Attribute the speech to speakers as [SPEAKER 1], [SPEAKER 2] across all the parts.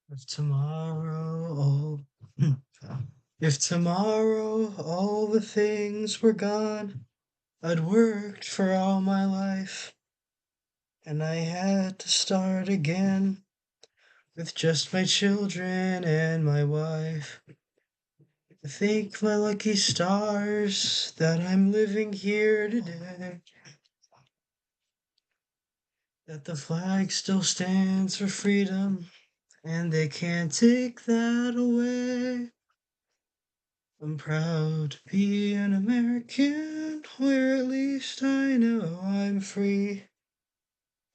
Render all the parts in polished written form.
[SPEAKER 1] If tomorrow, oh, if tomorrow all the things were gone, I'd worked for all my life, and I had to start again with just my children and my wife. I thank my lucky stars that I'm living here today, that the flag still stands for freedom, and they can't take that away. I'm proud to be an American, where at least I know I'm free.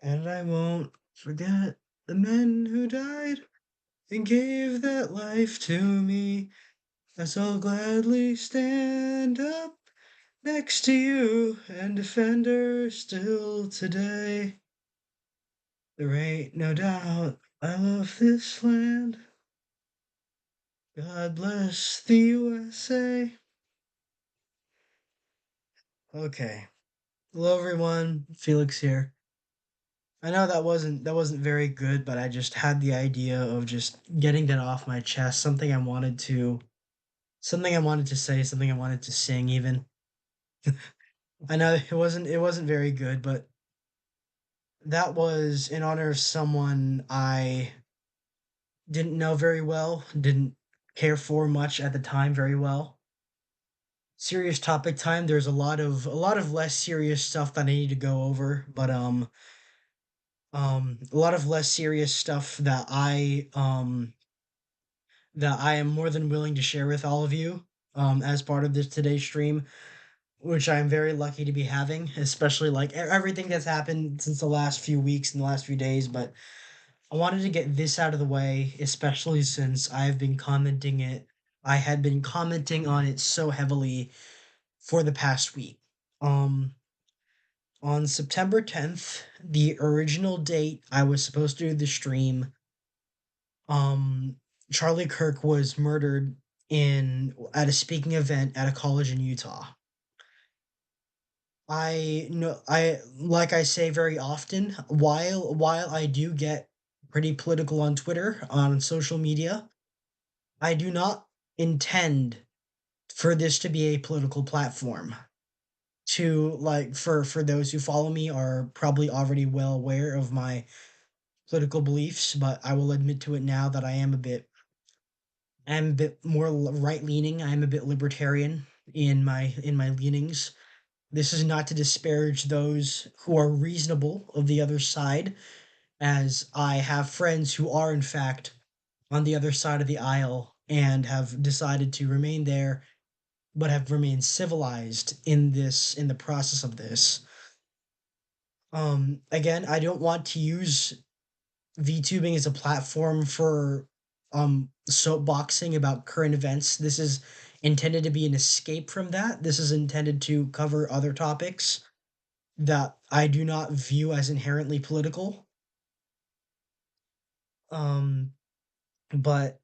[SPEAKER 1] And I won't forget the men who died and gave that life to me, as I'll gladly stand up next to you and defend her still today. There ain't no doubt I love this land. God bless the USA. Okay. Hello everyone, Felix here. I know that wasn't very good, but I just had the idea of just getting that off my chest, something I wanted to say, something I wanted to sing even. I know it wasn't very good, but that was in honor of someone I didn't know very well, didn't care for much at the time very well. Serious topic time. There's a lot of less serious stuff that I need to go over, but a lot of less serious stuff that I am more than willing to share with all of you as part of this today's stream, which I'm very lucky to be having, especially like everything that's happened since the last few weeks and the last few days. But I wanted to get this out of the way, especially since I had been commenting on it so heavily for the past week. Um, on September 10th, the original date I was supposed to do the stream, um Charlie Kirk was murdered in at a speaking event at a college in Utah. I know I like I say very often, while I do get pretty political on Twitter, on social media, I do not intend for this to be a political platform. To like for those who follow me are probably already well aware of my political beliefs, but I will admit to it now that I'm a bit more right leaning. I'm a bit libertarian in my leanings. This is not to disparage those who are reasonable of the other side, as I have friends who are in fact on the other side of the aisle and have decided to remain there, but have remained civilized in the process of this. Again, I don't want to use VTubing is a platform for soapboxing about current events. This is intended to be an escape from that. This is intended to cover other topics that I do not view as inherently political. Um, but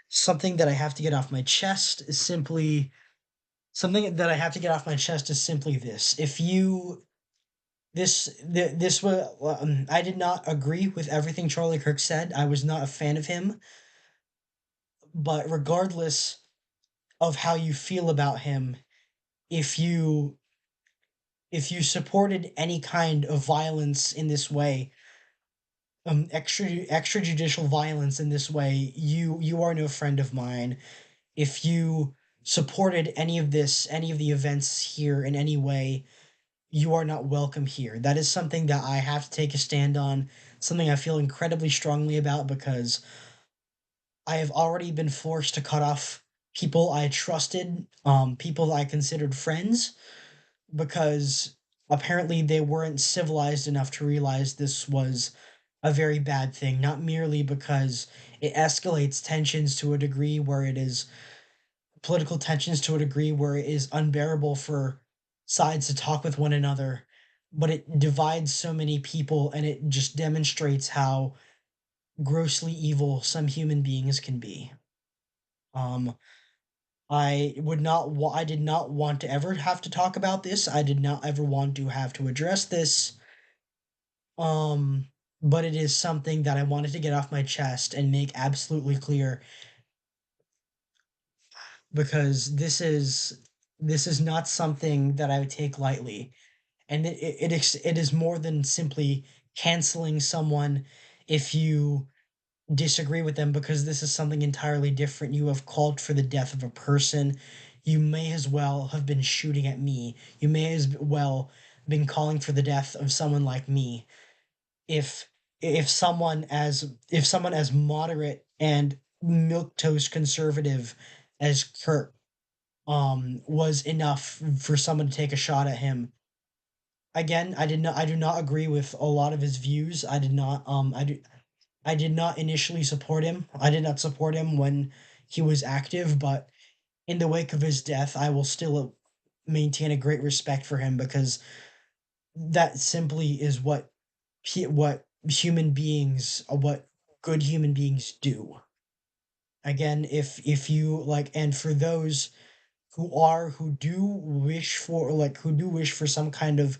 [SPEAKER 1] something that I have to get off my chest is simply something that I have to get off my chest is simply this. If you this was I did not agree with everything Charlie Kirk said. I was not a fan of him, but regardless of how you feel about him, if you supported any kind of violence in this way, extrajudicial violence in this way, you are no friend of mine. If you supported any of the events here in any way, you are not welcome here. That is something that I have to take a stand on, something I feel incredibly strongly about, because I have already been forced to cut off people I trusted, people I considered friends, because apparently they weren't civilized enough to realize this was a very bad thing, not merely because it escalates tensions to a degree where it is political tensions to a degree where it is unbearable for sides to talk with one another, but it divides so many people and it just demonstrates how grossly evil some human beings can be. Um, I did not want to ever have to talk about this. I did not ever want to have to address this. Um, but it is something that I wanted to get off my chest and make absolutely clear, because this is not something that I would take lightly, and it is more than simply canceling someone if you disagree with them, because this is something entirely different. You have called for the death of a person. You may as well have been shooting at me. You may as well been calling for the death of someone like me. If if someone as moderate and milquetoast conservative as Kurt was enough for someone to take a shot at him. Again, I do not agree with a lot of his views. I did not initially support him. I did not support him when he was active, but in the wake of his death, I will still maintain a great respect for him, because that simply is what human beings, what good human beings do. Again, if you like, and for those who do wish for some kind of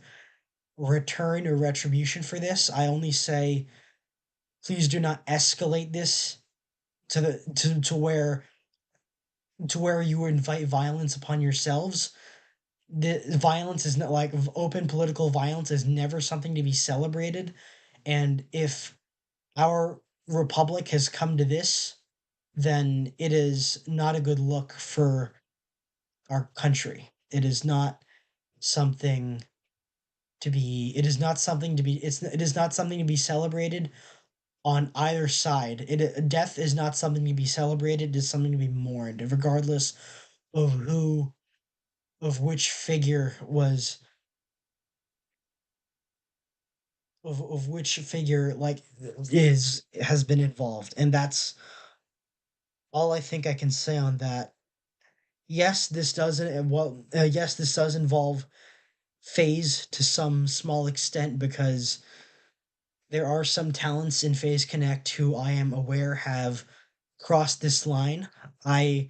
[SPEAKER 1] return or retribution for this, I only say, please do not escalate this to the to where you invite violence upon yourselves. The violence is not like open political violence is never something to be celebrated. And if our republic has come to this, then it is not a good look for our country. Something it is not something to be it is not something to be celebrated on either side. Death is not something to be celebrated, it is something to be mourned, regardless of who of which figure was of which figure like is has been involved. And that's all I think I can say on that. Yes, this doesn't well yes, this does involve phase to some small extent, because there are some talents in Phase Connect who I am aware have crossed this line. I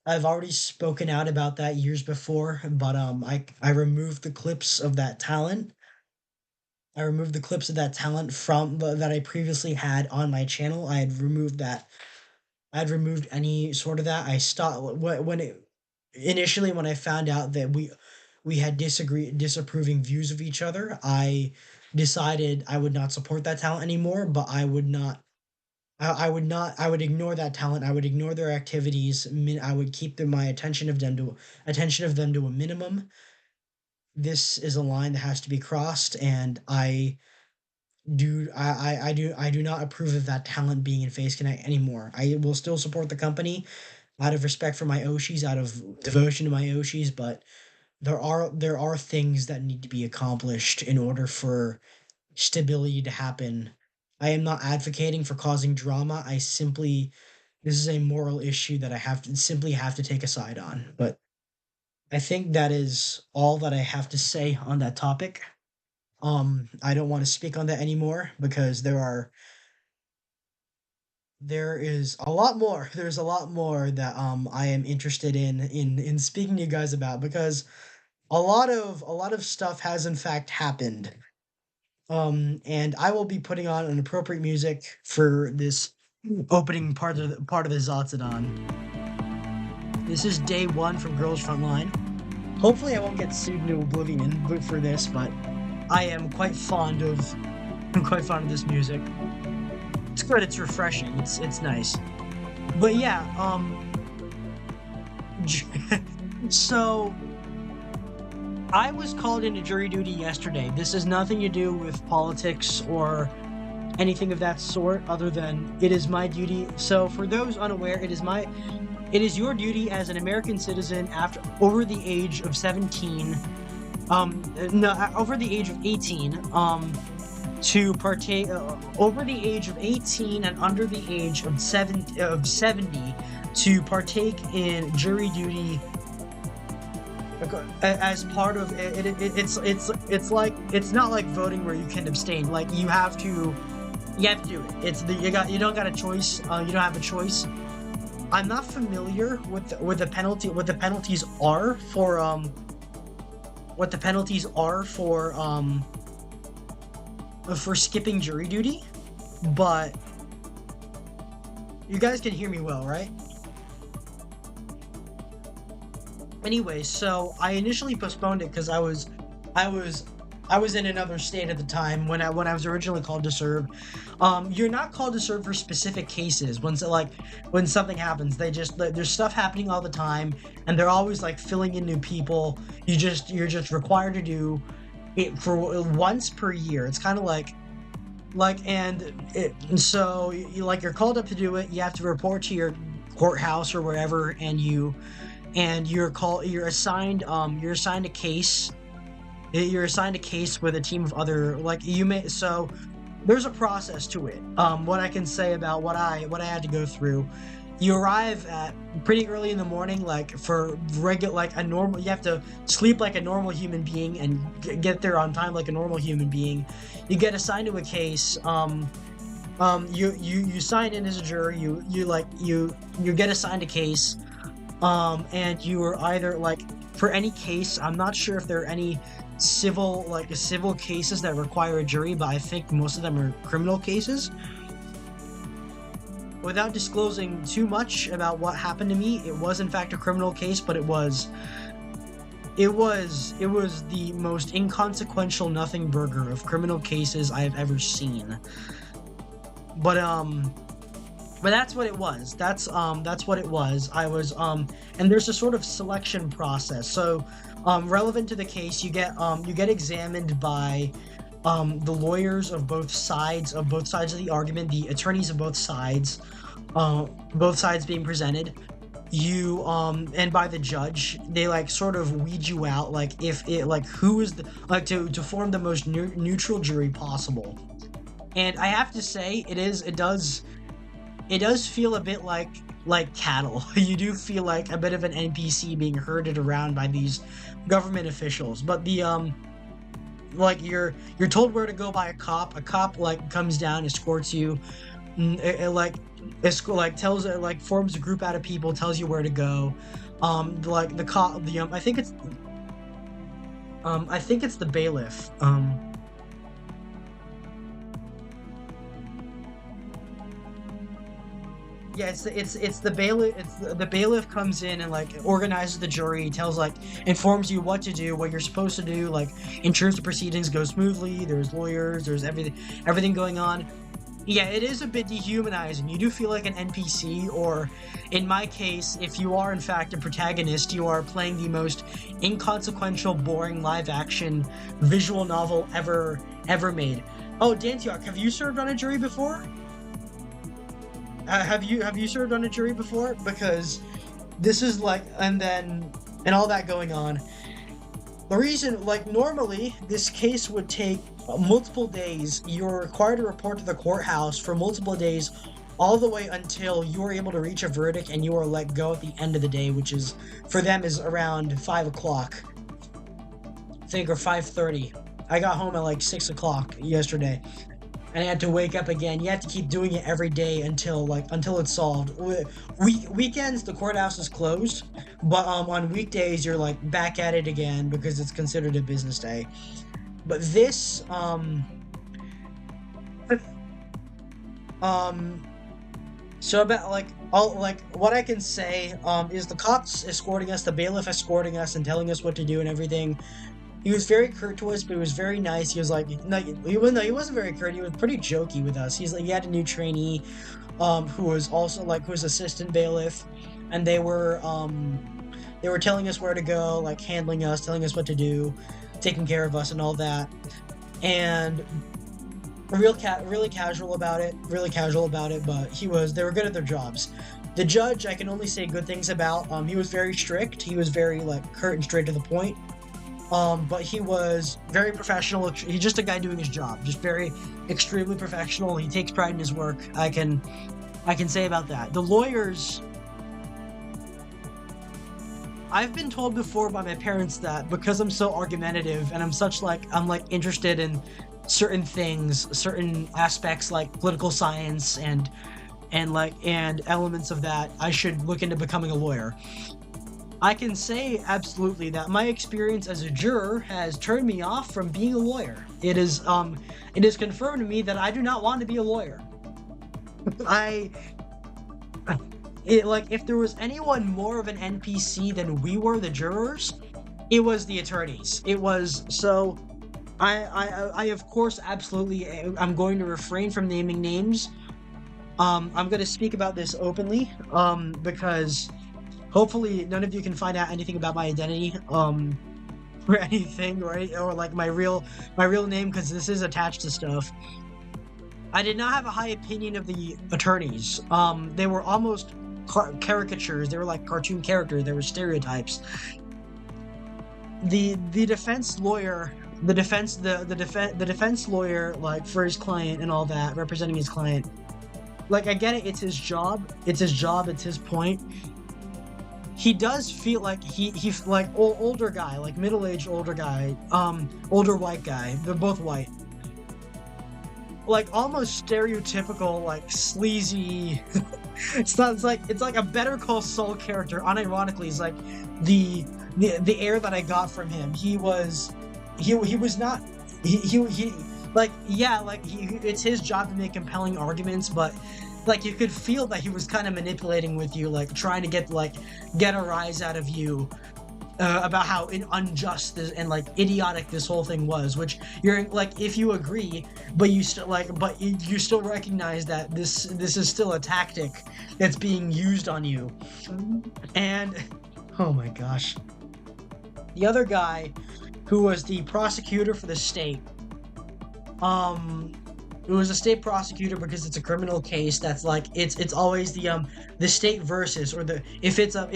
[SPEAKER 1] I've already spoken out about that years before, but I removed the clips of that talent. I removed the clips of that talent from that I previously had on my channel. I had removed that. I had removed any sort of that. I stopped when it initially when I found out that we had disapproving views of each other. I decided I would not support that talent anymore, but I would not. I would ignore that talent. I would ignore their activities. I would keep my attention of them to a minimum. This is a line that has to be crossed, and I do not approve of that talent being in Face Connect anymore. I will still support the company out of respect for my Oshis, out of devotion to my Oshis, but there are things that need to be accomplished in order for stability to happen. I am not advocating for causing drama. This is a moral issue that I have to take a side on. But I think that is all that I have to say on that topic. I don't want to speak on that anymore, because there is a lot more. There's a lot more that I am interested in speaking to you guys about, because a lot of stuff has in fact happened. And I will be putting on an appropriate music for this opening part of the Zatsudan. This is day one from Girls Frontline. Hopefully, I won't get sued into oblivion for this, but I am quite fond of this music. It's good. It's refreshing. It's nice. But yeah, so I was called into jury duty yesterday. This has nothing to do with politics or anything of that sort, other than it is my duty. So for those unaware, it is your duty as an American citizen over the age of 17, no, over the age of 18, to partake, over the age of 18 and under the age of 70 to partake in jury duty as part of it. It's like, it's not like voting where you can abstain. Like you have to do it. You don't got a choice. You don't have a choice. I'm not familiar with the penalties are for for skipping jury duty, but you guys can hear me well, right? Anyway, so I initially postponed it because I was I was in another state at the time when I was originally called to serve. You're not called to serve for specific cases. When something happens, there's stuff happening all the time, and they're always like filling in new people. You're just required to do it for once per year. It's kind of and so you're called up to do it. You have to report to your courthouse or wherever, and you're assigned a case. You're assigned a case with a team of other so there's a process to it. What I can say about what I had to go through. You arrive at pretty early in the morning, you have to sleep like a normal human being and get there on time like a normal human being. You get assigned to a case. You sign in as a juror. You get assigned a case. And you are either for any case. I'm not sure if there are any civil cases that require a jury, but I think most of them are criminal cases. Without disclosing too much about what happened to me, it was in fact a criminal case, but it was the most inconsequential nothing burger of criminal cases I have ever seen. But that's what it was. That's what it was. I was and there's a sort of selection process. So relevant to the case, you get examined by the lawyers of both sides of the argument, the attorneys of both sides being presented. You and by the judge, they sort of weed you out, who is to form the most neutral jury possible. And I have to say, it does feel a bit like cattle. You do feel like a bit of an NPC being herded around by these government officials. But the you're told where to go by a cop. A cop comes down, escorts you, forms a group out of people, tells you where to go. The cop, I think it's the bailiff. Yeah, it's the bailiff. The bailiff comes in and organizes the jury, informs you what to do, what you're supposed to do, ensures the proceedings go smoothly. There's lawyers, there's everything going on. Yeah, it is a bit dehumanizing. You do feel like an NPC, or in my case, if you are in fact a protagonist, you are playing the most inconsequential, boring live-action visual novel ever made. Oh, Dantiok, have you served on a jury before? Have you served on a jury before? Because this is and all that going on. The reason, normally this case would take multiple days. You're required to report to the courthouse for multiple days, all the way until you are able to reach a verdict and you are let go at the end of the day, which is for them is around 5 o'clock. I think, or 5:30. I got home at 6 o'clock yesterday. And I had to wake up again. You have to keep doing it every day until it's solved. Weekends the courthouse is closed, but on weekdays you're back at it again because it's considered a business day. But this so about what I can say is the cops escorting us, the bailiff escorting us and telling us what to do and everything. He was very curt to us, but he was very nice. He was he wasn't very curt. He was pretty jokey with us. He had a new trainee, who was also who was assistant bailiff, and they were telling us where to go, handling us, telling us what to do, taking care of us and all that, and really casual about it, but they were good at their jobs. The judge, I can only say good things about. He was very strict. He was very curt and straight to the point. But he was very professional. He's just a guy doing his job, just very extremely professional. He takes pride in his work. I can say about that. The lawyers, I've been told before by my parents that because I'm so argumentative and I'm interested in certain things, certain aspects like political science and elements of that, I should look into becoming a lawyer. I can say absolutely that my experience as a juror has turned me off from being a lawyer. It is confirmed to me that I do not want to be a lawyer. I like if there was anyone more of an NPC than we were, the jurors, it was the attorneys. It was so. I of course absolutely I'm going to refrain from naming names. I'm going to speak about this openly. Because hopefully none of you can find out anything about my identity. Or anything, right? Or like my real name, because this is attached to stuff. I did not have a high opinion of the attorneys. They were almost caricatures. They were like cartoon characters. They were stereotypes. The defense lawyer, the defense lawyer, like for his client and all that, representing his client. Like I get it. It's his job. It's his point. He does feel like he's like older guy, like middle-aged older guy, older white guy. They're both white. Like almost stereotypical, like sleazy. It's like a Better Call Saul character. Unironically, it's like the air that I got from him. He was not like yeah, like it's his job to make compelling arguments, but like you could feel that he was kind of manipulating with you, like trying to get a rise out of you about how unjust this, and like idiotic this whole thing was. Which you're like, if you agree, but you still you still recognize that this is still a tactic that's being used on you. And oh my gosh, the other guy, who was the prosecutor for the state, it was a state prosecutor because it's a criminal case. That's like it's always the state versus, or if it's a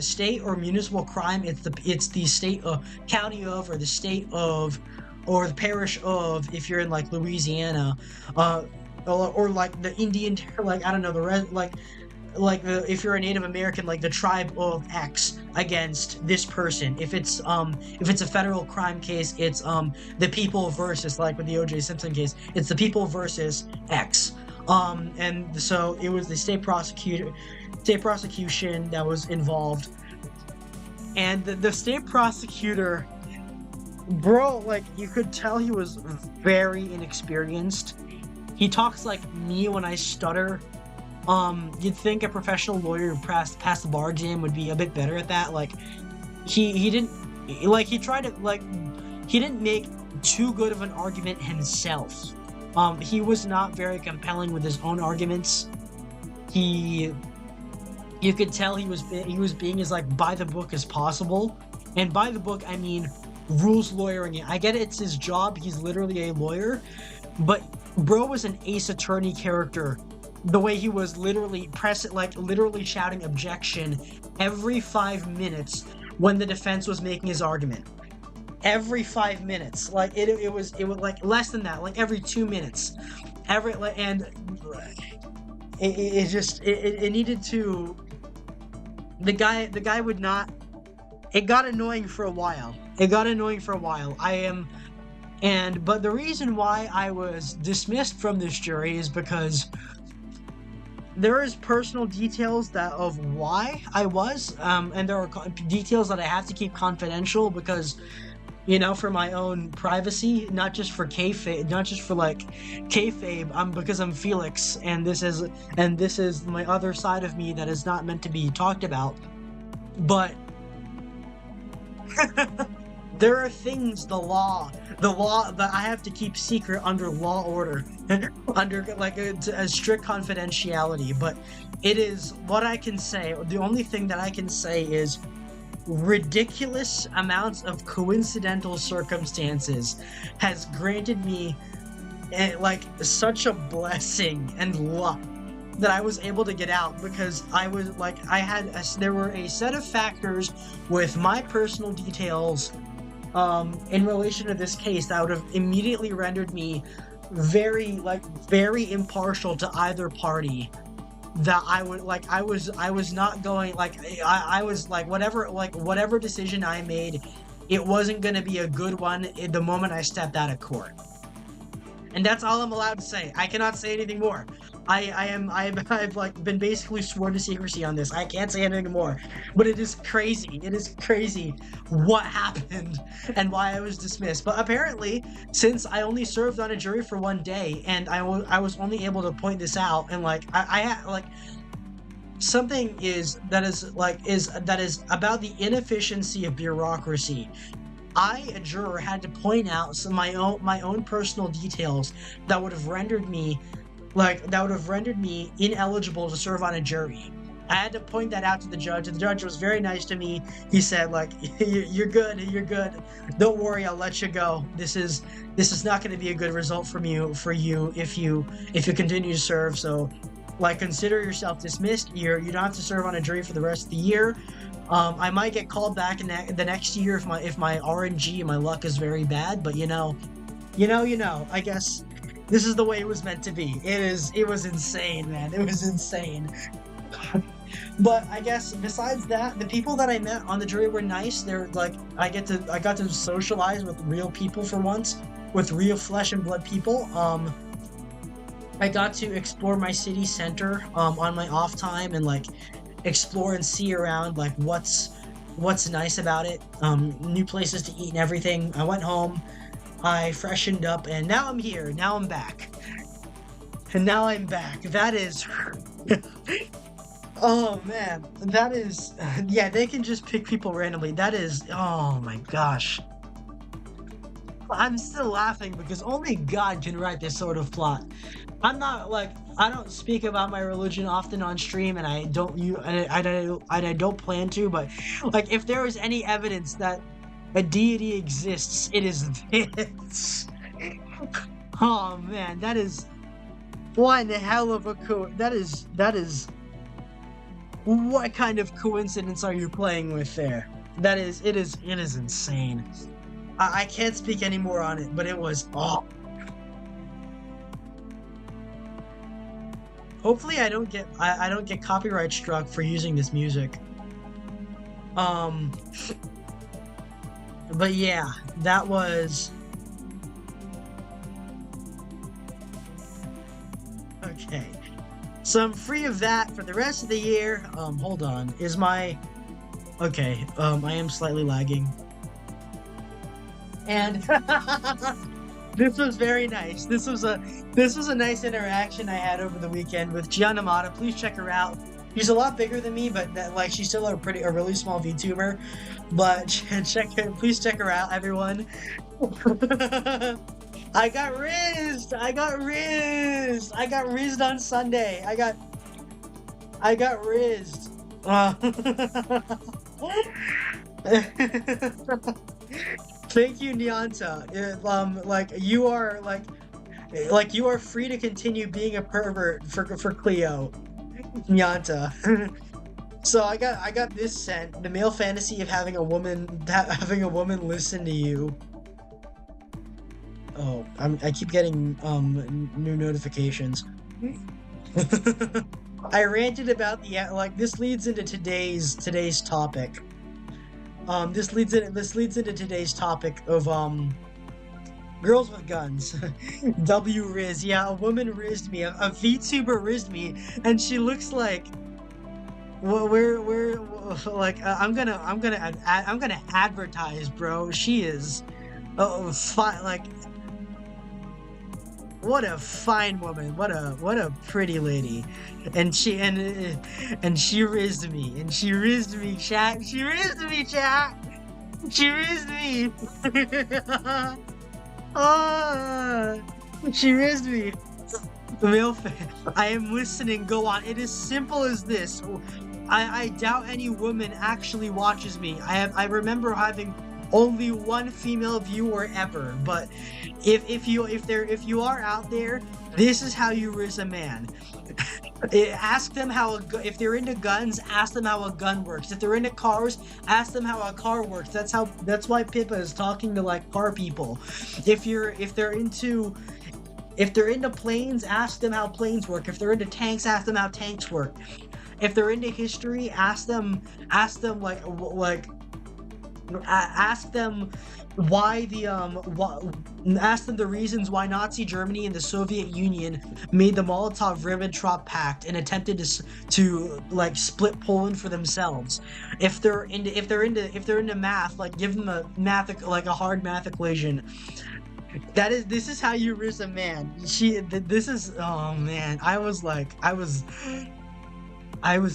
[SPEAKER 1] state or municipal crime, it's the state county of, or the state of, or the parish of, if you're in like Louisiana, or like the Indian, like I don't know, the rest, if you're a Native American, like the tribe of X against this person. If it's a federal crime case, it's the people versus, like with the O.J. Simpson case, it's the people versus X. And so it was the state prosecution that was involved, and the state prosecutor, bro, like you could tell he was very inexperienced. He talks like me when I stutter. You'd think a professional lawyer who passed the bar exam would be a bit better at that. Like, he didn't, like, he tried to, like, he didn't make too good of an argument himself. He was not very compelling with his own arguments. You could tell he was being as, like, by the book as possible. And by the book, I mean rules lawyering it. I get it, it's his job, he's literally a lawyer, but bro was an ace attorney character. The way he was literally literally shouting objection every 5 minutes when the defense was making his argument. Every 5 minutes. Like it was like less than that, like every 2 minutes. It needed to, the guy would not, it got annoying for a while. But the reason why I was dismissed from this jury is because there is personal details of why I was, and there are details that I have to keep confidential because, you know, for my own privacy, not just for kayfabe, because I'm Felix, and this is my other side of me that is not meant to be talked about. But there are things, the law that I have to keep secret under law order, under like a strict confidentiality. But it is what I can say. The only thing that I can say is ridiculous amounts of coincidental circumstances has granted me like such a blessing and luck that I was able to get out, because I was like, there were a set of factors with my personal details in relation to this case that would have immediately rendered me very impartial to either party. That I was not going, like, I was like, whatever decision I made, it wasn't going to be a good one the moment I stepped out of court. And that's all I'm allowed to say. I cannot say anything more. I've like been basically sworn to secrecy on this. I can't say anything more. But it is crazy. It is crazy what happened and why I was dismissed. But apparently, since I only served on a jury for 1 day, and I was only able to point this out, and like like something that is about the inefficiency of bureaucracy. I, a juror, had to point out some my own personal details that would have rendered me ineligible to serve on a jury. I had to point that out to the judge, and the judge was very nice to me. He said, like, "You're good. You're good. Don't worry. I'll let you go. This is not going to be a good result from you if you continue to serve. So, like, consider yourself dismissed. You don't have to serve on a jury for the rest of the year. I might get called back in the next year if my RNG, my luck is very bad. But I guess." This is the way it was meant to be. It was insane, man. It was insane. But I guess besides that, the people that I met on the jury were nice. They're like I got to socialize with real people for once, with real flesh and blood people. I got to explore my city center on my off time and like explore and see around like what's nice about it. New places to eat and everything. I went home. I freshened up, and now I'm here. Now I'm back. And now I'm back. That is... Oh, man. That is... Yeah, they can just pick people randomly. That is... Oh, my gosh. I'm still laughing because only God can write this sort of plot. I'm not, like... I don't speak about my religion often on stream, and I don't plan to, but, like, if there is any evidence that a deity exists, it is this. Oh man, that is one hell of a that is what kind of coincidence are you playing with there? It is insane. I can't speak any more on it, but it was Hopefully I don't get copyright struck for using this music. But yeah, that was... Okay. So I'm free of that for the rest of the year. Hold on. Is my... Okay, I am slightly lagging. And... This was very nice. This was a nice interaction I had over the weekend with Gianamata. Please check her out. She's a lot bigger than me, but she's still a really small VTuber. But please check her out, everyone. I got rizzed on Sunday. I got rizzed. Thank you, Nyanta. You are free to continue being a pervert for Cleo. Nyanta. So I got this sent. The male fantasy of having a woman listen to you. Oh, I keep getting new notifications. I ranted about this leads into today's topic. This leads into today's topic of girls with guns. W Riz. Yeah, a woman rizzed me. A VTuber rizzed me, and she looks like we're like I'm gonna advertise, bro. She is what a fine woman. What a pretty lady. And she rizzed me. And she rizzed me, chat. She rizzed me, chat. She rizzed me. She rizzed me. Male fan. I am listening. Go on. It is simple as this. I doubt any woman actually watches me. I remember having only one female viewer ever, but if you are out there, this is how you rizz a man. Ask them if they're into guns, ask them how a gun works. If they're into cars, ask them how a car works. That's why Pippa is talking to like car people. If they're into planes, ask them how planes work. If they're into tanks, ask them how tanks work. If they're into history, ask them Ask them why ask them the reasons why Nazi Germany and the Soviet Union made the Molotov-Ribbentrop Pact and attempted to like split Poland for themselves. If they're into math, like give them a hard math equation. This is how you risk a man. This is, oh man, I was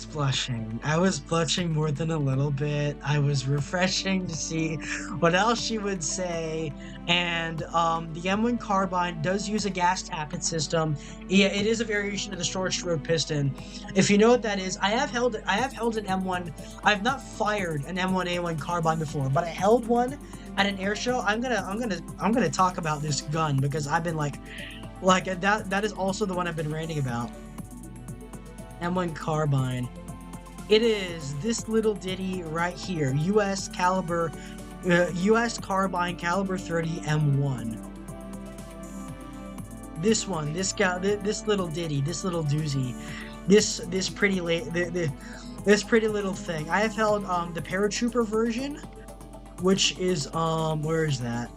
[SPEAKER 1] blushing. I was blushing more than a little bit. I was refreshing to see what else she would say. And the M1 carbine does use a gas tappet system. Yeah, it is a variation of the short stroke piston. If you know what that is, I have held an M1. I've not fired an M1A1 carbine before, but I held one at an air show. I'm gonna talk about this gun because I've been like that is also the one I've been ranting about. M1 carbine. It is this little ditty right here. US caliber, US carbine caliber 30 M1. This one, this little ditty, this little doozy, this pretty this pretty little thing. I have held the paratrooper version, which is where is that?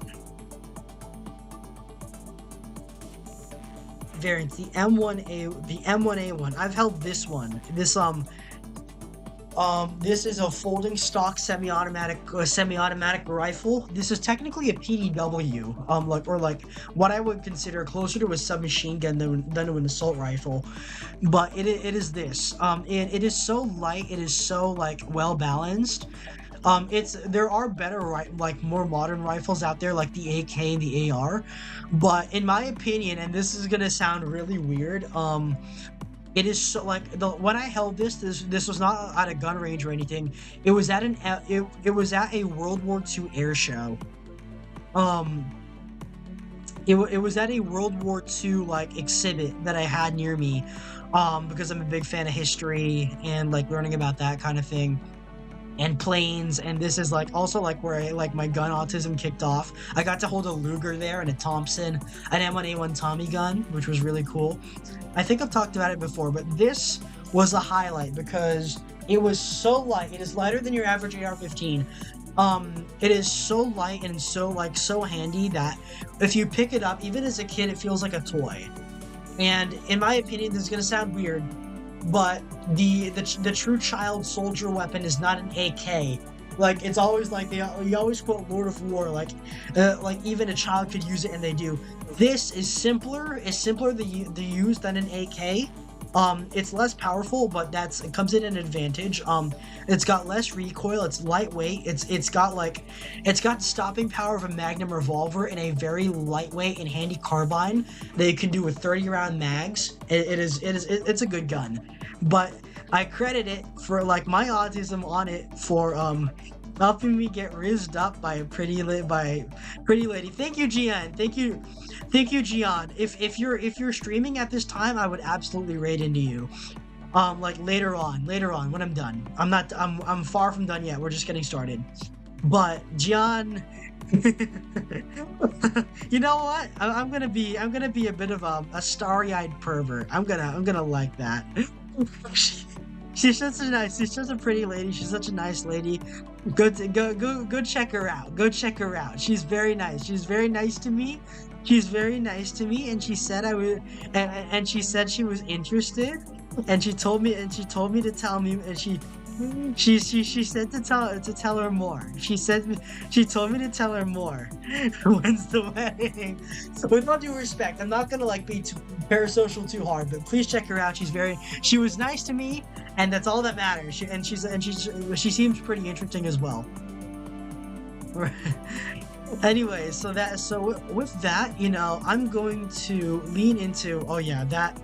[SPEAKER 1] Variants, the M1A1. I've held this one. This is a folding stock semi-automatic rifle. This is technically a PDW, like what I would consider closer to a submachine gun than to an assault rifle. But it is this. It is so light. It is so like well balanced. There are better more modern rifles out there like the AK and the AR, but in my opinion, and this is gonna sound really weird, it is so like when I held this was not at a gun range or anything. It was at it was at a World War II air show. It was at a World War II like exhibit that I had near me, because I'm a big fan of history and like learning about that kind of thing. And planes, and this is like also like where my gun autism kicked off. I got to hold a Luger there and a Thompson, an M1A1 Tommy gun, which was really cool. I think I've talked about it before, but this was a highlight because it was so light. It is lighter than your average AR-15. It is so light and so handy that if you pick it up, even as a kid, it feels like a toy. And in my opinion, this is gonna sound weird, but the true child soldier weapon is not an AK. Like it's always like you always quote Lord of War, like even a child could use it, and they do. This is simpler to use than an AK. It's less powerful, but it comes in an advantage. It's got less recoil, it's lightweight, it's got the stopping power of a Magnum revolver in a very lightweight and handy carbine that you can do with 30 round mags. It's a good gun. But I credit it for like my autism on it for helping me get rizzed up by a pretty lady. Thank you, Gian. Thank you, Gian. If you're streaming at this time, I would absolutely raid into you. Like later on when I'm done. I'm far from done yet. We're just getting started. But Gian, you know what? I'm gonna be a bit of a starry-eyed pervert. I'm gonna like that. She's such a pretty lady. She's such a nice lady. Go check her out. Go check her out. She's very nice. She's very nice to me. And she said and she said she was interested, and she told me to tell me, and she said to tell her more. She told me to tell her more. When's the wedding? So with all due respect, I'm not gonna like be parasocial too hard, but please check her out. She was nice to me, and that's all that matters. She seems pretty interesting as well. Anyway, so with that, I'm going to lean into, oh yeah, that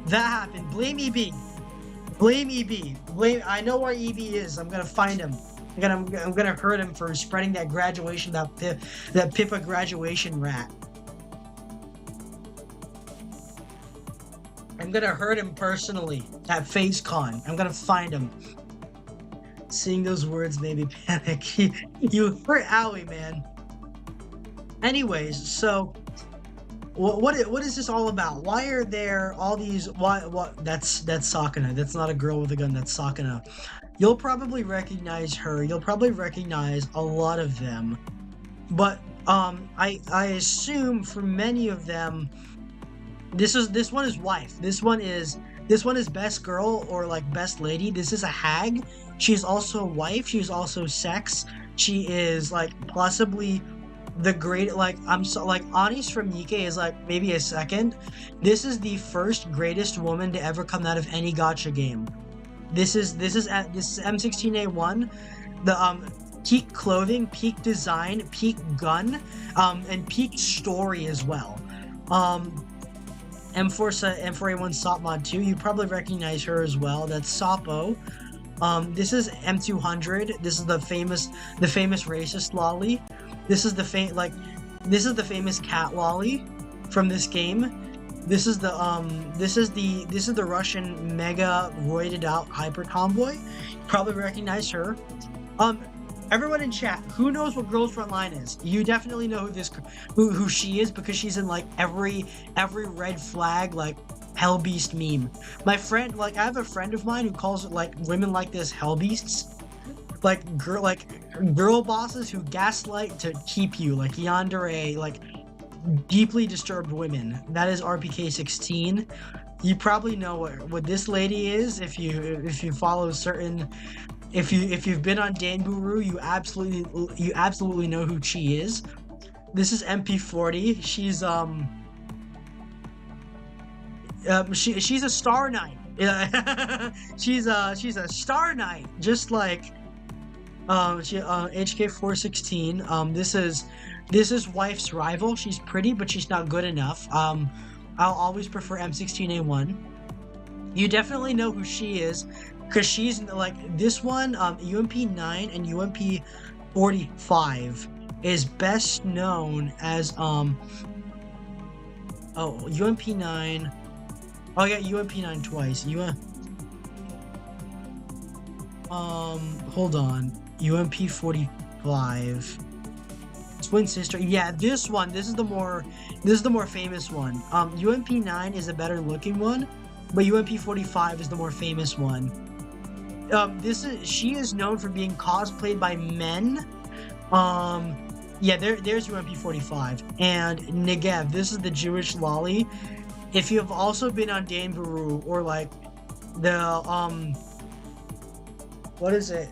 [SPEAKER 1] happened. Blame EB. I know where EB is. I'm gonna find him. I'm gonna hurt him for spreading that that Pippa graduation rat. I'm gonna hurt him personally at FaceCon. I'm gonna find him. Seeing those words made me panic. You hurt Owie, man. Anyways, so what is this all about? Why are there all these? What? That's Sakana. That's not a girl with a gun. That's Sakana. You'll probably recognize her. You'll probably recognize a lot of them. But I assume for many of them, this one is wife. This one is best girl or like best lady. This is a hag. She's also wife. She's also sex. She is like possibly the great like I'm so like Anis from Nikkei is like maybe a second. This is the first greatest woman to ever come out of any gacha game. This is M16A1. The peak clothing, peak design, peak gun, and peak story as well. M4A1 Sop Mod 2, you probably recognize her as well. That's Sapo. This is M200. This is the famous racist lolly. This is the famous cat lolly from this game. This is the Russian mega roided out hyper tomboy. You probably recognize her. Everyone in chat, who knows what Girls Frontline is? You definitely know who she is because she's in like every red flag like hell beast meme. My friend, like I have a friend of mine who calls it like women like this hell beasts. Like girl bosses who gaslight to keep you, like yandere, like deeply disturbed women. That is RPK 16. You probably know what this lady is if you follow certain. If you've been on Danburu, you absolutely know who she is. This is MP40. She's she's a Star Knight. she's a Star Knight, just like HK 416. This is wife's rival. She's pretty, but she's not good enough. I'll always prefer M16A1. You definitely know who she is. Because she's like this one, UMP 9 and UMP 45 is best known as UMP 9. Oh yeah, UMP 9 twice. Hold on. UMP 45. Twin sister. Yeah, this is the more famous one. UMP 9 is a better looking one, but UMP 45 is the more famous one. She is known for being cosplayed by men. Yeah, there's UMP 45 and Negev. This is the Jewish lolly. If you have also been on Danburu or like the what is it?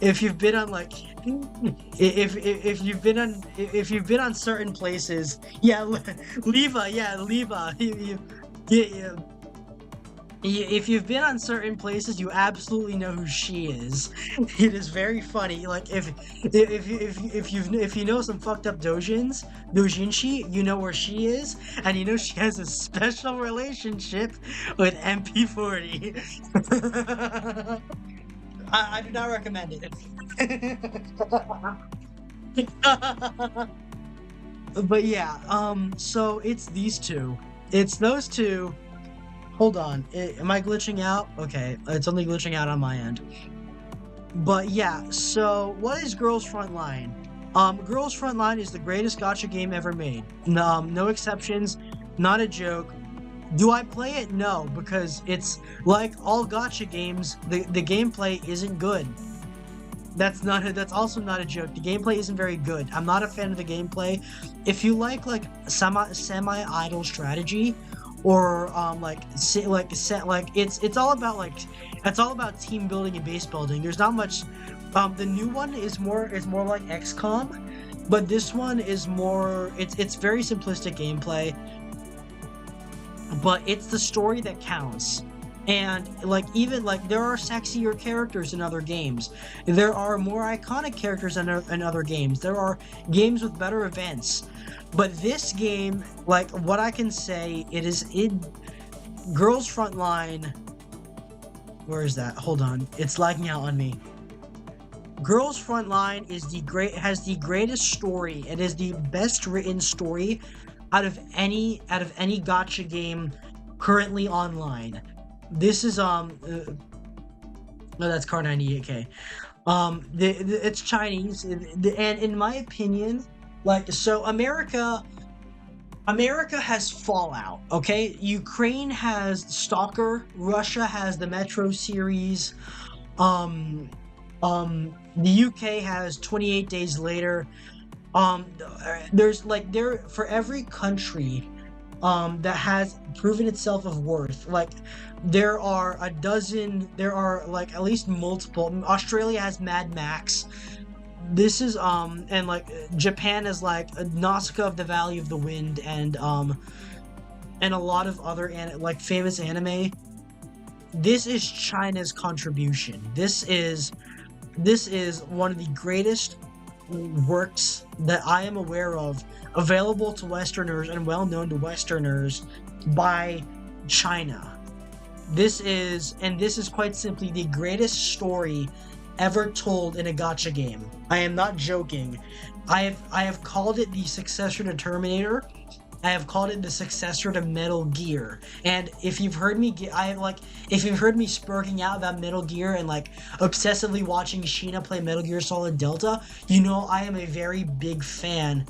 [SPEAKER 1] If you've been on like if you've been on certain places, yeah, Leva, yeah, Leva. Yeah. If you've been on certain places, you absolutely know who she is. It is very funny. Like if you know some fucked up doujinshi, you know where she is, and you know she has a special relationship with MP40. I do not recommend it. But yeah, so it's these two. It's those two. Hold on, am I glitching out? Okay, it's only glitching out on my end. But yeah, so what is Girls Frontline? Girls Frontline is the greatest gacha game ever made. No exceptions, not a joke. Do I play it? No, because it's like all gacha games, the gameplay isn't good. That's also not a joke. The gameplay isn't very good. I'm not a fan of the gameplay. If you like semi-idle strategy, or it's all about team building and base building. There's not much. The new one is more like XCOM, but this one is more. It's very simplistic gameplay, but it's the story that counts. And even there are sexier characters in other games. There are more iconic characters in other games. There are games with better events. But this game, what I can say, Girls Frontline. Where is that? Hold on, it's lagging out on me. Girls Frontline has the greatest story. It is the best written story out of any gacha game currently online. This is no, that's Car 98K. It's Chinese, and in my opinion, so America America has Fallout, okay? Ukraine has Stalker, Russia has the Metro series, um the UK has 28 Days Later. There's like there for every country that has proven itself of worth. Like there are like at least multiple. Australia has Mad Max. This is and like Japan is like Nausicaa of the Valley of the Wind and a lot of other like famous anime. This is China's contribution. This is one of the greatest works that I am aware of available to Westerners and well known to Westerners by China. This is quite simply the greatest story ever told in a gacha game. I am not joking. I have called it the successor to Terminator. I have called it the successor to Metal Gear. And if you've heard me if you've heard me spurting out about Metal Gear and like obsessively watching Sheena play Metal Gear Solid Delta, you know I am a very big fan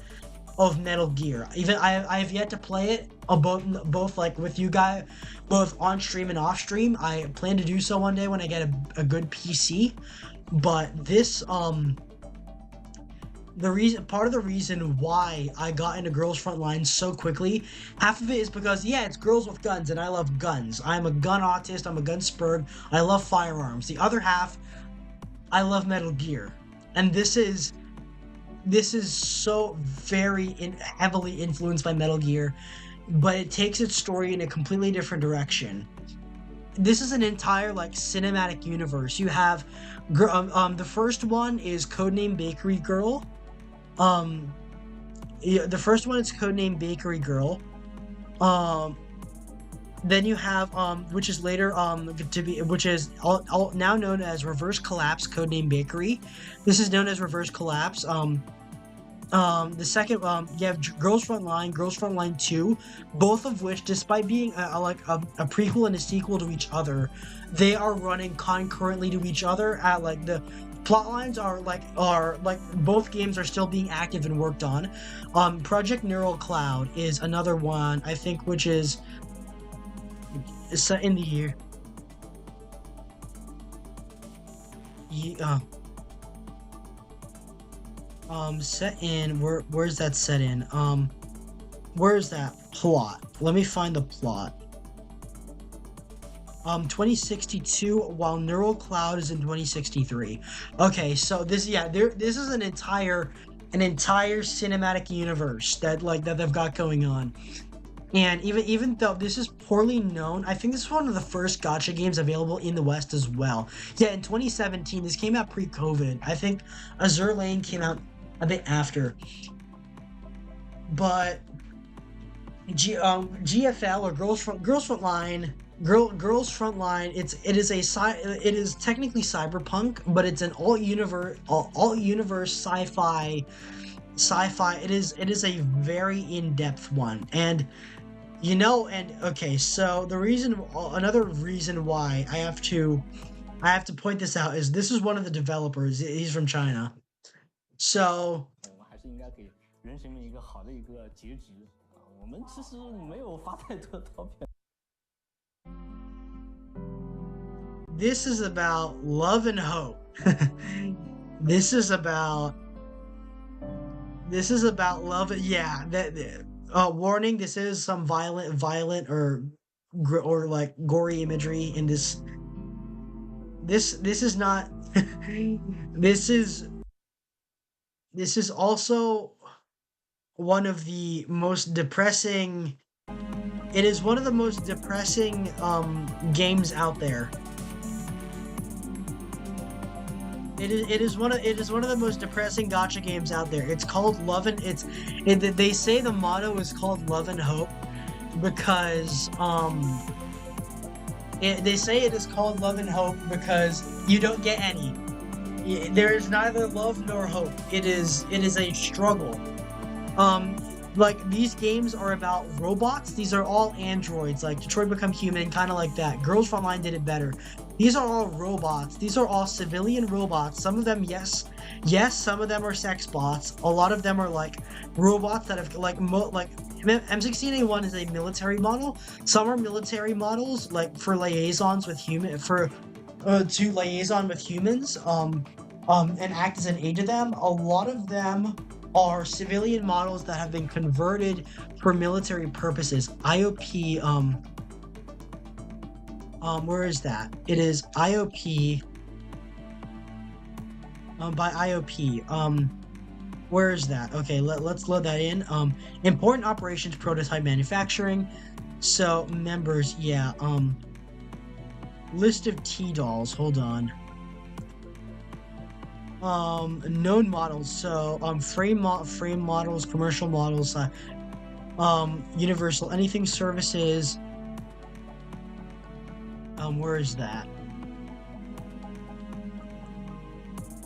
[SPEAKER 1] of Metal Gear. Even I have yet to play it both like with you guys, both on stream and off stream. I plan to do so one day when I get a good PC. But this part of the reason why I got into Girls Frontline so quickly, half of it is because yeah, it's girls with guns and I love guns. I'm a gun autist, I'm a gun spurg, I love firearms. The other half, I love Metal Gear. And this is so very heavily influenced by Metal Gear, but it takes its story in a completely different direction. This is an entire like cinematic universe. You have the first one is Codename Bakery Girl. Yeah, the first one is Codename Bakery Girl. Then you have which is later which is all now known as Reverse Collapse Codename Bakery. This is known as Reverse Collapse. The second you have Girls Frontline, Girls Frontline 2, both of which, despite being a prequel and a sequel to each other, they are running concurrently to each other. At like the plot lines are like both games are still being active and worked on. Project Neural Cloud is another one I think, which is set in the year. Set in where's that set in? Where's that plot? Let me find the plot. 2062, while Neural Cloud is in 2063. Okay, so this is an entire cinematic universe that they've got going on. And even though this is poorly known, I think this is one of the first gacha games available in the West as well. Yeah, in 2017, this came out pre-COVID. I think Azur Lane came out a bit after. But GFL or Girls Frontline, it is technically cyberpunk, but it's an all universe sci-fi. It is a very in-depth one. And okay, so another reason why I have to point this out is this is one of the developers. He's from China. So this is about love and hope. This is about love. Yeah, warning, this is some violent or like gory imagery in this. This is not this is also one of the most depressing. It is one of the most depressing games out there. It is one of the most depressing gacha games out there. It's called Love and they say the motto is called Love and Hope because they say it is called Love and Hope because you don't get any. There is neither love nor hope. It is a struggle. Like these games are about robots. These are all androids, like Detroit Become Human, kind of like that. Girls Frontline did it better. These are all robots. These are all civilian robots. Some of them, yes, some of them are sex bots. A lot of them are like robots that have M16A1 is a military model. Some are military models, like for liaisons with to liaison with humans, and act as an aid to them. A lot of them are civilian models that have been converted for military purposes. IOP, where is that? It is IOP, by IOP. Where is that? Okay, let's load that in. Important operations, prototype manufacturing. So members, yeah. List of T-dolls. Hold on. Known models. So frame models, commercial models, universal anything services. Where is that?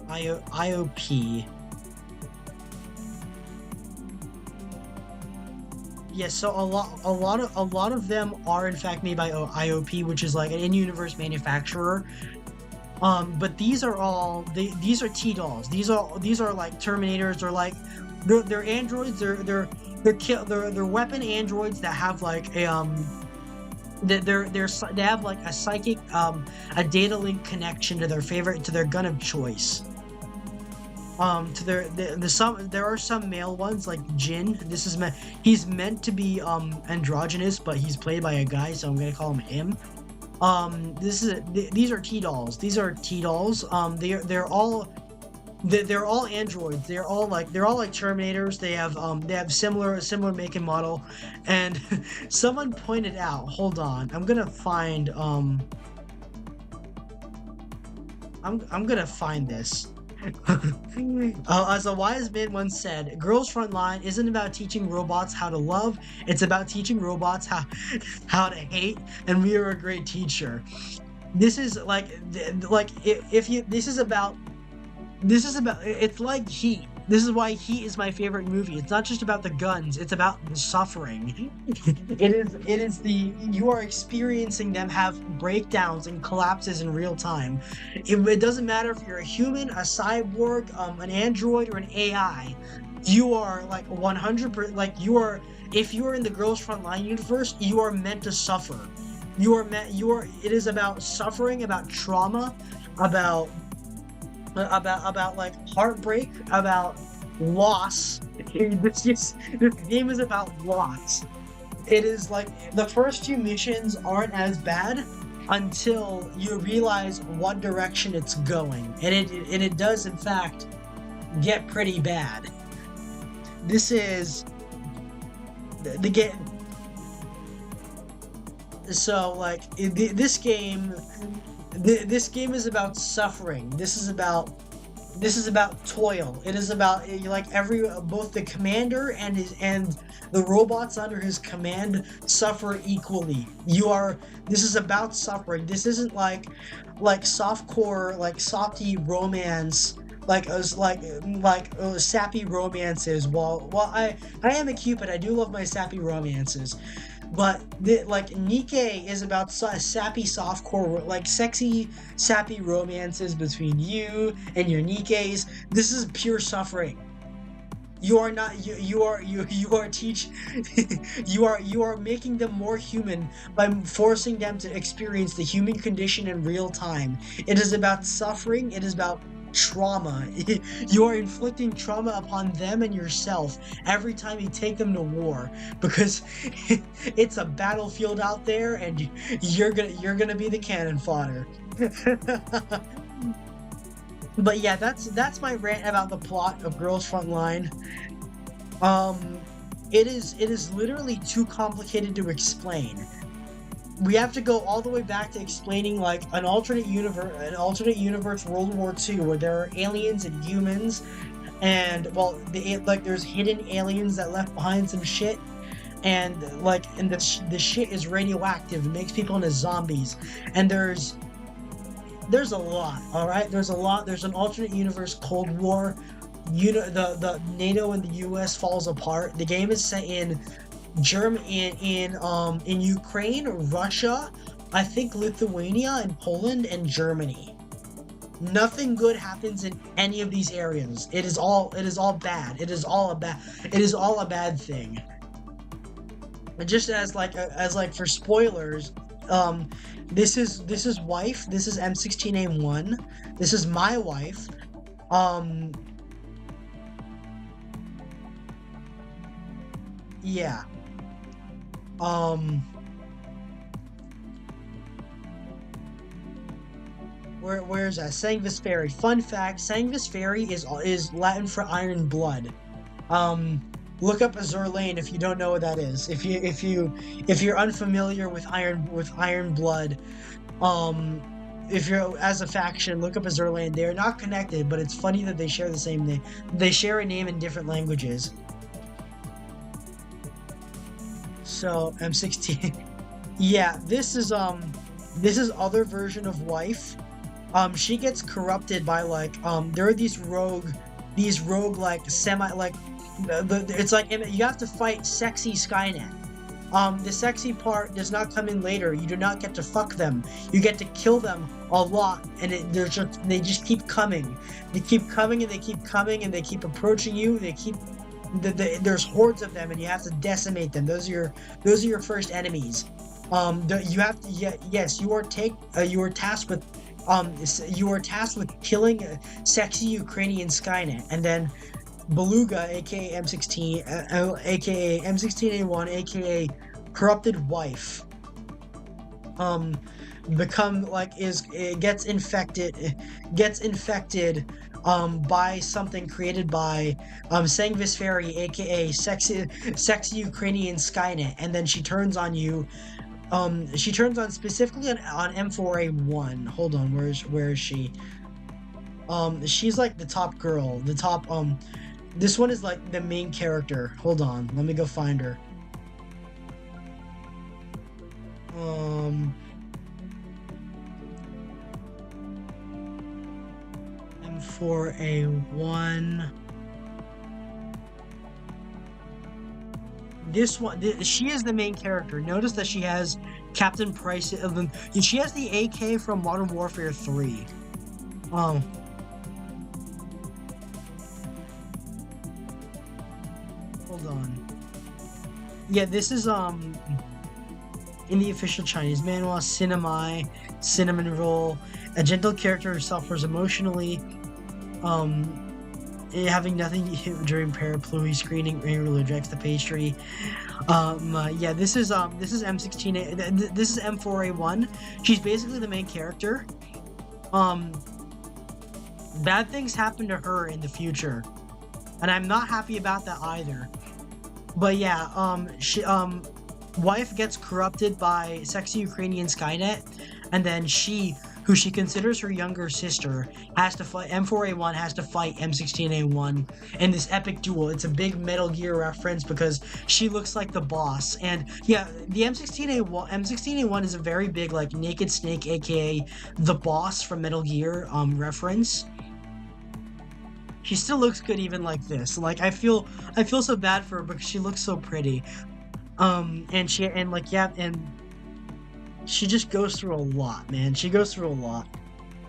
[SPEAKER 1] IOP. Yes, so a lot of them are in fact made by IOP, which is like an in-universe manufacturer. But these are these are T-dolls. These are like Terminators. They're androids. They're weapon androids that have like a they have like a psychic a data link connection to their gun of choice. There are some male ones like Jin. He's meant to be androgynous, but he's played by a guy, so I'm gonna call him him. These are T-dolls. These are T-dolls. They're all androids. They're all like Terminators. They have similar make and model. And someone pointed out, hold on, I'm gonna find I'm gonna find this. As a wise man once said, Girls Frontline isn't about teaching robots how to love, it's about teaching robots how to hate, and we are a great teacher. This is it's like Heat. This is why Heat is my favorite movie. It's not just about the guns, it's about the suffering. You are experiencing them have breakdowns and collapses in real time. It doesn't matter if you're a human, a cyborg, an android, or an AI. You are like 100%, if you are in the Girls Frontline universe, you are meant to suffer. It is about suffering, about trauma, about like heartbreak, about loss. This game is about loss. It is like the first few missions aren't as bad until you realize what direction it's going, and it does in fact get pretty bad. This is the game. So like this game is about suffering. This is about toil. It is about both the commander and the robots under his command suffer equally. This is about suffering. This isn't like softcore, like softy romance, sappy romances. While I am a Cupid, I do love my sappy romances. But Nikkei is about sappy softcore, like sexy sappy romances between you and your Nikkeis. This is pure suffering. You are making them more human by forcing them to experience the human condition in real time. It is about suffering. It is about trauma. You are inflicting trauma upon them and yourself every time you take them to war, because it's a battlefield out there, and you're gonna be the cannon fodder. But yeah, that's my rant about the plot of Girls Frontline. It is literally too complicated to explain. We have to go all the way back to explaining like an alternate universe World War II, where there are aliens and humans, and there's hidden aliens that left behind some shit, and the shit is radioactive. It makes people into zombies, and there's a lot. All right, there's a lot. There's an alternate universe Cold War. The NATO and the US falls apart. The game is set in in Ukraine, Russia, I think Lithuania, and Poland, and Germany. Nothing good happens in any of these areas. It is all bad. It is all a bad thing. just as like for spoilers, um, this is wife. This is M16A1. This is my wife. Um, yeah. Um, where's that? Sanguis Fairy. Fun fact: Sanguis Fairy is Latin for iron blood. Um, look up Azur Lane if you don't know what that is. If you're unfamiliar with iron blood, um, if you're as a faction, look up Azur Lane. They are not connected, but it's funny that they share the same name. They share a name in different languages. So M16. Yeah, this is other version of wife. She gets corrupted by like there are these rogue like semi like it's like you have to fight sexy Skynet. The sexy part does not come in later. You do not get to fuck them. You get to kill them a lot, and they just keep coming. They keep coming and they keep coming and they keep approaching you. They keep there's hordes of them and you have to decimate them. Those are your first enemies. You have to yes, you are tasked with killing a sexy Ukrainian Skynet, and then Beluga, aka M16, aka M16A1, aka Corrupted Wife, um, become like is it gets infected, by something created by Sanguis Fairy, aka sexy Ukrainian Skynet, and then she turns on you. She turns on specifically on M4A1. Hold on, where is she? She's like the top girl, the top this one is like the main character. Hold on, let me go find her. Um, M4A1. She is the main character. Notice that she has Captain Price. She has the AK from Modern Warfare 3. Um, hold on. Yeah, this is in the official Chinese manual, cinnamon roll, a gentle character who suffers emotionally, having nothing during parapluie screening regularly rejects the pastry. Yeah, this is M16. This is M4A1. She's basically the main character. Bad things happen to her in the future, and I'm not happy about that either. But yeah, wife gets corrupted by sexy Ukrainian Skynet, and then who she considers her younger sister, has to fight M4A1 has to fight M16A1 in this epic duel. It's a big Metal Gear reference because she looks like the boss. And yeah, the M16A1 is a very big like Naked Snake, aka the boss from Metal Gear reference. She still looks good even like this. Like I feel so bad for her because she looks so pretty. And she just goes through a lot, man. She goes through a lot.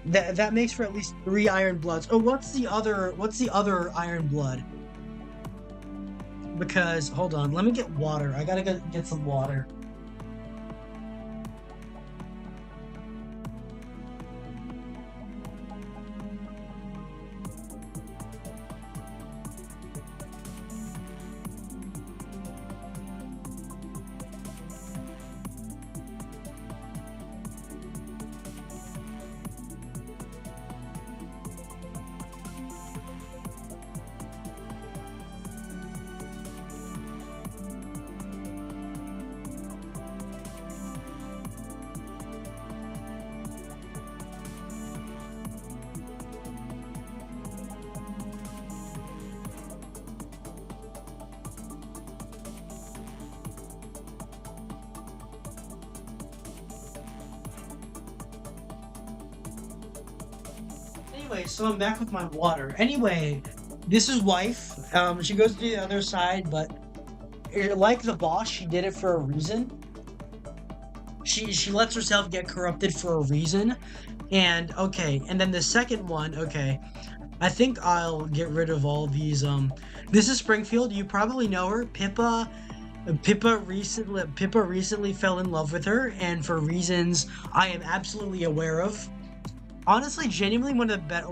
[SPEAKER 1] That makes for at least 3 Iron Bloods. Oh, what's the other Iron Blood? Because hold on, let me get water. I gotta get some water. Anyway, so I'm back with my water. Anyway, this is wife. She goes to the other side, but like the boss, she did it for a reason. She lets herself get corrupted for a reason. And okay, and then the second one, okay. I think I'll get rid of all these. This is Springfield. You probably know her, Pippa. Pippa recently fell in love with her, and for reasons I am absolutely aware of. Honestly, genuinely one of the better,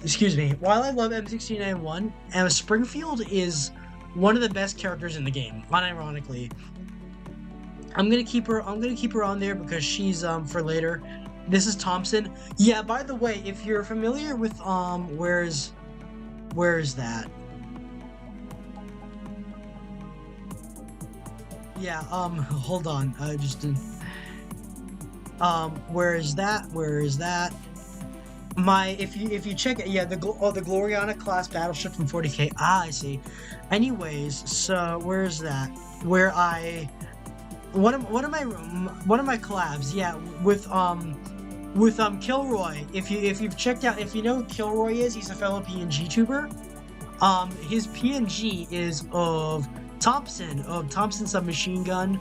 [SPEAKER 1] excuse me. While I love M69-1, Springfield is one of the best characters in the game. Unironically, I'm gonna keep her. I'm gonna keep her on there because she's for later. This is Thompson. Yeah. By the way, if you're familiar with where's that? Yeah. Hold on. Where is that? Where is that? If you check it, yeah, the Gloriana class battleship from 40K. Ah, I see. Anyways, so where's that? Where I one of my collabs, yeah, with Kilroy. If you've checked out, if you know who Kilroy is, he's a fellow PNG tuber. His PNG is of Thompson submachine gun,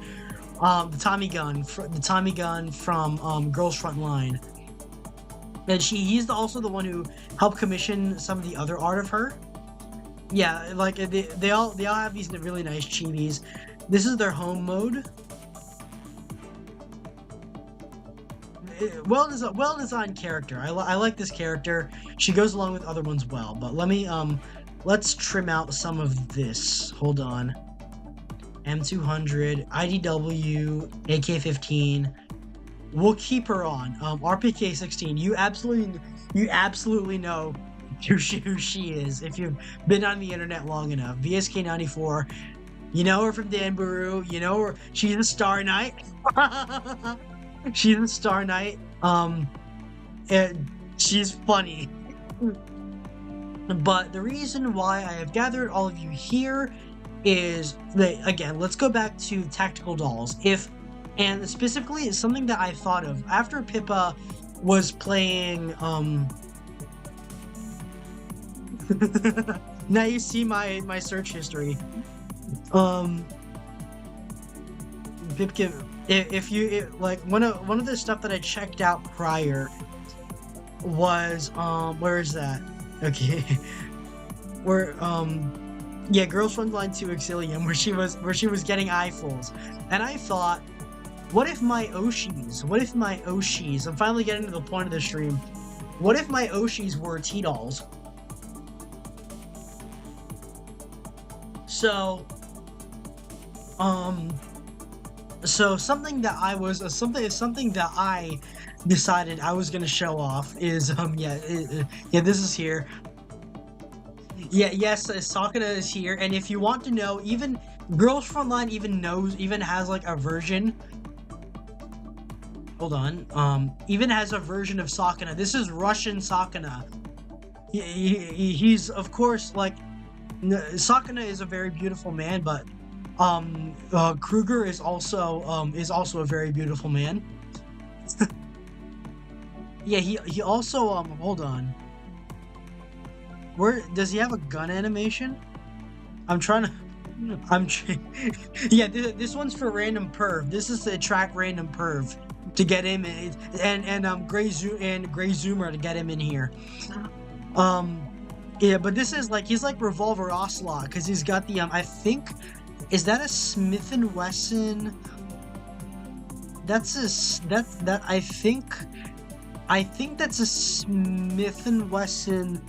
[SPEAKER 1] the Tommy gun from Girls Frontline. And he's also the one who helped commission some of the other art of her. Yeah, like they all have these really nice chibis. This is their home mode. Well designed character. I like this character. She goes along with other ones well. But let's trim out some of this. Hold on. M200, IDW, AK-15. We'll keep her on. RPK-16. You absolutely know who she is if you've been on the internet long enough. VSK-94. You know her from Danburu. You know her. She's a Star Knight. She's a Star Knight. And she's funny. But the reason why I have gathered all of you here is that, again, let's go back to tactical dolls. And specifically, it's something that I thought of after Pippa was playing. Now you see my search history. Pipkin, like one of the stuff that I checked out prior was where is that? Okay, where yeah, Girls Frontline 2 Exilium, where she was getting eyefuls, and I thought, what if my Oshis, I'm finally getting to the point of the stream, what if my Oshis were T-dolls? So, something that I decided I was gonna show off is, yeah, this is here. Yeah, yes, Sakura is here, and if you want to know, even Girls Frontline even has like a version. Hold on, even has a version of Sakura. This is Russian Sakura. He's of course like Sakura is a very beautiful man, but Kruger is also a very beautiful man. Yeah, he also hold on. Where does he have a gun animation? Yeah, this one's for random perv. This is to attract random perv to get him in, and Gray Zoomer to get him in here. Yeah, but this is like he's like Revolver Ocelot because he's got the I think, is that a Smith & Wesson? I think that's a Smith & Wesson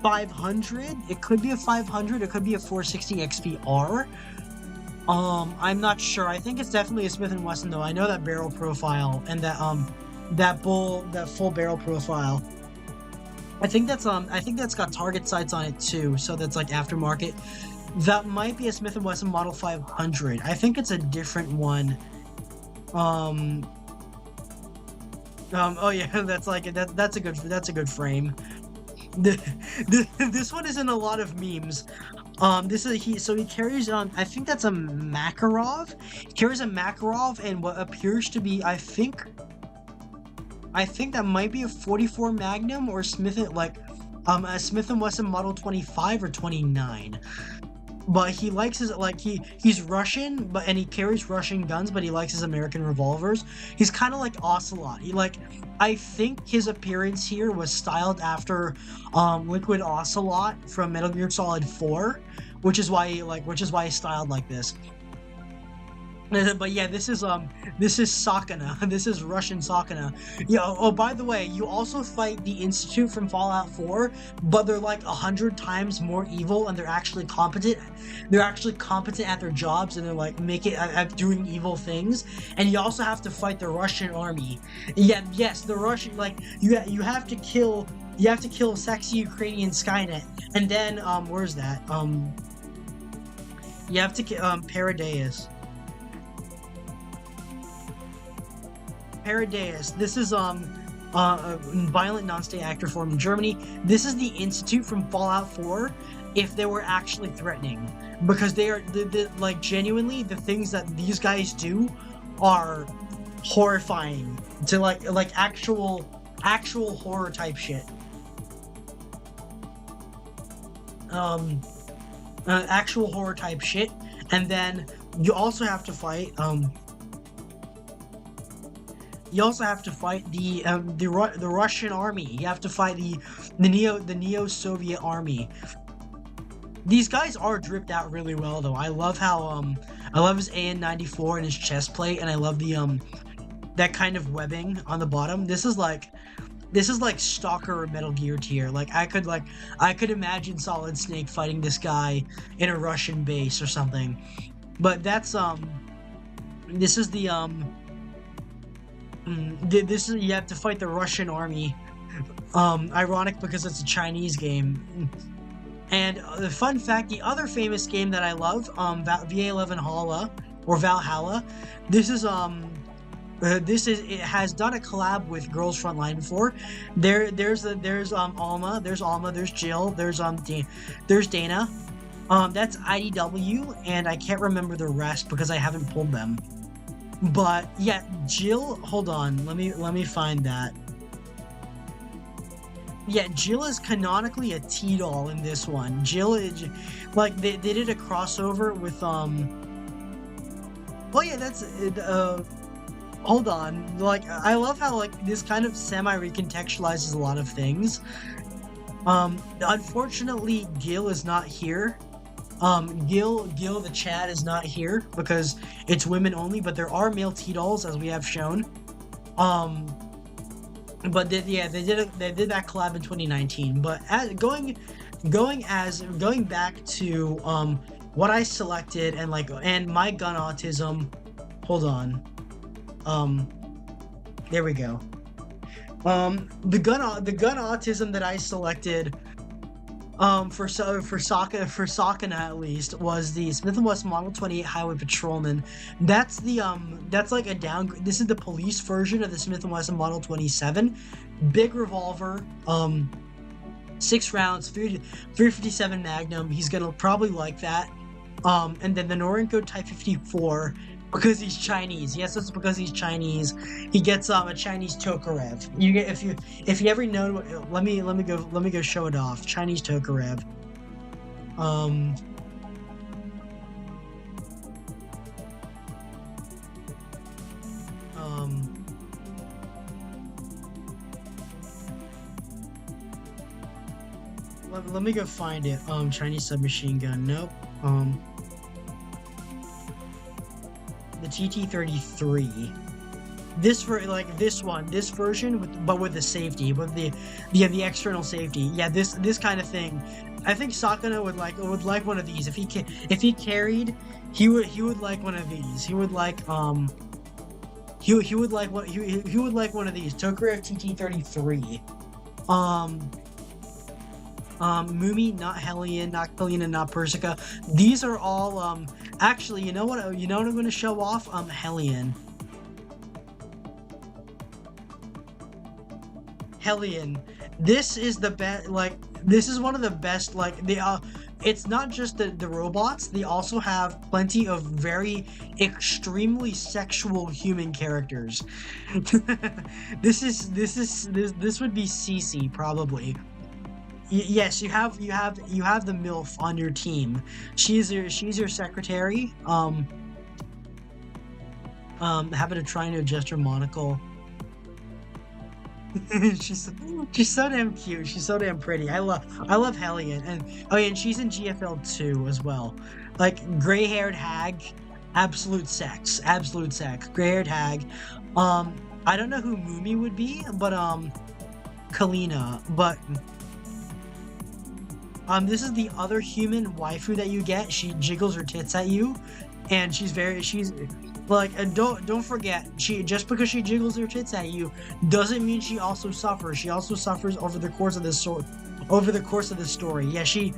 [SPEAKER 1] 500. It could be a 500. It could be a 460 XPR. I'm not sure. I think it's definitely a Smith & Wesson though. I know that barrel profile and that full barrel profile. I think that's got target sights on it too. So that's like aftermarket. That might be a Smith & Wesson Model 500. I think it's a different one. Oh yeah, that's a good frame. This one is in a lot of memes. He carries I think that's a Makarov. He carries a Makarov and what appears to be I think that might be a 44 Magnum or a Smith & Wesson Model 25 or 29. But he likes his he's Russian, and he carries Russian guns, but he likes his American revolvers. He's kind of like Ocelot. I think his appearance here was styled after Liquid Ocelot from Metal Gear Solid 4, which is why he's styled like this. But yeah, this is Sakana. This is Russian Sakana. Yeah. Oh, by the way, you also fight the Institute from Fallout 4, but they're like 100 times more evil, and they're actually competent. They're actually competent at their jobs, and they're like at doing evil things. And you also have to fight the Russian army. Yeah. Yes, the Russian, like you have to kill sexy Ukrainian Skynet, and then where's that you have to Paradeus. Paradeus. This is a violent non-state actor formed in Germany. This is the Institute from Fallout 4 if they were actually threatening, because they are like genuinely the things that these guys do are horrifying to like actual horror type shit. Actual horror type shit, and then you also have to fight the Russian army. You have to fight the neo-Soviet army. These guys are dripped out really well though. I love how I love his AN-94 and his chest plate, and I love the that kind of webbing on the bottom. This is like Stalker or Metal Gear tier. Like I could imagine Solid Snake fighting this guy in a Russian base or something. But that's this is the this is, you have to fight the Russian army. Ironic because it's a Chinese game. And the fun fact, the other famous game that I love, VA11 Valhalla. It has done a collab with Girls Frontline before. There's Alma, there's Jill, there's Dana. That's IDW, and I can't remember the rest because I haven't pulled them. But yeah, Jill, hold on, let me find that. Yeah, Jill is canonically a T-doll in this one. Jill is like they did a crossover with oh yeah, that's hold on. Like I love how like this kind of semi-recontextualizes a lot of things. Unfortunately Gil is not here. Gil the Chad is not here because it's women only, but there are male T-dolls as we have shown. But they did that collab in 2019. But going back to what I selected and my gun autism. Hold on. There we go. The gun autism that I selected for Sakana at least was the Smith & Wesson Model 28 Highway Patrolman. That's like a downgrade. This is the police version of the Smith & Wesson Model 27. Big revolver, 6 rounds, 357 Magnum. He's gonna probably like that. And then the Norinco Type 54. Because he's Chinese. Yes, that's because he's Chinese. He gets a Chinese Tokarev. You get if you ever know. Let me go show it off. Chinese Tokarev. Let me go find it. Chinese submachine gun. Nope. The TT-33. This version with the safety, with the external safety. Yeah, this kind of thing. I think Sakana would like one of these. If he carried, he would like one of these. He would like one of these. Tokarev TT-33. Mumi, not Hellion, not Killian, and not Persica. These are all actually, you know what I'm going to show off? Hellion. Hellion. This is the best, this is one of the best, it's not just the robots, they also have plenty of very extremely sexual human characters. This would be Cece probably. Yes, you have the MILF on your team. She's your secretary. Habit of trying to adjust her monocle. she's she's so damn cute. She's so damn pretty. I love Hellion, and oh yeah, and she's in GFL 2 as well. Like gray-haired hag, absolute sex. Gray-haired hag. I don't know who Mumi would be, but Kalina. But this is the other human waifu that you get. She jiggles her tits at you, and she's like, and don't forget, she just because she jiggles her tits at you doesn't mean she also suffers. She also suffers over the course of this story. Yeah, she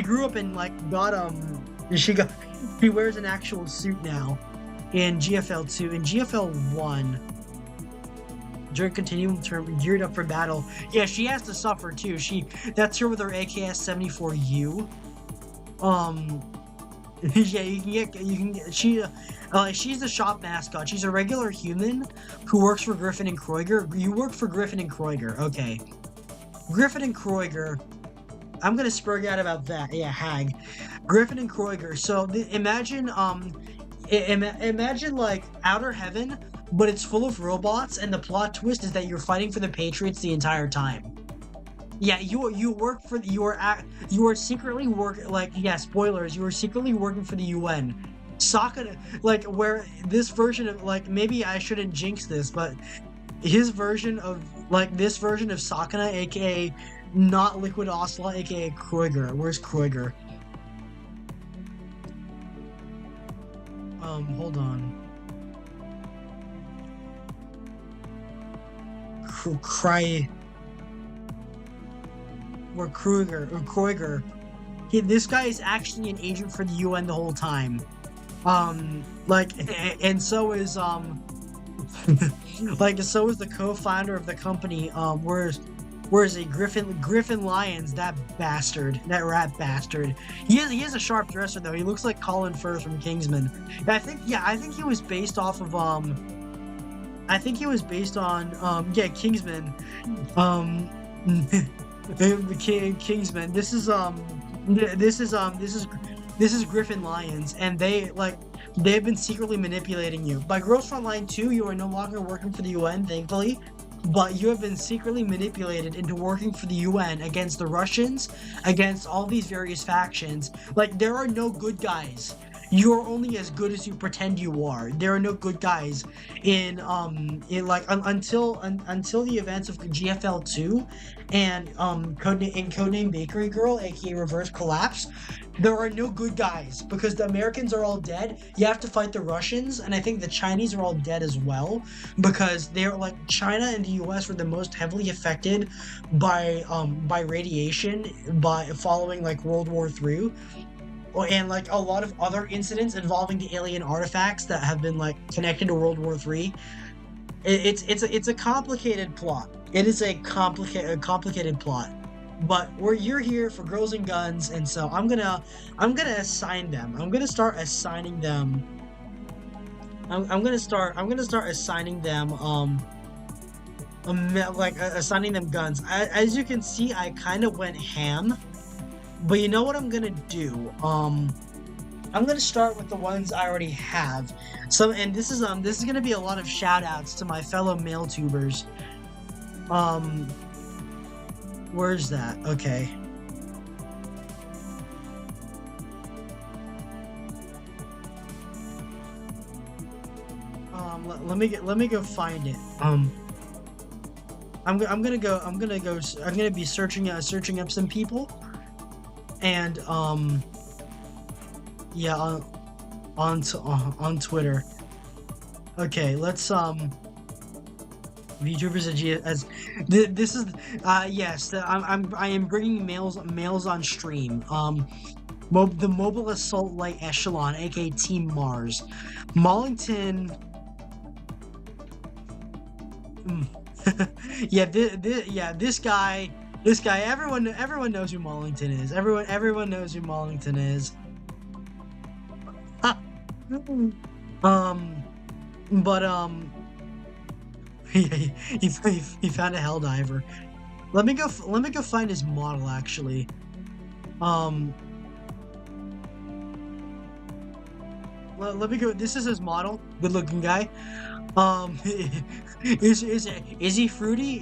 [SPEAKER 1] grew up and like got she wears an actual suit now in GFL 2. In GFL 1, during continuum term, geared up for battle. Yeah, she has to suffer too. That's her with her AKS 74U. Yeah, she's the shop mascot. She's a regular human who works for Griffin and Kroiger. You work for Griffin and Kroiger, okay. Griffin and Kroiger. I'm gonna spurg out about that. Yeah, hag. Griffin and Kroiger. So imagine imagine like Outer Heaven, but it's full of robots, and the plot twist is that you're fighting for the Patriots the entire time. Yeah, you work for you are secretly spoilers, you are secretly working for the UN. Sakura, like, where this version of, like, maybe I shouldn't jinx this, but this version of Sakura, aka not Liquid Ocelot, aka Kroiger. Where's Kroiger? Hold on. Kroiger. This guy is actually an agent for the UN the whole time. And so is so is the co-founder of the company. Where's a Griffin Lyons, that rat bastard. He is a sharp dresser though. He looks like Colin Firth from Kingsman. I think he was based off of Kingsman. The Kingsman. This is Griffin Lyons, and they've been secretly manipulating you. By Girls Frontline 2, you are no longer working for the UN, thankfully, but you have been secretly manipulated into working for the UN against the Russians, against all these various factions. Like, there are no good guys. You're only as good as you pretend you are. There are no good guys until the events of GFL 2 and Codename Bakery Girl, aka Reverse Collapse. There are no good guys because the Americans are all dead. You have to fight the Russians, and I think the Chinese are all dead as well because they're like, China and the US were the most heavily affected by radiation following like World War III. And like a lot of other incidents involving the alien artifacts that have been like connected to World War III. It's a complicated plot. It is a complicated plot. But you're here for girls and guns, and so I'm gonna assign them. I'm gonna start assigning them. I'm gonna start assigning them assigning them guns. As you can see, I kind of went ham. But you know what I'm gonna do? I'm gonna start with the ones I already have. And this is gonna be a lot of shout outs to my fellow male tubers. Where's that? Okay. Let me go find it. I'm gonna be searching up some people. And yeah, on Twitter. Okay, let's VTubers as this is yes, I am bringing males on stream. The Mobile Assault Light Echelon, aka Team Mars, Mollington. This guy. Everyone knows who Mollington is. Everyone knows who Mollington is. He found a Helldiver. Let me go find his model actually. Let me go. This is his model. Good looking guy. Is he fruity?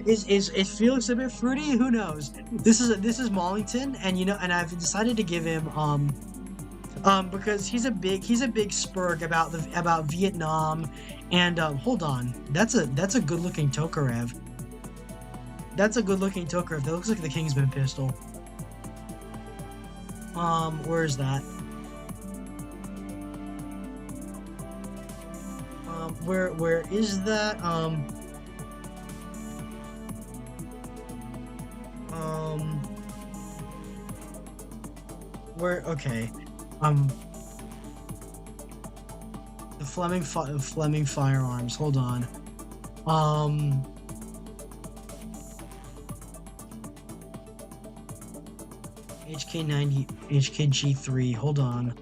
[SPEAKER 1] Is Felix a bit fruity? Who knows? This is Mollington, and and I've decided to give him because he's a big spurg about Vietnam, and hold on, that's a good looking Tokarev. That's a good looking Tokarev. That looks like the Kingsman pistol. Where is that? Where is that? Um, where? Okay. Um, the Fleming firearms. Hold on. Um, HK90, HKG3. Hold on.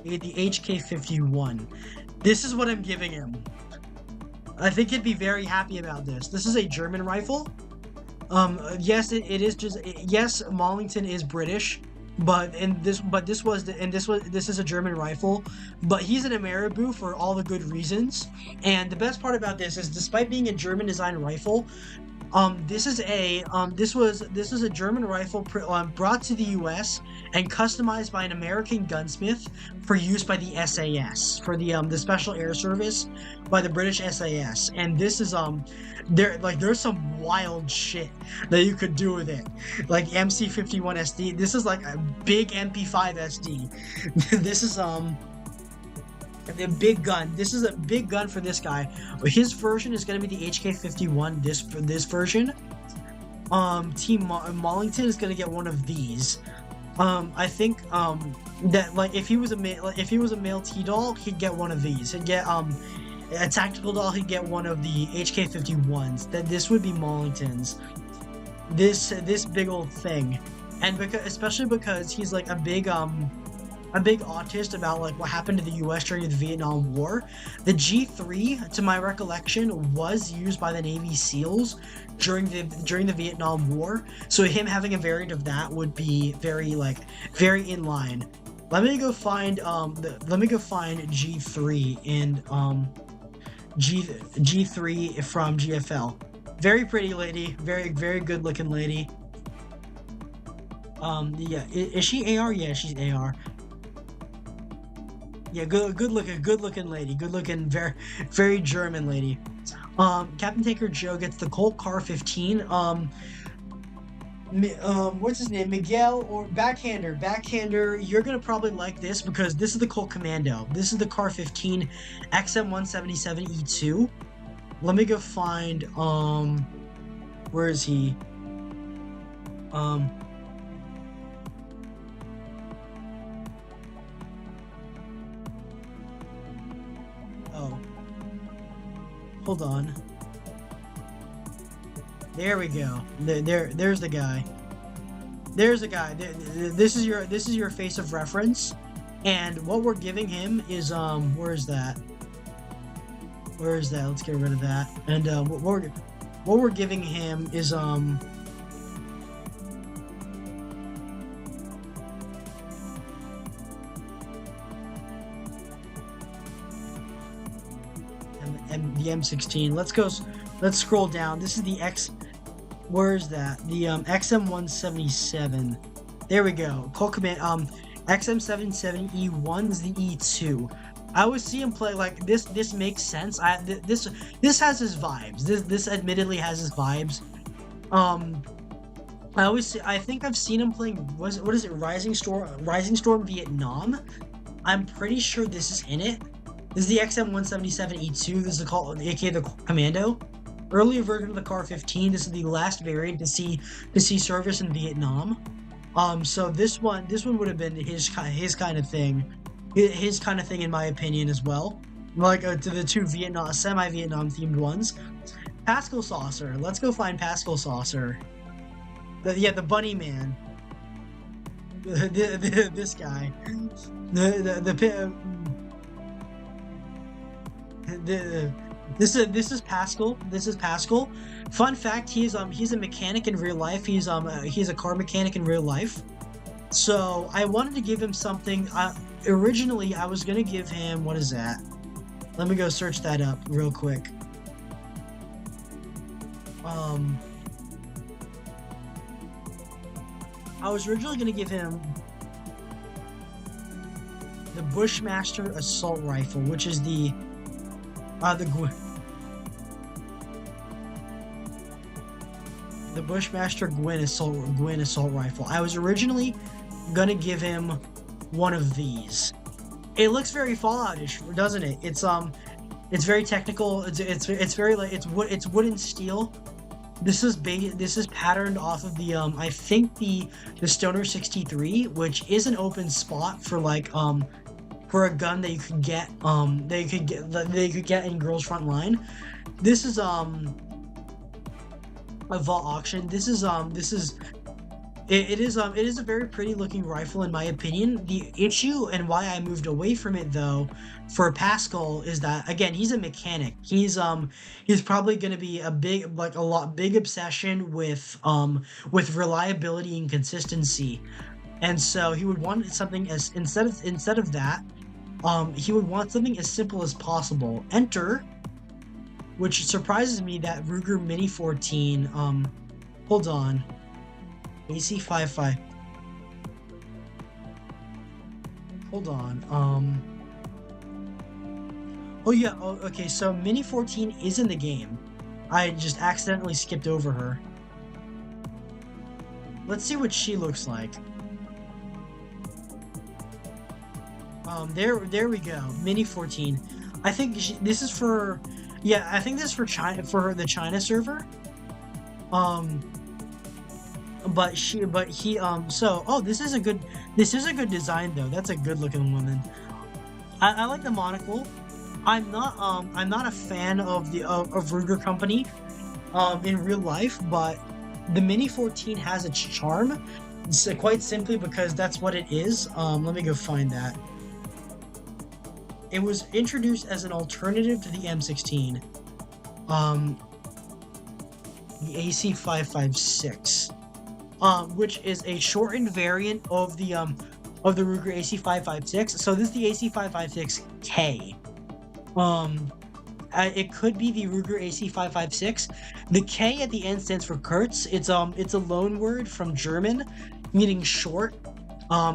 [SPEAKER 1] The HK51. This is what I'm giving him. I think he'd be very happy about this. This is a German rifle. Yes, it is just yes. Mollington is British, but this is a German rifle, but he's an Ameribu for all the good reasons. And the best part about this is, despite being a German designed rifle, this is a German rifle brought to the U.S. and customized by an American gunsmith for use by the SAS, for the Special Air Service, by the British SAS. And this is there's some wild shit that you could do with it, like MC51 SD. This is like a big MP5 SD. This is the big gun. This is a big gun for this guy. His version is going to be the HK51. This version. Team Mollington is going to get one of these. I think that, like, if he was a male T-doll, he'd get one of these. He'd get a tactical doll. He'd get one of the HK51s. That this would be Mollington's. This big old thing, and especially because he's like a big autist about like what happened to the US during the Vietnam War. The G3, to my recollection, was used by the Navy SEALs during the Vietnam War. So him having a variant of that would be very in line. Let me go find G3 and G3 from GFL. Very pretty lady, very good looking lady. Yeah, is she AR? Yeah, she's AR. Yeah, good looking lady. Good looking, very German lady. Captain Taker Joe gets the Colt Car 15. What's his name? Miguel or Backhander. Backhander, you're gonna probably like this because this is the Colt Commando. This is the Car 15 XM177E2. Let me go find where is he? Oh. Hold on. There we go. There's the guy. There's the guy. This is your face of reference, and what we're giving him is where is that? Where is that? Let's get rid of that. And what we're giving him is and the M16. Let's scroll down. This is the X. Where is that? The XM177. There we go. Colt Command. XM77E1 is the E2. I always see him play like this. This makes sense. This has his vibes. This admittedly has his vibes. I think I've seen him playing. What is it? Rising Storm Vietnam. I'm pretty sure this is in it. This is the XM177E2. This is aka the Commando. Earlier version of the Car 15. This is the last variant to see service in Vietnam. So this one would have been his kind of thing. His kind of thing, in my opinion, as well. Like to the two semi-Vietnam themed ones. Pascal Saucer. Let's go find Pascal Saucer. The bunny man. This guy. This is Pascal. This is Pascal. Fun fact: he's a mechanic in real life. He's a car mechanic in real life. So I wanted to give him something. originally I was gonna give him, what is that? Let me go search that up real quick. Um, I was originally gonna give him the Bushmaster Assault Rifle, which is the Bushmaster Gwyn Assault Rifle. I was originally gonna give him one of these. It looks very Fallout-ish, doesn't it? It's very technical. It's very like it's wood and steel. This is patterned off of the I think the Stoner 63, which is an open spot for like for a gun that you could get in Girls Frontline. This is a vault auction. This is it is a very pretty looking rifle in my opinion. The issue and why I moved away from it though for Pascal is that again he's a mechanic. He's probably going to be a big obsession with reliability and consistency. And so he would want something as instead of that he would want something as simple as possible. Enter, which surprises me that Ruger Mini 14 hold on. AC55. Hold on. Oh yeah, oh, okay, so Mini 14 is in the game. I just accidentally skipped over her. Let's see what she looks like. There we go. Mini 14. I think this is for, yeah, I think this is for China, for the China server. But he, so, oh, this is a good design though. That's a good looking woman. I like the monocle. I'm not a fan of Ruger Company, in real life, but the Mini 14 has its charm. It's quite simply because that's what it is. Let me go find that. It was introduced as an alternative to the M16. The AC556. Which is a shortened variant of the Ruger AC556. So this is the AC556K. It could be the Ruger AC556. The K at the end stands for Kurz. It's a loan word from German, meaning short.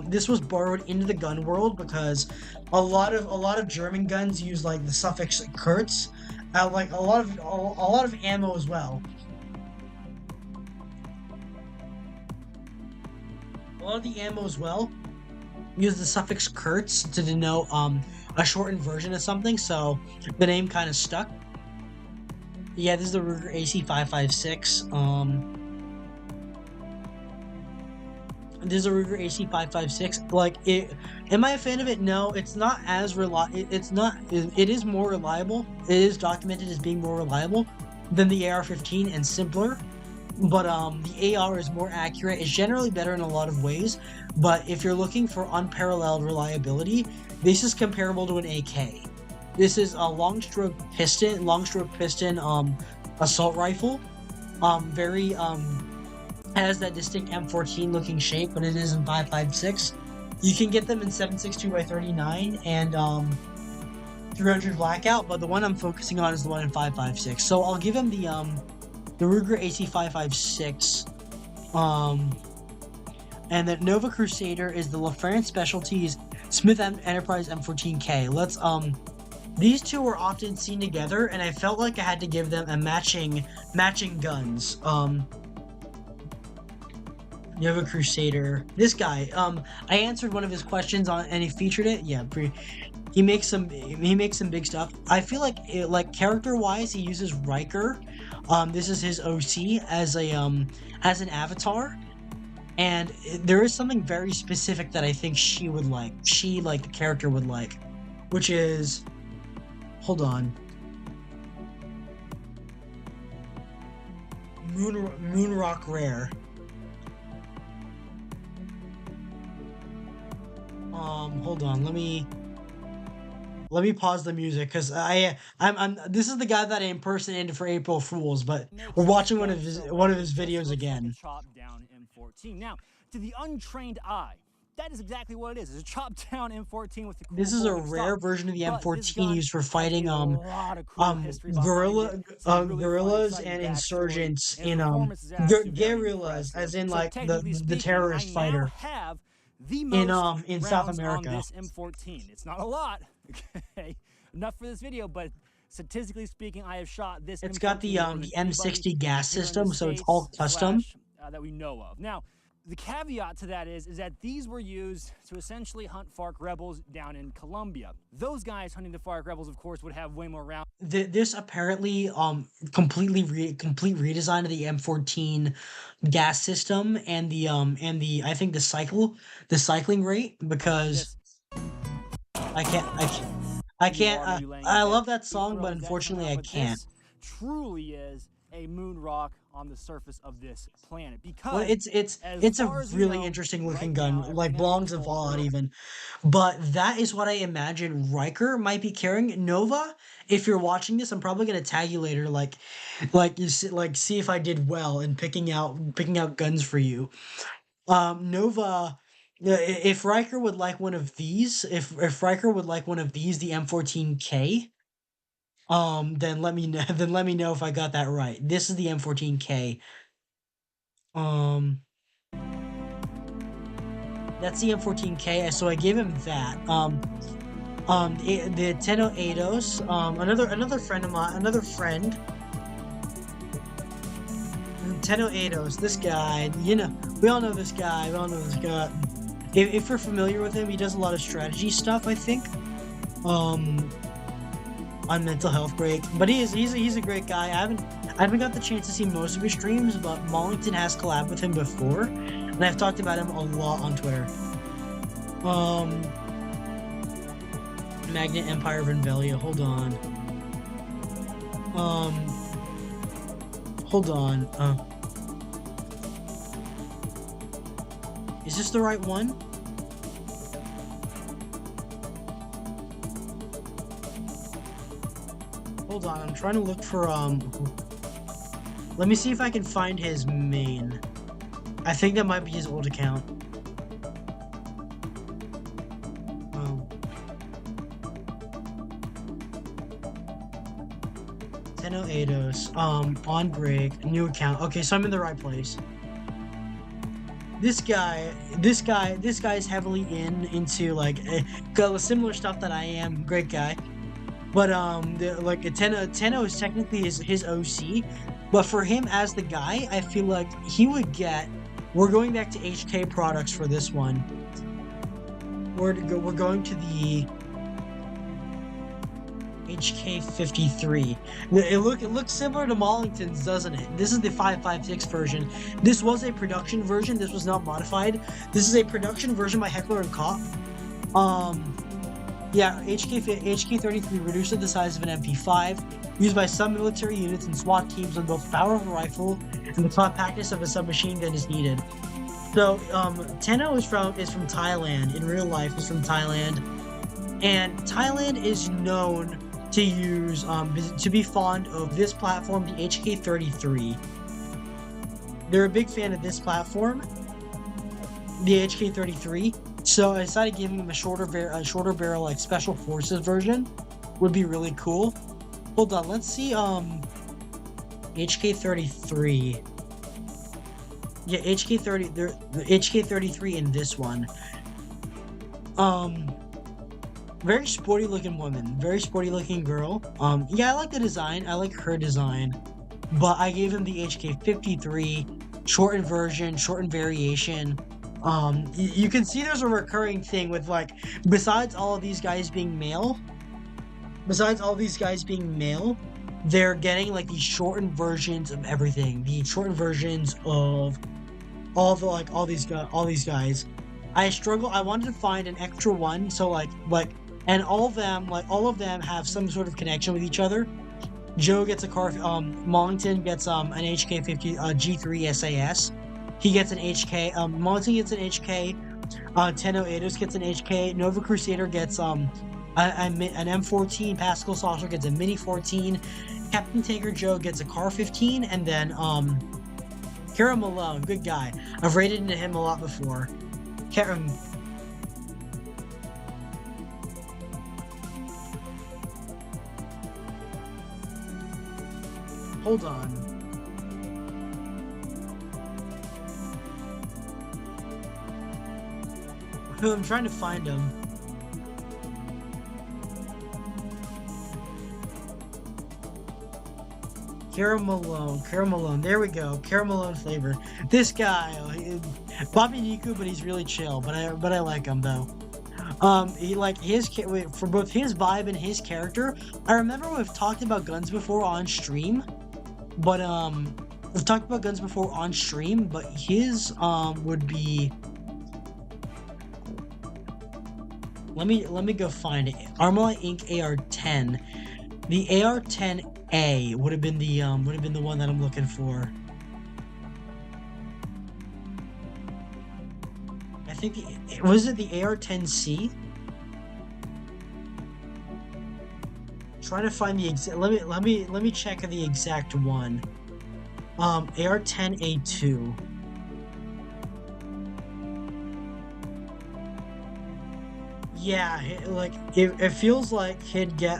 [SPEAKER 1] This was borrowed into the gun world because a lot of German guns use like the suffix Kurz, like a lot of ammo as well. A lot of the ammo as well use the suffix Kurz to denote a shortened version of something, so the name kind of stuck. Yeah, this is the Ruger AC556. This is a Ruger AC556. Like, am I a fan of it? No, it's not as it is more reliable. It is documented as being more reliable than the AR-15 and simpler. But the AR is more accurate. It's generally better in a lot of ways. But if you're looking for unparalleled reliability, this is comparable to an AK. This is a long stroke piston assault rifle. Very has that distinct M14 looking shape, but it is in 5.56. You can get them in 7.62x39 and 300 blackout, but the one I'm focusing on is the one in 5.56. So I'll give him the Ruger AC556. And the Nova Crusader is the LaFrance Specialties Smith Enterprise M14K. Let's these two are often seen together, and I felt like I had to give them a matching guns. Nova Crusader. This guy, I answered one of his questions on, and he featured it. Yeah, he makes some big stuff. I feel like character-wise, he uses Riker. This is his OC as an avatar, and there is something very specific that I think she would like. She, like, the character would like, which is, hold on, Moonrock Rare. Hold on, let me pause the music because I'm this is the guy that I impersonated for April Fools, but we're watching one of his videos again.
[SPEAKER 2] Chop down M14. Now, to the untrained eye, that is exactly what it is. It's a chopped down M14 with the cool
[SPEAKER 1] This is a
[SPEAKER 2] folding
[SPEAKER 1] rare
[SPEAKER 2] stock.
[SPEAKER 1] version of the
[SPEAKER 2] But this
[SPEAKER 1] M14
[SPEAKER 2] gun
[SPEAKER 1] used for
[SPEAKER 2] has
[SPEAKER 1] fighting
[SPEAKER 2] a lot of cool history behind it. Some really fun,
[SPEAKER 1] guerrillas
[SPEAKER 2] exciting
[SPEAKER 1] and
[SPEAKER 2] backstory,
[SPEAKER 1] insurgents
[SPEAKER 2] and the
[SPEAKER 1] in
[SPEAKER 2] performance is actually very
[SPEAKER 1] guerrillas, as
[SPEAKER 2] impressive.
[SPEAKER 1] in
[SPEAKER 2] So
[SPEAKER 1] like
[SPEAKER 2] technically
[SPEAKER 1] the
[SPEAKER 2] speaking, I
[SPEAKER 1] terrorist
[SPEAKER 2] now
[SPEAKER 1] fighter
[SPEAKER 2] have the most
[SPEAKER 1] in South
[SPEAKER 2] rounds on
[SPEAKER 1] America.
[SPEAKER 2] this M14. It's not a lot, okay? Enough for this video, but statistically speaking, I have shot this
[SPEAKER 1] It's
[SPEAKER 2] M14
[SPEAKER 1] got the
[SPEAKER 2] more than
[SPEAKER 1] M60 gas
[SPEAKER 2] here in the
[SPEAKER 1] system, so it's all
[SPEAKER 2] States
[SPEAKER 1] custom.
[SPEAKER 2] / that we know of. Now, the caveat to that is that these were used to essentially hunt FARC rebels down in Colombia. Those guys hunting the FARC rebels, of course, would have way more rounds.
[SPEAKER 1] This apparently complete redesign of the M14 gas system and the I think the cycling rate, because I can't I love that song, but unfortunately I can't.
[SPEAKER 2] This truly is a moon rock on the surface of this planet, because
[SPEAKER 1] Well, it's a really interesting looking gun, like belongs in Fallout even. But that is what I imagine Riker might be carrying. Nova, if you're watching this, I'm probably gonna tag you later, see if I did well in picking out guns for you. Nova, if Riker would like one of these, if Riker would like one of these, the M14K, then let me know. Then let me know if I got that right. This is the M14K. That's the M14K. So I gave him that. The Tenno Eidos. Another friend of mine. Tenno Eidos. This guy. You know, we all know this guy. If you're familiar with him, he does a lot of strategy stuff, I think. On Mental Health Break, but he's a great guy. I haven't got the chance to see most of his streams, but Mollington has collabed with him before, and I've talked about him a lot on Twitter. Magnet Empire of Invelia. Hold on. Hold on. Is this the right one? Hold on, I'm trying to look for, let me see if I can find his main. I think that might be his old account. Tenno Eidos, on break, new account. Okay, so I'm in the right place. This guy is heavily into, like, similar stuff that I am. Great guy. But Tenno is technically his OC, but for him as the guy, I feel like he would get. We're going back to HK products for this one. We're going to the HK53. It looks similar to Mollington's, doesn't it? This is the 5.56 version. This was a production version. This was not modified. This is a production version by Heckler and Koch. Yeah, HK33 reduced to the size of an MP5, used by some military units and SWAT teams when both power of a rifle and the compactness of a submachine gun is needed. So, Tenno is from Thailand. In real life, he's from Thailand, and Thailand is known to use to be fond of this platform, the HK33. They're a big fan of this platform, the HK33. So I decided giving him a shorter barrel, like Special Forces version would be really cool. Hold on, let's see, HK33. Yeah, the HK33 in this one. Very sporty looking woman, very sporty looking girl. Yeah, I like the design, I like her design. But I gave him the HK53, shortened version, shortened variation. You can see there's a recurring thing with, like, besides all of these guys being male, they're getting, like, these shortened versions of everything. The shortened versions of all these guys. I wanted to find an extra one, so and all of them have some sort of connection with each other. Joe gets a car, Mollington gets an HK50 G3 SAS. He gets an HK, Mollington gets an HK, Tenno Eidos gets an HK, Nova Crusader gets an M14, Pascal Saucer gets a Mini 14, Captain Taker Joe gets a Car 15, and then Kara Malone, good guy. I've rated into him a lot before. Hold on. I'm trying to find him. Caramel. There we go. Caramel flavor. This guy, Bobby Niku, but he's really chill. But I like him though. He like for both his vibe and his character. I remember we've talked about guns before on stream, but we've talked about guns before on stream. But his would be. Let me go find it. Armalite Inc. AR-10. The AR-10A would have been the one that I'm looking for. I think was it the AR-10C? Trying to find the exact. Let me check the exact one. AR-10A2. Yeah, like it feels like he'd get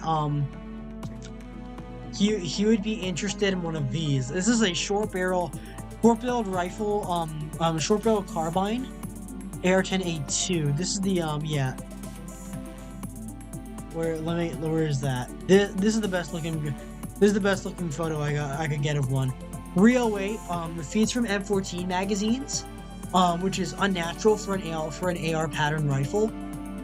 [SPEAKER 1] he would be interested in one of these. This is a short-barreled rifle, short-barrel carbine, AR-10A2. This is the yeah. Where is that? This is the best looking. This is the best looking photo I could get of one. 308. It feeds from M14 magazines, which is unnatural for an AR pattern rifle.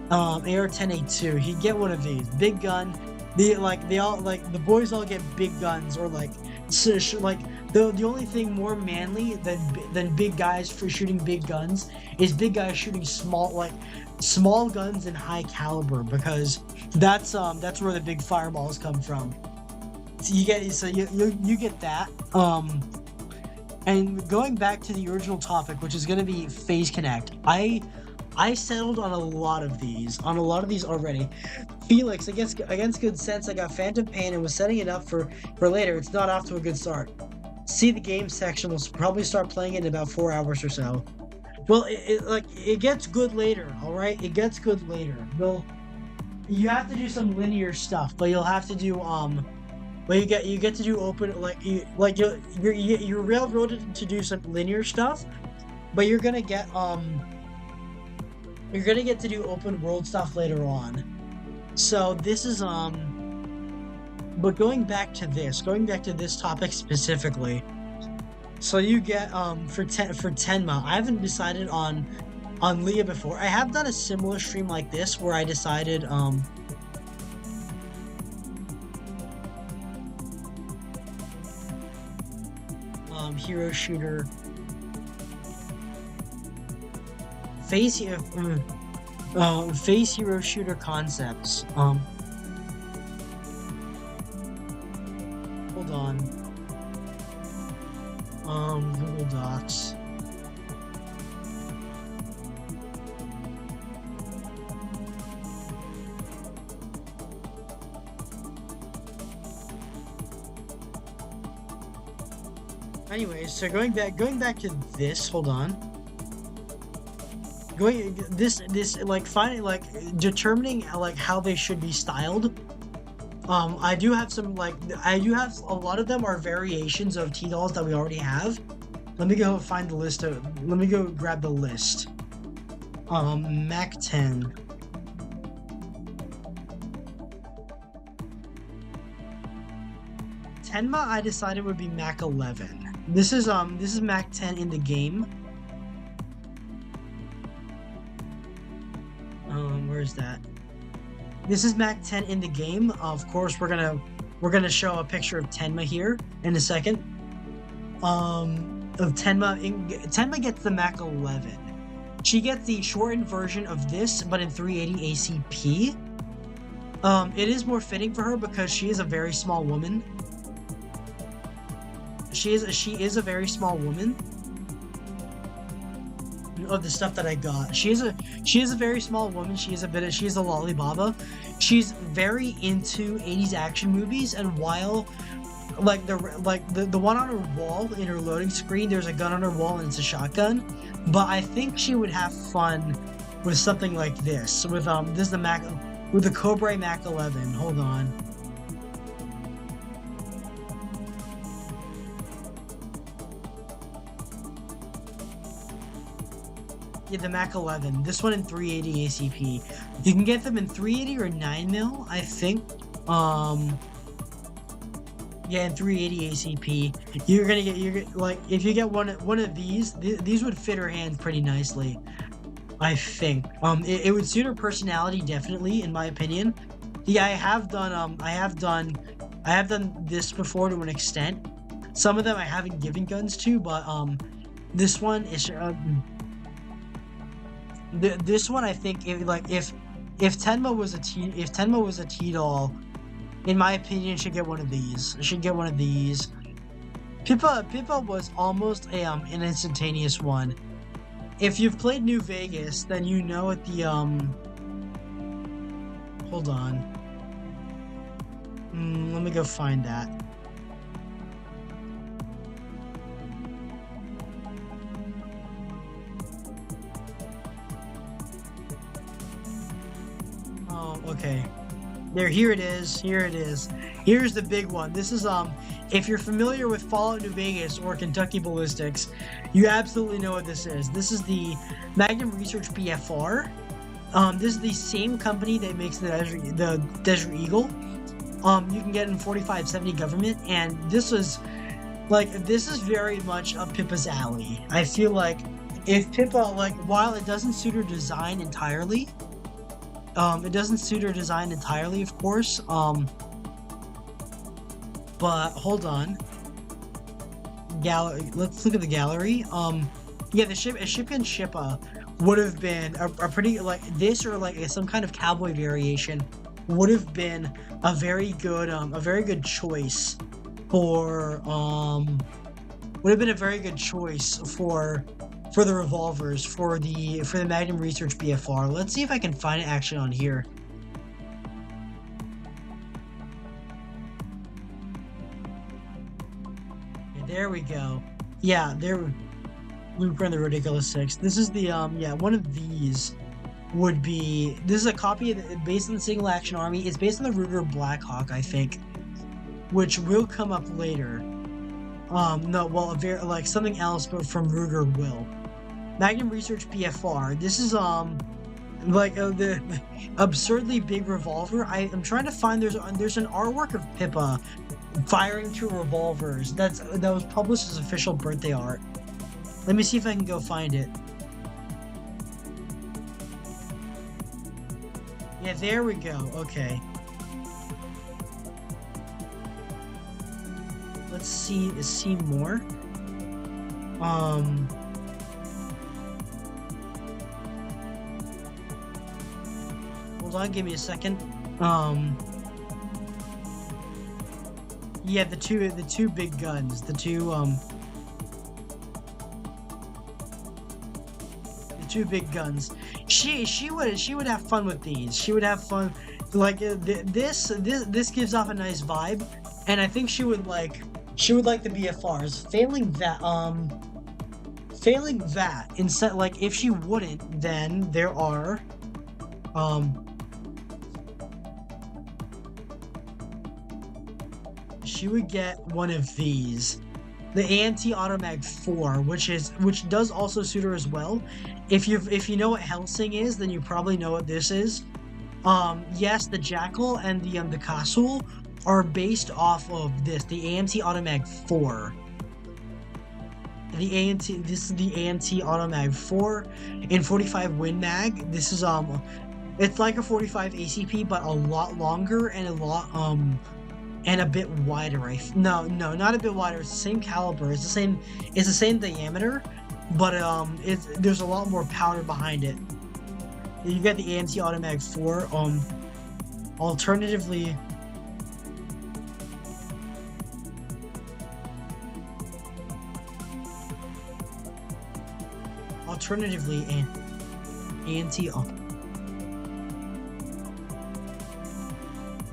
[SPEAKER 1] AR-10A2. He'd get one of these. Big gun. The boys all get big guns, or like the only thing more manly than big guys for shooting big guns is big guys shooting small guns and high caliber, because that's where the big fireballs come from. So you get that. And going back to the original topic, which is going to be phase connect, I settled on a lot of these already. Felix, against good sense, I got Phantom Pain and was setting it up for later. It's not off to a good start. See the game section. We'll probably start playing it in about 4 hours or so. Well, it gets good later. All right, it gets good later. You have to do some linear stuff, but you'll have to do Well, you get to do open you're railroaded to do some linear stuff, but you're gonna get to do open world stuff later on. So this is but going back to this topic specifically. So you get for Tenma, I haven't decided on Leah before. I have done a similar stream like this where I decided hero shooter face hero shooter concepts. Hold on. Google Docs. Anyways, so going back to this, hold on. Determining how they should be styled. I do have a lot of them are variations of T-dolls that we already have. Let me go find the list let me go grab the list. Mac 10. Tenma, I decided would be Mac 11. This is Mac 10 in the game. Where's that? This is Mac 10 in the game. Of course, we're gonna show a picture of Tenma here in a second. Of Tenma. Tenma gets the Mac 11. She gets the shortened version of this, but in 380 ACP. It is more fitting for her because she is a very small woman. She is a very small woman. Of the stuff that I got, she is a very small woman. She is a lollibaba. She's very into 80s action movies, and while the one on her wall in her loading screen, there's a gun on her wall and it's a shotgun. But I think she would have fun with something like this. With this is the Mac with the Cobra Mac 11. Hold on. Yeah, the Mac 11. This one in 380 ACP. You can get them in 380 or 9 mil, I think. Um, yeah, in 380 ACP. Like if you get one of these, these would fit her hand pretty nicely. I think. It would suit her personality definitely, in my opinion. Yeah, I have done this before to an extent. Some of them I haven't given guns to, but this one is this one I think if Tenma was a T doll, in my opinion, should get one of these. Should get one of these. Pippa was almost a an instantaneous one. If you've played New Vegas, then you know at the hold on. Let me go find that. Oh, okay. Here it is. Here it is. Here's the big one. This is if you're familiar with Fallout New Vegas or Kentucky Ballistics, you absolutely know what this is. This is the Magnum Research BFR. This is the same company that makes the Desert Eagle. You can get it in 4570 government, and this is very much up Pippa's alley. I feel like if Pippa, while it doesn't suit her design entirely, of course. But hold on. Let's look at the gallery. Yeah, a Shipkin Shippa would have been a pretty this, or some kind of cowboy variation would have been a very good choice for for the revolvers for the Magnum Research BFR. Let's see if I can find it actually on here. Okay, there we go. Yeah, Blueprint of the Ridiculous Six. This is the yeah, one of these would be, this is a copy based on the Single Action Army. It's based on the Ruger Blackhawk, I think, which will come up later. No, well, something else, but from Ruger will. Magnum Research BFR. This is the absurdly big revolver. I'm trying to find, there's an artwork of Pippa firing two revolvers. That was published as official birthday art. Let me see if I can go find it. Yeah, there we go. Okay. Let's see more. Hold on, give me a second. Yeah, the two big guns, the two big guns. She would have fun with these. She would have fun. This gives off a nice vibe, and I think she would like the BFRs. Failing that, instead, if she wouldn't, then there are she would get one of these, the ANT Automag 4, which does also suit her as well. If you know what Helsing is, then you probably know what this is. Yes, the Jackal and the Castle are based off of this, the ANT Automag 4. This is the ANT Automag 4 in 45 Win Mag. This is it's like a 45 ACP, but a lot longer and a bit wider. No, not a bit wider. It's the same caliber. It's the same diameter, but there's a lot more powder behind it. You got the ANT Automag 4. Alternatively, ANT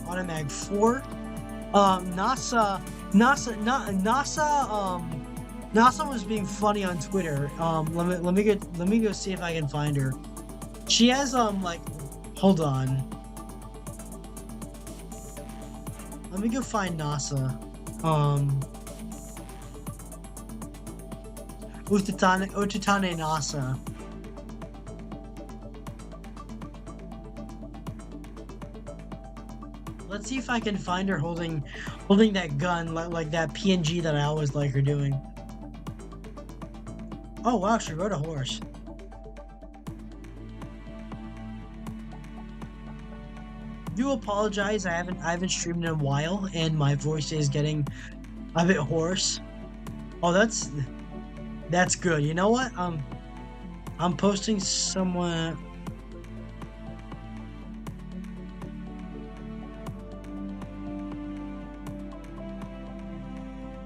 [SPEAKER 1] Automag 4. NASA was being funny on Twitter. Let me go see if I can find her. She has hold on. Let me go find NASA. Ututane NASA. Let's see if I can find her holding that gun, like that PNG that I always like her doing. Oh wow, she rode a horse. Do apologize. I haven't streamed in a while, and my voice is getting a bit hoarse. Oh, that's good. You know what? I'm posting someone.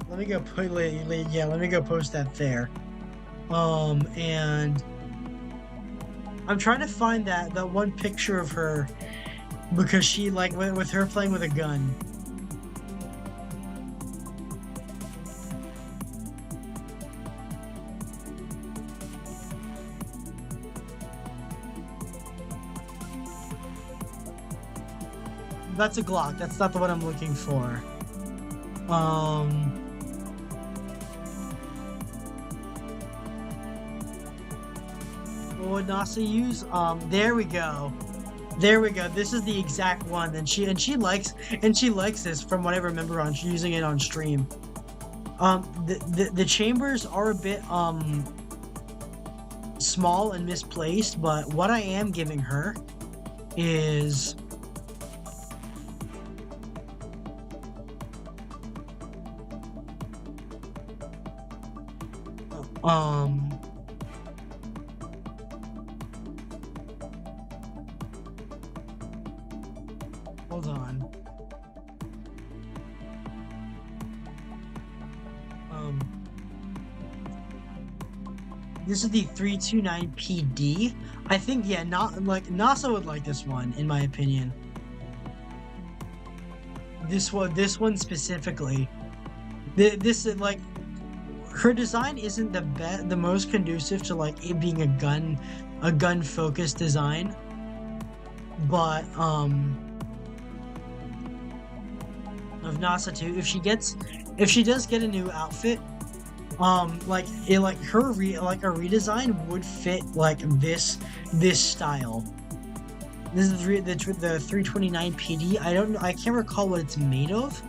[SPEAKER 1] Let me go put yeah. Let me go post that there. And I'm trying to find that one picture of her because she like with her playing with a gun. That's a Glock. That's not the one I'm looking for. What would NASA use? There we go. There we go. This is the exact one. And she likes this from what I remember on using it on stream. The chambers are a bit small and misplaced, but what I am giving her is hold on. This is the 329 PD. I think, yeah, not like NASA would like this one, in my opinion. This one specifically. This is like her design isn't the most conducive to like it being a gun focused design, but of NASA too. If she does get a new outfit, like a redesign would fit like this style. This is the 329 PD. I can't recall what it's made of,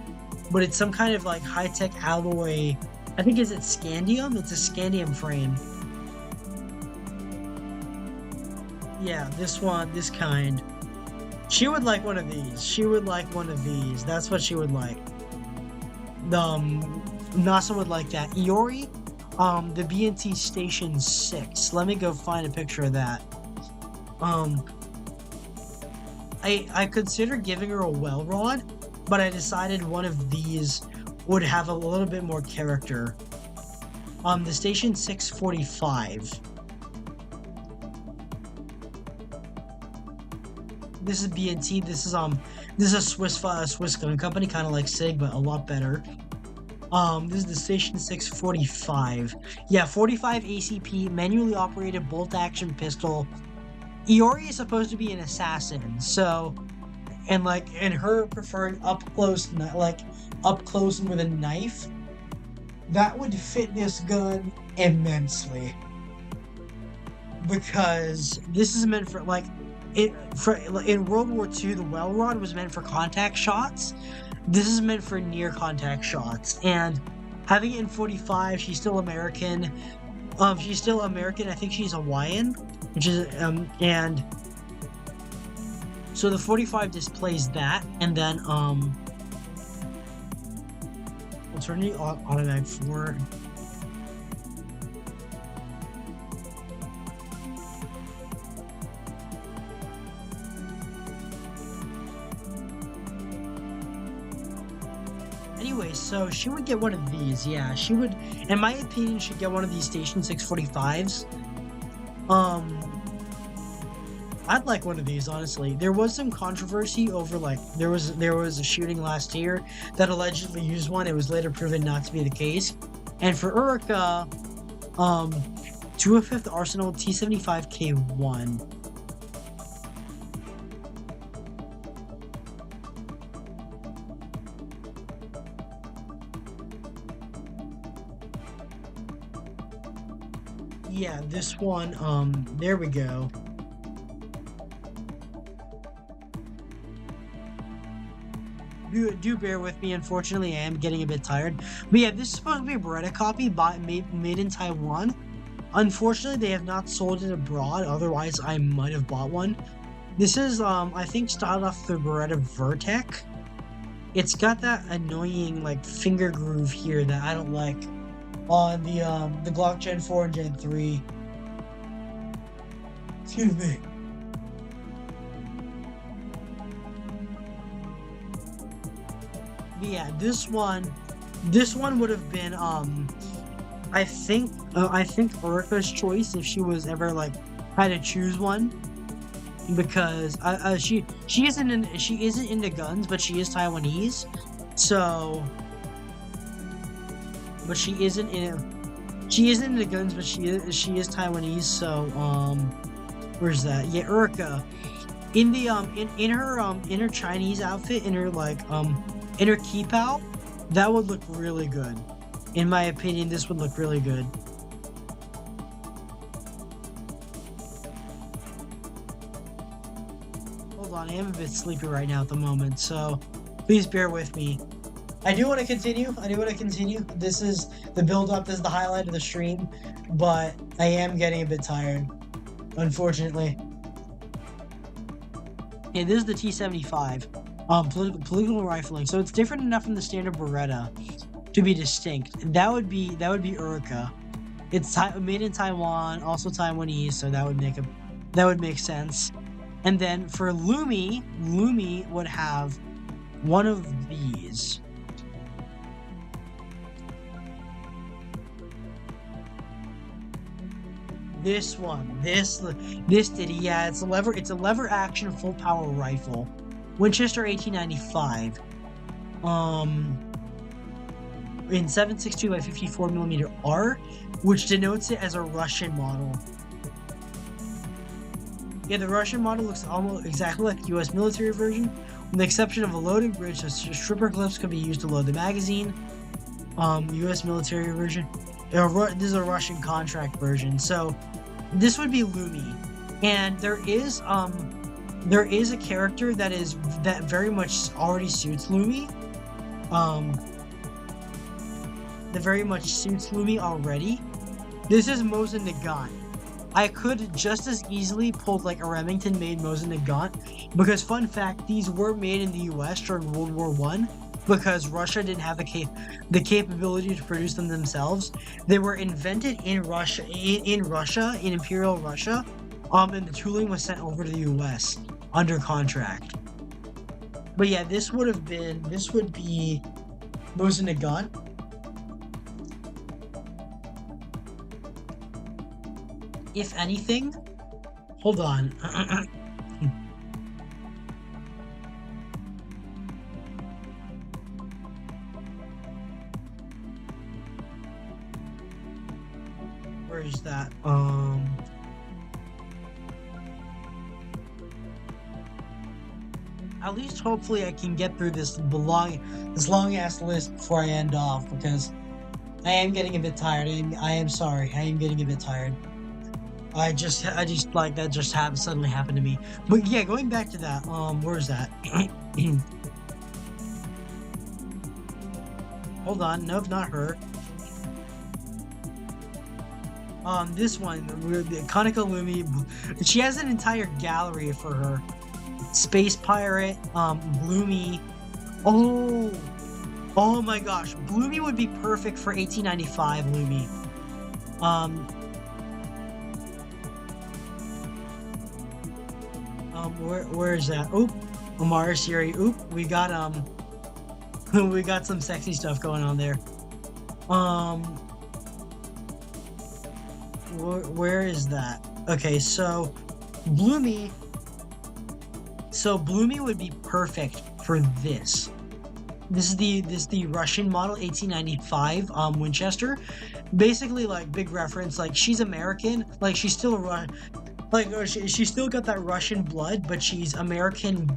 [SPEAKER 1] but it's some kind of like high-tech alloy. I think is it scandium? It's a scandium frame. Yeah, this kind. She would like one of these. She would like one of these. That's what she would like. NASA would like that. Iori, the BNT Station 6. Let me go find a picture of that. I considered giving her a well rod, but I decided one of these would have a little bit more character. The Station 645. This is BNT. This is a Swiss gun company, kind of like SIG, but a lot better. This is the Station 645. Yeah, 45 ACP, manually operated bolt-action pistol. Iori is supposed to be an assassin, so, and her preferring up close and with a knife, that would fit this gun immensely. Because this is meant for, in World War II, the well rod was meant for contact shots. This is meant for near contact shots, and having it in 45, she's still American. I think she's Hawaiian, which is and so the 45 displays that, and then alternative automatic for. Anyway, so she would get one of these. Yeah, she would, in my opinion, should get one of these Station 645s. I'd like one of these, honestly. There was some controversy over, there was a shooting last year that allegedly used one. It was later proven not to be the case. And for Urika, 205th Arsenal T75K1. Yeah, this one, there we go. do bear with me. Unfortunately, I am getting a bit tired. But yeah, this is supposed to be a Beretta copy made in Taiwan. Unfortunately, they have not sold it abroad. Otherwise, I might have bought one. This is, I think, styled off the Beretta Vertec. It's got that annoying, like, finger groove here that I don't like on the Glock Gen 4 and Gen 3. Excuse me. But yeah, this one would have been, I think Erica's choice if she was ever, like, had to choose one. Because she isn't into guns, but she is Taiwanese, so. But she isn't into guns, but she is Taiwanese, so where's that? Yeah, Erica, in the in her Chinese outfit, in her kipao, that would look really good. In my opinion, this would look really good. Hold on, I am a bit sleepy right now at the moment, so please bear with me. I do want to continue. This is the build-up. This is the highlight of the stream, but I am getting a bit tired, unfortunately. Okay, this is the T-75, political rifling. So it's different enough from the standard Beretta to be distinct. That would be Erica. It's made in Taiwan, also Taiwanese, so that would make sense. And then for Lumi would have one of these. This one, this did, yeah, it's a lever action full power rifle, Winchester 1895, in 7.62 by 54mm R, which denotes it as a Russian model. Yeah, the Russian model looks almost exactly like the US military version, with the exception of a loading bridge, so stripper clips could be used to load the magazine. US military version. This is a Russian contract version, so this would be Lumi. And there is a character that very much already suits Lumi. That very much suits Lumi already. This is Mosin Nagant. I could just as easily pull like a Remington-made Mosin Nagant, because fun fact, these were made in the US during World War I, because Russia didn't have the capability to produce them themselves. They were invented in Russia, in Imperial Russia, and the tooling was sent over to the US under contract. But yeah, this would be Mosin Nagant. If anything, hold on. Where is that? At least hopefully I can get through this long ass list before I end off, because I am getting a bit tired. I am sorry. I am getting a bit tired. I just like that just suddenly happened to me. But yeah, going back to that, where's that? Hold on, nope, not her. This one, Kaneko Lumi, she has an entire gallery for her. Space Pirate, Bloomy. Oh my gosh, Bloomy would be perfect for 1895 Lumi. Where is that? Oop, Omar Siri. Oop, we got we got some sexy stuff going on there. Where is that? Okay, so Bloomy would be perfect for this. This is the Russian model 1895 Winchester. Basically, like, big reference, like, she's American, like, she's still she still got that Russian blood, but she's American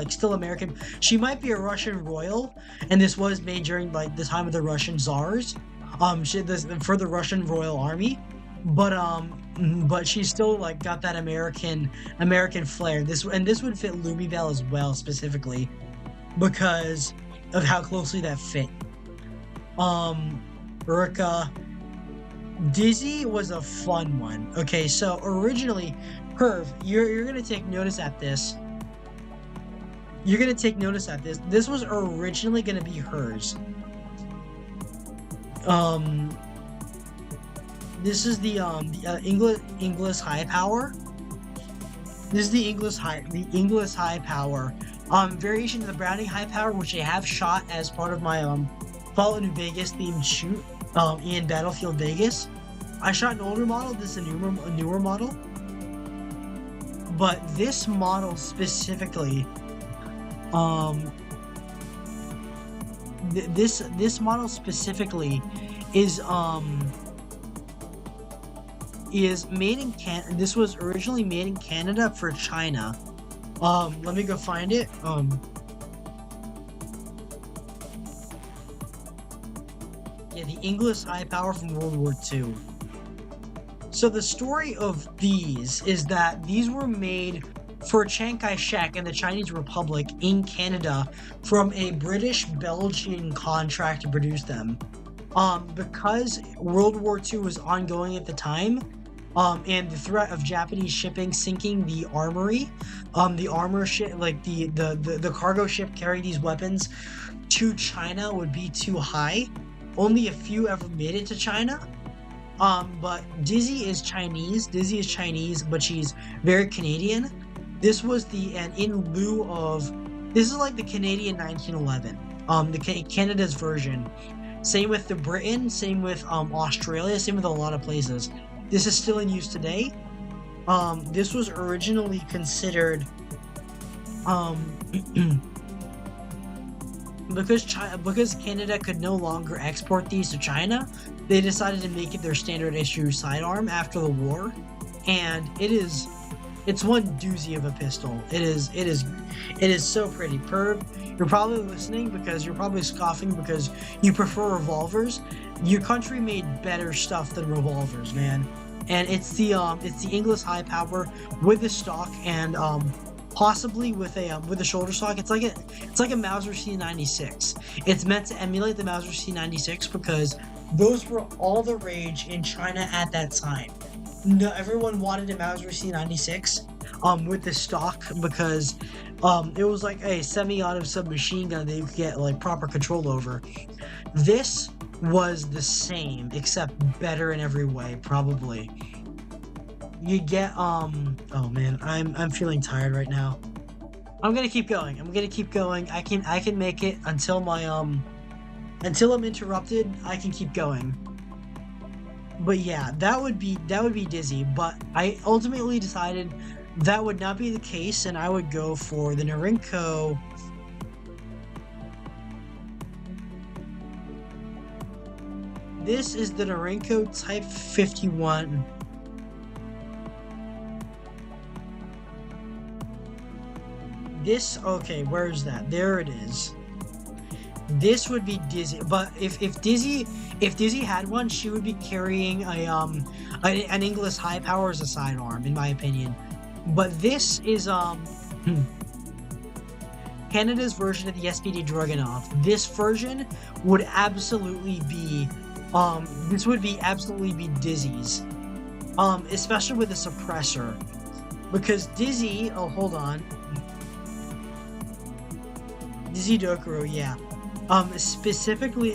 [SPEAKER 1] still American. She might be a Russian royal, and this was made during like the time of the Russian czars, for the Russian royal army, but she's still like got that American flair. This would fit Lumibel as well, specifically because of how closely that fit. Urka. Dizzy was a fun one. Okay, so originally, Curve, you're gonna take notice at this. You're gonna take notice at this. This was originally gonna be hers. Um, this is the English high power. This is the English high power. Variation of the Browning high power, which I have shot as part of my Fallout New Vegas themed shoot. In Battlefield Vegas. I shot an older model. This is a newer model. But this model specifically, this model specifically is made in Canada. This was originally made in Canada for China. Let me go find it. Yeah, the English high power from World War II. So the story of these is that these were made for Chiang Kai-shek and the Chinese Republic in Canada from a British-Belgian contract to produce them. Because World War II was ongoing at the time, and the threat of Japanese shipping sinking the armory, the armor ship, like the cargo ship carrying these weapons to China would be too high. Only a few ever made it to China. But Dizzy is Chinese, but she's very Canadian. This was in lieu of, this is like the Canadian 1911, Canada's version. Same with the Britain, same with Australia, same with a lot of places. This is still in use today. This was originally considered, because Canada could no longer export these to China, they decided to make it their standard issue sidearm after the war, and it's one doozy of a pistol. It is so pretty. Perv, you're probably listening because you're probably scoffing because you prefer revolvers. Your country made better stuff than revolvers, man. And it's the English high power with the stock and possibly with a shoulder stock. It's like a Mauser C96. It's meant to emulate the Mauser C96 because those were all the rage in China at that time. No, everyone wanted a Mauser C96 with the stock because it was like a semi-auto submachine gun that you could get like proper control over. This was the same except better in every way, probably. You get oh man, I'm feeling tired right now. I'm gonna keep going. I can make it until my until I'm interrupted. I can keep going. But yeah, that would be Dizzy. But I ultimately decided that would not be the case, and I would go for the Norinco. This is the Norinco Type 51. This, okay, where is that? There it is. This would be Dizzy, but if Dizzy had one, she would be carrying an English high power as a sidearm, in my opinion. But this is Canada's version of the SPD Dragunov. This version would absolutely be Dizzy's, especially with a suppressor, because Dizzy. Oh, hold on. Dizzy Dokuro, yeah. Specifically,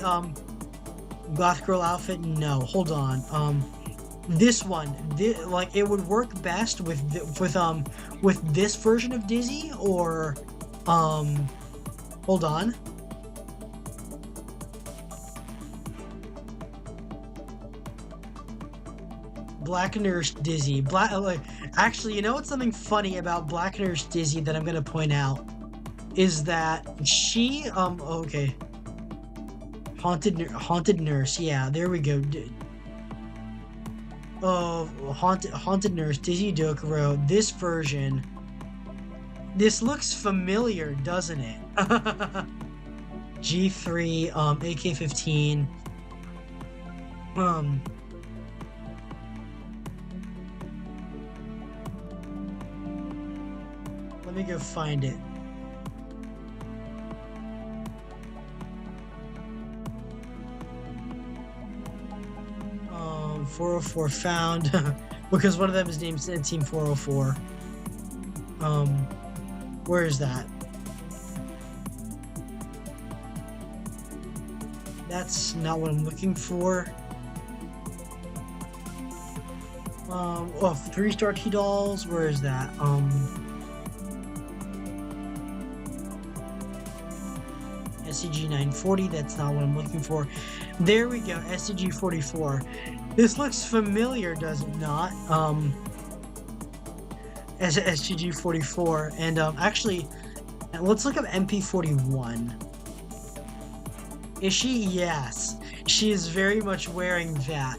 [SPEAKER 1] Goth Girl outfit, no, hold on. This one, like, it would work best with this version of Dizzy, or, hold on. Black Nurse Dizzy. Actually, you know what's something funny about Black Nurse Dizzy that I'm gonna point out? Is that she okay, haunted nurse, yeah, there we go. Haunted nurse Dizzy Dokuro. This version, this looks familiar, doesn't it? G3 AK-15. Let me go find it. 404 found because one of them is named Team 404. Where is that? That's not what I'm looking for. Oh, 3-star T-Dolls, where is that? SCG 940, that's not what I'm looking for. There we go, SCG 44. This looks familiar, does it not? As SCG 44, and actually, let's look up MP41. Is she? Yes. She is very much wearing that.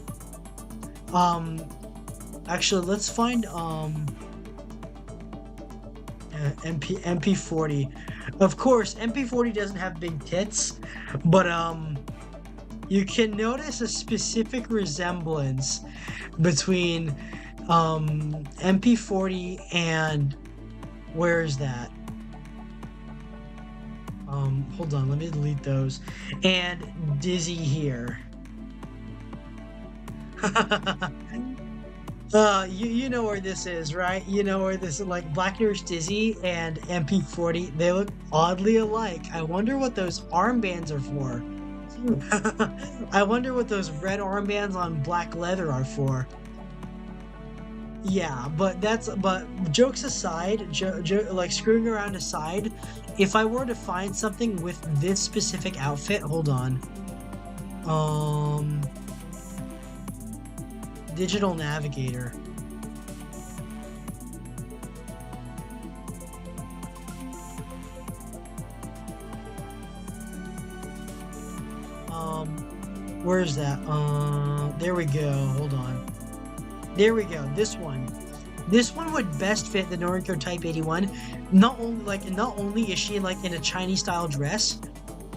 [SPEAKER 1] Actually, let's find MP40. Of course, MP40 doesn't have big tits, but you can notice a specific resemblance between MP40 and where is that? Hold on, let me delete those. And Dizzy here. You know where this is, right? You know where this is, like Black Nurse Dizzy and MP40. They look oddly alike. I wonder what those armbands are for. I wonder what those red armbands on black leather are for. Yeah, but jokes aside, like screwing around aside, if I were to find something with this specific outfit, hold on. Digital Navigator. Where is that? There we go. Hold on. There we go. This one. This one would best fit the Noriko Type 81. Not only is she like in a Chinese style dress.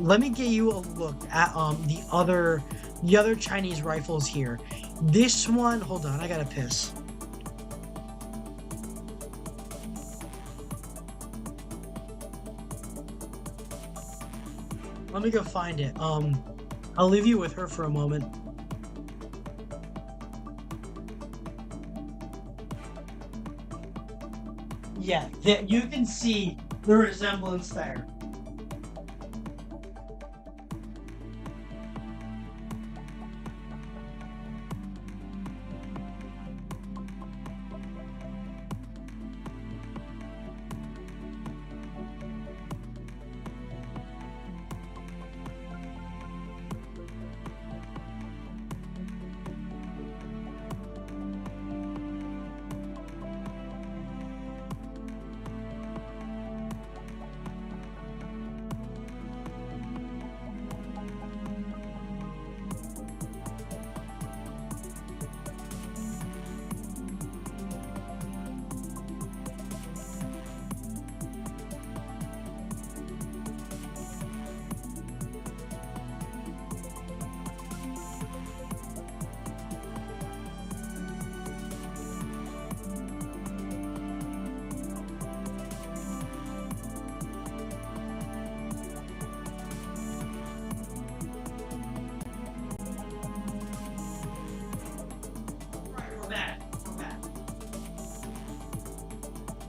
[SPEAKER 1] Let me get you a look at the other Chinese rifles here. This one, hold on, I gotta piss. Let me go find it. I'll leave you with her for a moment. Yeah, you can see the resemblance there.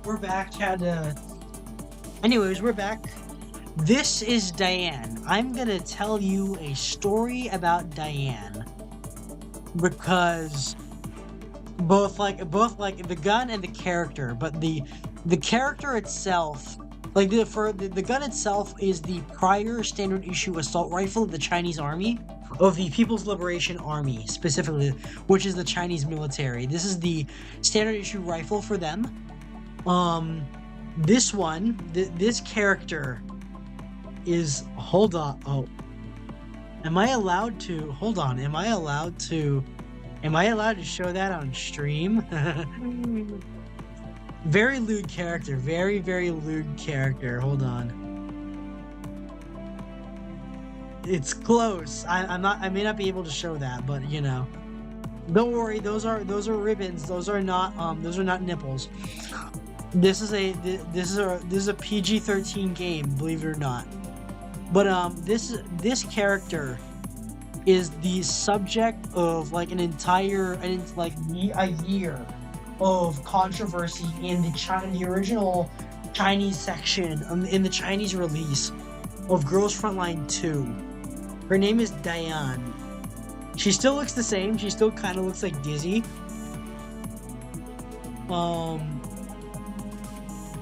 [SPEAKER 1] We're back, Chad. Anyways, we're back. This is Diane. I'm gonna tell you a story about Diane because both like the gun and the character, but the character itself, like the gun itself is the prior standard issue assault rifle of the Chinese Army, of the People's Liberation Army specifically, which is the Chinese military. This is the standard issue rifle for them. This one, this character is, hold on, oh, am I allowed to, hold on, am I allowed to show that on stream? Very lewd character, very, very lewd character, hold on. It's close, I may not be able to show that, but you know. Don't worry, those are ribbons, those are not nipples. This is a PG-13 game, believe it or not. But this character is the subject of like a year of controversy in the original Chinese section, in the Chinese release of Girls Frontline 2. Her name is Diane. She still looks the same. She still kind of looks like Dizzy.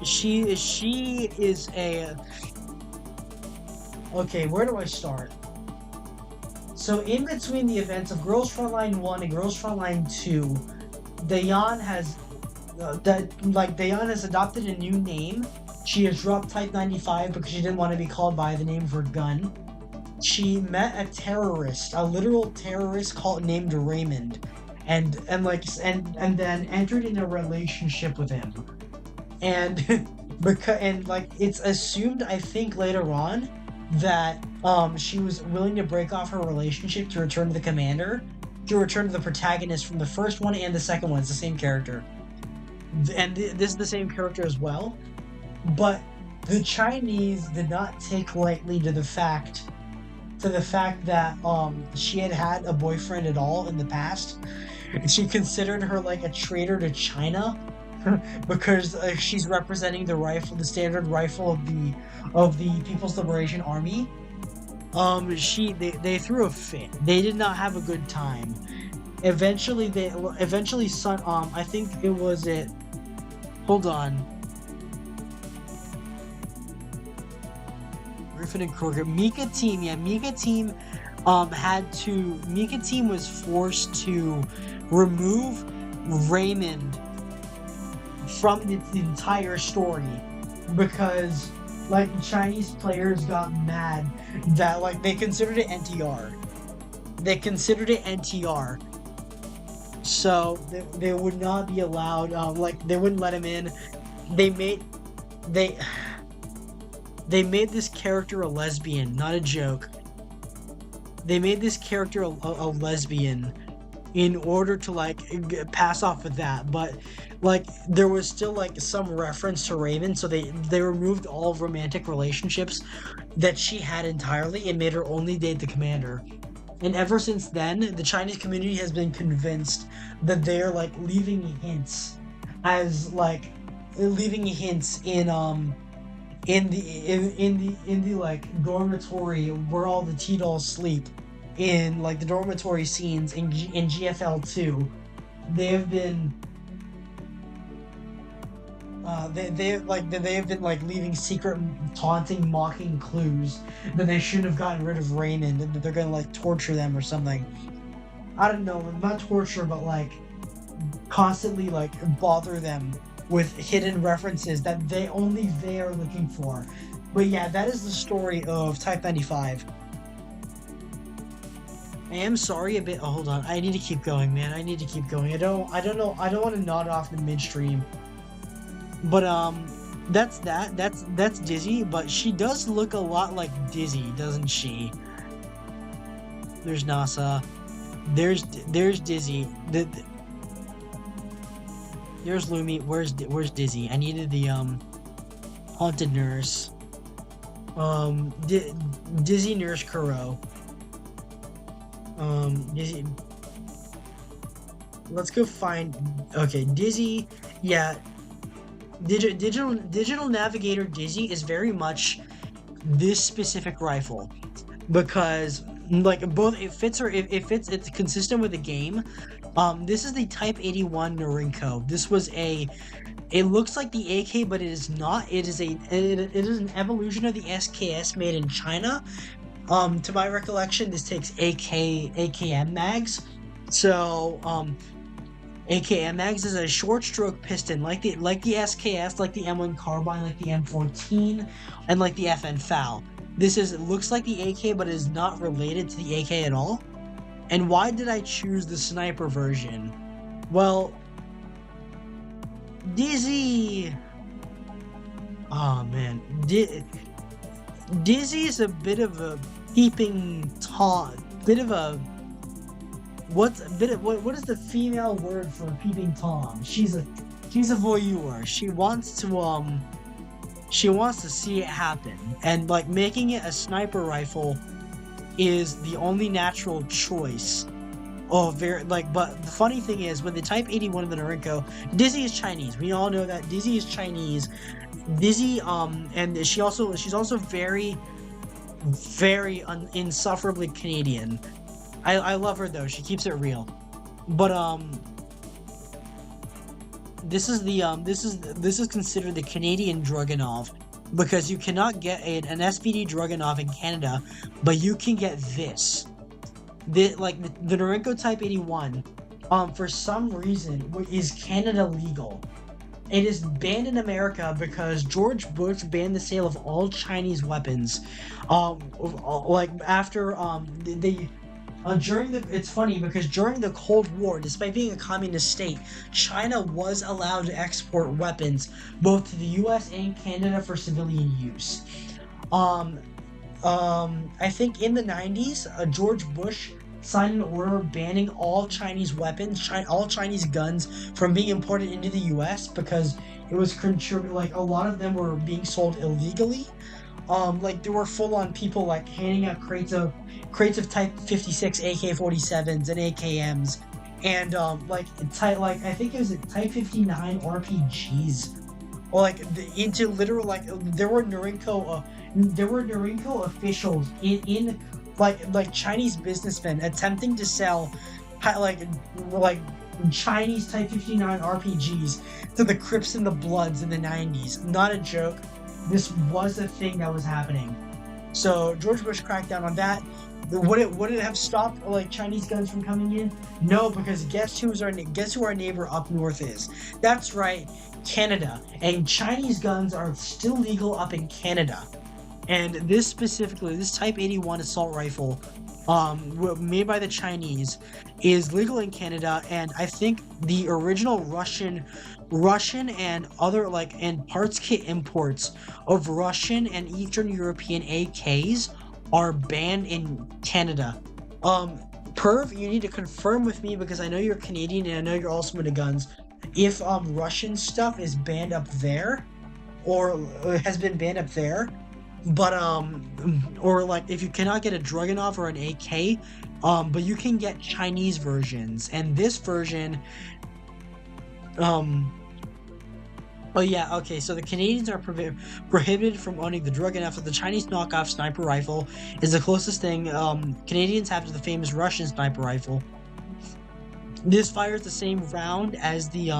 [SPEAKER 1] She is a... Okay, where do I start? So in between the events of Girls Frontline 1 and Girls Frontline 2, Diane has adopted a new name. She has dropped Type 95 because she didn't want to be called by the name of her gun. She met a terrorist, a literal terrorist named Raymond, and then entered in a relationship with him. And it's assumed, I think, later on that she was willing to break off her relationship to return to the commander, to return to the protagonist from the first one and the second one. It's the same character, and this is the same character as well. But the Chinese did not take lightly to the fact that she had a boyfriend at all in the past. She considered her like a traitor to China because she's representing the standard rifle of the People's Liberation Army. They threw a fit. They did not have a good time. Eventually, I think it was it. Hold on. Griffin and Kroger. Mika team was forced to remove Raymond from the entire story because like Chinese players got mad that like they considered it NTR. So they would not be allowed, they wouldn't let him in. They made this character a lesbian, not a joke. They made this character a lesbian in order to pass off with that, but there was still some reference to Raymond, so they removed all romantic relationships that she had entirely and made her only date the commander. And ever since then, the Chinese community has been convinced that they're leaving hints in the dormitory where all the T-dolls sleep, in the dormitory scenes in GFL 2. They have been they have been leaving secret, taunting, mocking clues that they shouldn't have gotten rid of Raymond, and that they're gonna torture them or something. I don't know, not torture, but constantly bother them with hidden references that they are looking for. But yeah, that is the story of Type 95. I am sorry a bit. Oh, hold on. I need to keep going, man. I need to keep going. I don't know. I don't want to nod off the midstream. But that's Dizzy. But she does look a lot like Dizzy, doesn't she? There's NASA. There's Dizzy. There's Lumi. Where's Dizzy? I needed the haunted nurse. Dizzy Nurse Kuro. Dizzy. Let's go find. Okay, Dizzy. Yeah. Digital Navigator Dizzy is very much this specific rifle, because it's consistent with the game. This is the Type 81 Norinco. It looks like the AK, but it is not. It is an evolution of the SKS made in China. To my recollection, this takes AKM mags. So, AKM mags is a short stroke piston, like the SKS, like the M1 carbine, like the M14, and like the FN FAL. It looks like the AK, but is not related to the AK at all. And why did I choose the sniper version? Well, Dizzy. Oh man, Dizzy is a bit of a peeping Tom. What is the female word for peeping Tom? She's a voyeur. She wants to see it happen, and making it a sniper rifle is the only natural choice. Oh, very like. But the funny thing is, when the Type 81 of the Norinco, Dizzy is Chinese. We all know that Dizzy is Chinese. Dizzy, and she's also very, very insufferably Canadian. I love her though. She keeps it real. But this is considered the Canadian Dragunov because you cannot get an SPD Dragunov in Canada, but you can get this. The Norinco Type 81, for some reason, is Canada legal. It is banned in America because George Bush banned the sale of all Chinese weapons. Like after they during the it's funny because during the Cold War, despite being a communist state, China was allowed to export weapons both to the U.S. and Canada for civilian use. I think in the 90s, George Bush signed an order banning all Chinese weapons, all Chinese guns from being imported into the U.S. because it was like a lot of them were being sold illegally. Like there were full-on people like handing out crates of Type 56 AK-47s and AKMs, and like I think it was Type 59 RPGs, or like into literal like there were Norinco officials in like Chinese businessmen attempting to sell like Chinese Type 59 RPGs to the Crips and the Bloods in the 90s. Not a joke. This was a thing that was happening. So George Bush cracked down on that. Would it have stopped like Chinese guns from coming in? No, because guess who our neighbor up north is? That's right, Canada. And Chinese guns are still legal up in Canada. And this specifically, this Type 81 assault rifle, made by the Chinese, is legal in Canada, and I think the original Russian and other and parts kit imports of Russian and Eastern European AKs are banned in Canada. Perv, you need to confirm with me because I know you're Canadian and I know you're also into guns. If Russian stuff is banned up there, or has been banned up there, but or like if you cannot get a Dragunov or an AK, but you can get Chinese versions, and this version, oh yeah, okay, so the Canadians are prohibited from owning the Dragunov, so the Chinese knockoff sniper rifle is the closest thing Canadians have to the famous Russian sniper rifle. This fires the same round as the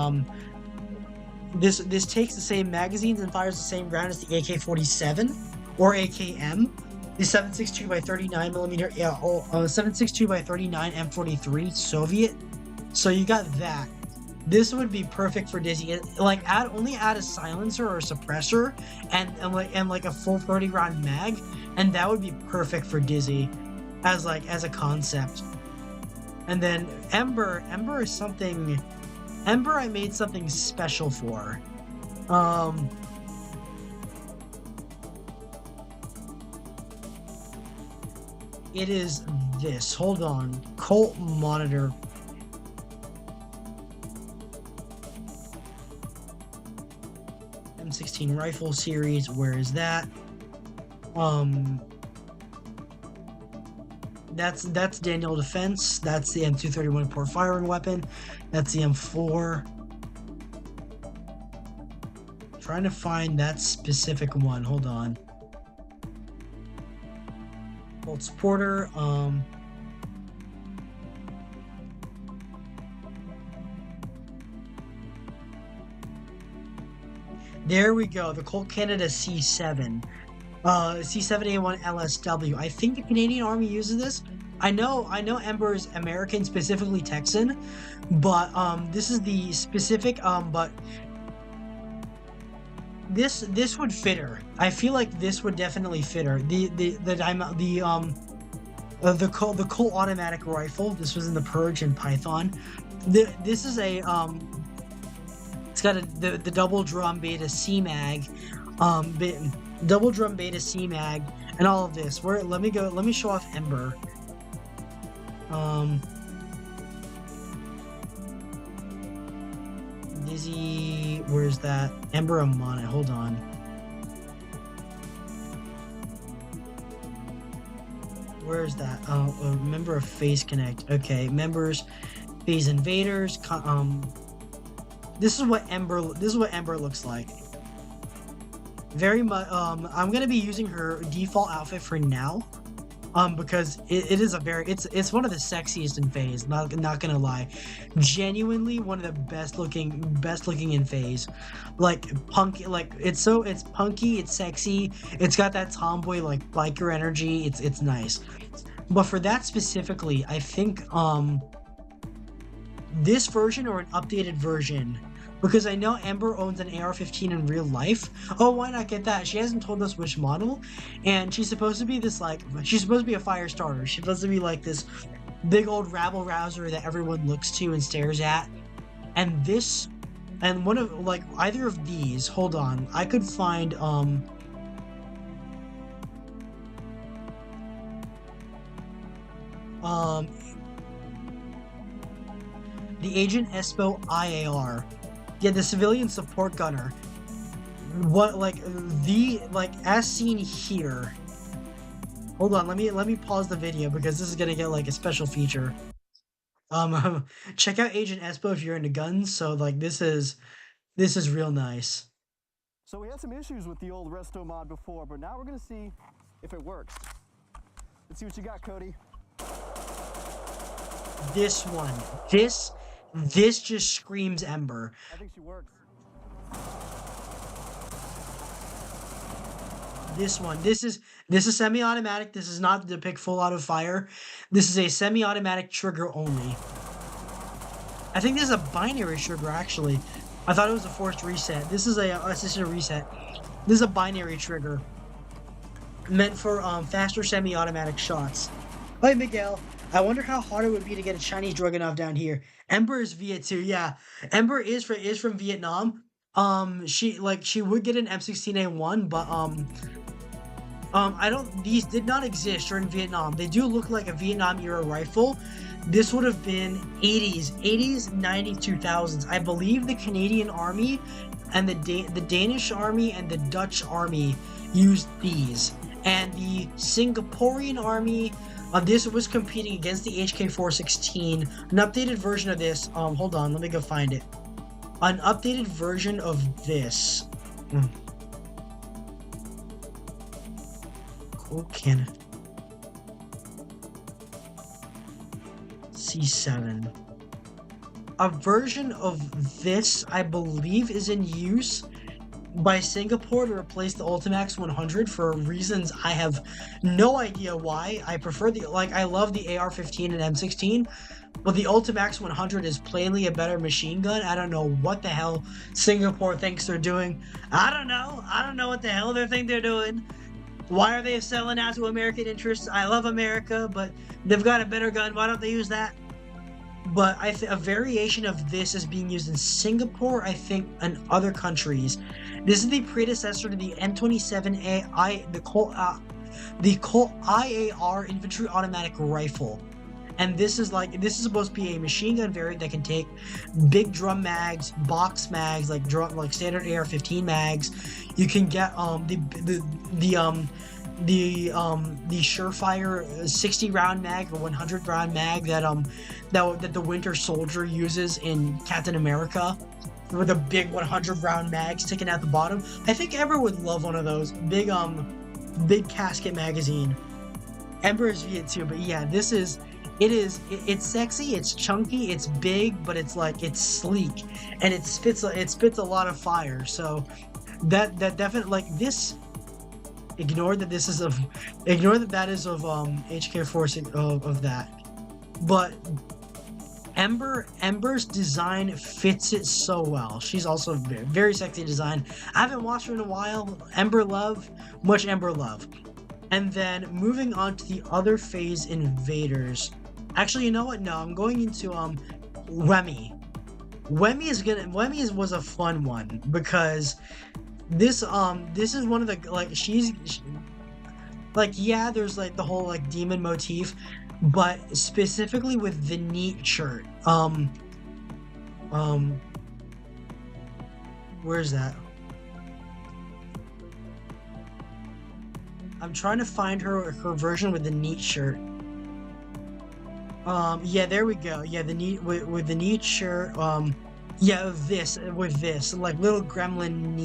[SPEAKER 1] this takes the same magazines and fires the same round as the AK-47 or AKM. The 7.62 by 39 millimeter, 7.62 by 39 M43 Soviet. So you got that. This would be perfect for Dizzy. Like only add a silencer or a suppressor and like a full 30 round mag, and that would be perfect for Dizzy as a concept. And then Ember is something. Ember I made something special for. It is this. Hold on. Colt Monitor. M16 rifle series. Where is that? That's Daniel Defense. That's the M231 port firing weapon. That's the M4. Trying to find that specific one. Hold on. Bolt supporter. There we go. The Colt Canada C7. C7A1 LSW. I think the Canadian Army uses this. I know Ember is American, specifically Texan, but this is the specific but this would fit her. I feel like this would definitely fit her. The Colt automatic rifle. This was in the Purge and Python. This is a it's got the double drum beta C mag, double drum beta C mag, and all of this. Let me show off Ember. Dizzy, where's that? Ember, I'm on it. Hold on. Where is that? A member of Phase Connect. Okay, members, Phase Invaders. This is what Ember. This is what Ember looks like. Very much. I'm gonna be using her default outfit for now. Because it is a very it's one of the sexiest in Phase. Not gonna lie, genuinely one of the best looking in Phase. Like punky, like it's punky, it's sexy, it's got that tomboy like biker energy. It's nice. But for that specifically, I think this version or an updated version, because I know Ember owns an AR-15 in real life. Oh, why not get that? She hasn't told us which model, and she's supposed to be this she's supposed to be a fire starter. She's supposed to be like this big old rabble rouser that everyone looks to and stares at. And this, and one of like either of these. Hold on, I could find the Agent Espo IAR. Yeah, the civilian support gunner. What as seen here. Hold on, let me pause the video because this is gonna get like a special feature. Check out Agent Espo if you're into guns. So like this is real nice.
[SPEAKER 3] So we had some issues with the old resto mod before, but now we're gonna see if it works. Let's see what you got, Cody.
[SPEAKER 1] This one. This just screams Ember.
[SPEAKER 3] I think she works.
[SPEAKER 1] This one. This is semi-automatic. This is not to depict full auto fire. This is a semi-automatic trigger only. I think this is a binary trigger actually. I thought it was a forced reset. This is a assisted reset. This is a binary trigger meant for faster semi-automatic shots. Hi Miguel. I wonder how hard it would be to get a Chinese Dragunov down here. Ember is Viet too, yeah. Ember is from Vietnam. She would get an M16A1, but these did not exist during Vietnam. They do look like a Vietnam era rifle. This would have been 80s, 90s, 2000s. I believe the Canadian Army and the Danish Army and the Dutch Army used these. And the Singaporean Army, this was competing against the HK416. An updated version of this, hold on, let me go find it. An updated version of this. Cool cannon. C7. A version of this, I believe, is in use by Singapore to replace the Ultimax 100 for reasons I have no idea why. I prefer I love the AR-15 and M16, but the Ultimax 100 is plainly a better machine gun. I don't know what the hell Singapore thinks they're doing. I don't know what the hell they think they're doing. Why are they selling out to American interests? I love America, but they've got a better gun. Why don't they use that? But a variation of this is being used in Singapore, I think, and other countries. This is the predecessor to the M27A, the Colt IAR infantry automatic rifle. And this is supposed to be a machine gun variant that can take big drum mags, box mags, like standard AR-15 mags. You can get the Surefire 60 round mag or 100 round mag that the Winter Soldier uses in Captain America, with a big 100 round mag sticking out the bottom. I think Ember would love one of those big casket magazine. Ember is Viet too, but yeah, it's sexy, it's chunky, it's big, but it's sleek, and it spits a lot of fire. So that definitely, like, this, ignore that that is of HK4 of that, but Ember's design fits it so well. She's also very, very sexy design. I haven't watched her in a while. Ember love, much Ember love. And then moving on to the other Phase invaders. Actually, you know what? No, I'm going into Remy. Remy was a fun one because this is one of the, like, yeah, there's like the whole like demon motif, but specifically with the neat shirt. Where's that? I'm trying to find her version with the neat shirt. Yeah, there we go. Yeah, the neat with the neat shirt. Yeah, with this like little gremlin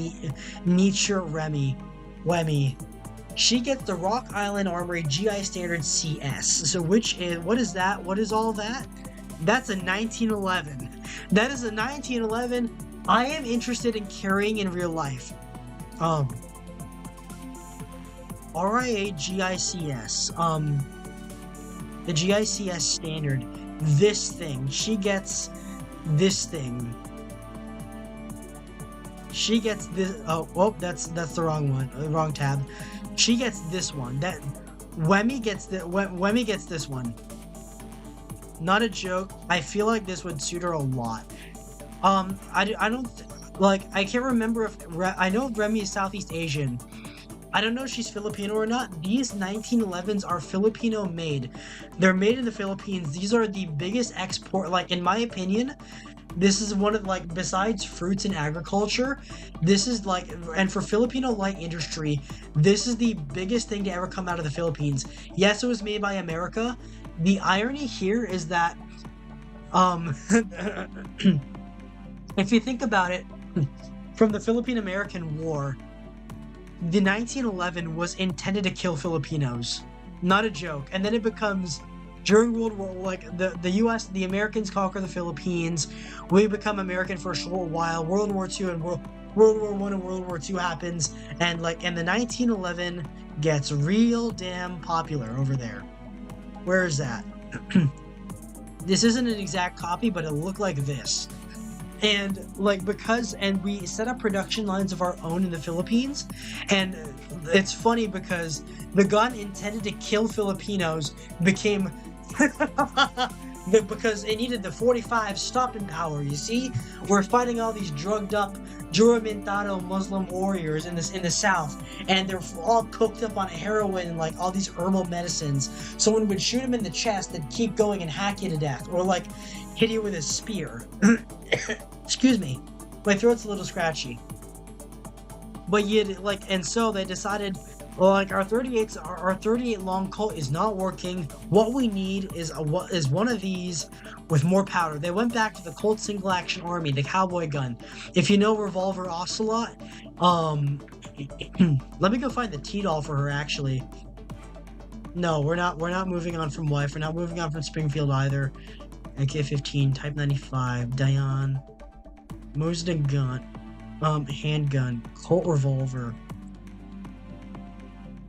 [SPEAKER 1] neat shirt Wemmy. She gets the Rock Island Armory GI Standard CS. So what is that? What is all that? That's a 1911. That is a 1911 I am interested in carrying in real life. RIA GICS. The GICS standard. This thing. She gets this thing. She gets this. Oh, that's the wrong one. The wrong tab. She gets this one. Wemmy gets this one. Not a joke. I feel like this would suit her a lot. I don't like. I can't remember if I know Remy is Southeast Asian. I don't know if she's Filipino or not. These 1911s are Filipino made. They're made in the Philippines. These are the biggest export, like in my opinion, this is one of like, besides fruits and agriculture, this is like, and for Filipino light industry, this is the biggest thing to ever come out of the Philippines. Yes, it was made by America. The irony here is that, if you think about it, from the Philippine-American War, the 1911 was intended to kill Filipinos. Not a joke. And then it becomes, during World War, like, the US, the Americans conquer the Philippines, we become American for a short while, World War II and World War I and World War II happens, and the 1911 gets real damn popular over there. Where is that? This isn't an exact copy, but it looked like this. And and we set up production lines of our own in the Philippines, and it's funny because the gun intended to kill Filipinos became because it needed the 45 stopping power. You see, we're fighting all these drugged up Juramentado Muslim warriors in the south, and they're all cooked up on heroin and like all these herbal medicines. Someone would shoot them in the chest and keep going and hack you to death, or like hit you with a spear. Excuse me, my throat's a little scratchy. But and so they decided, well, like our 38 long Colt is not working. What we need is one of these with more powder. They went back to the Colt Single Action Army, the cowboy gun. If you know Revolver Ocelot, let me go find the T-doll for her. Actually, no, we're not moving on from wife. We're not moving on from Springfield either. AK-15, Type 95, Dion, Mosin gun, handgun, Colt revolver.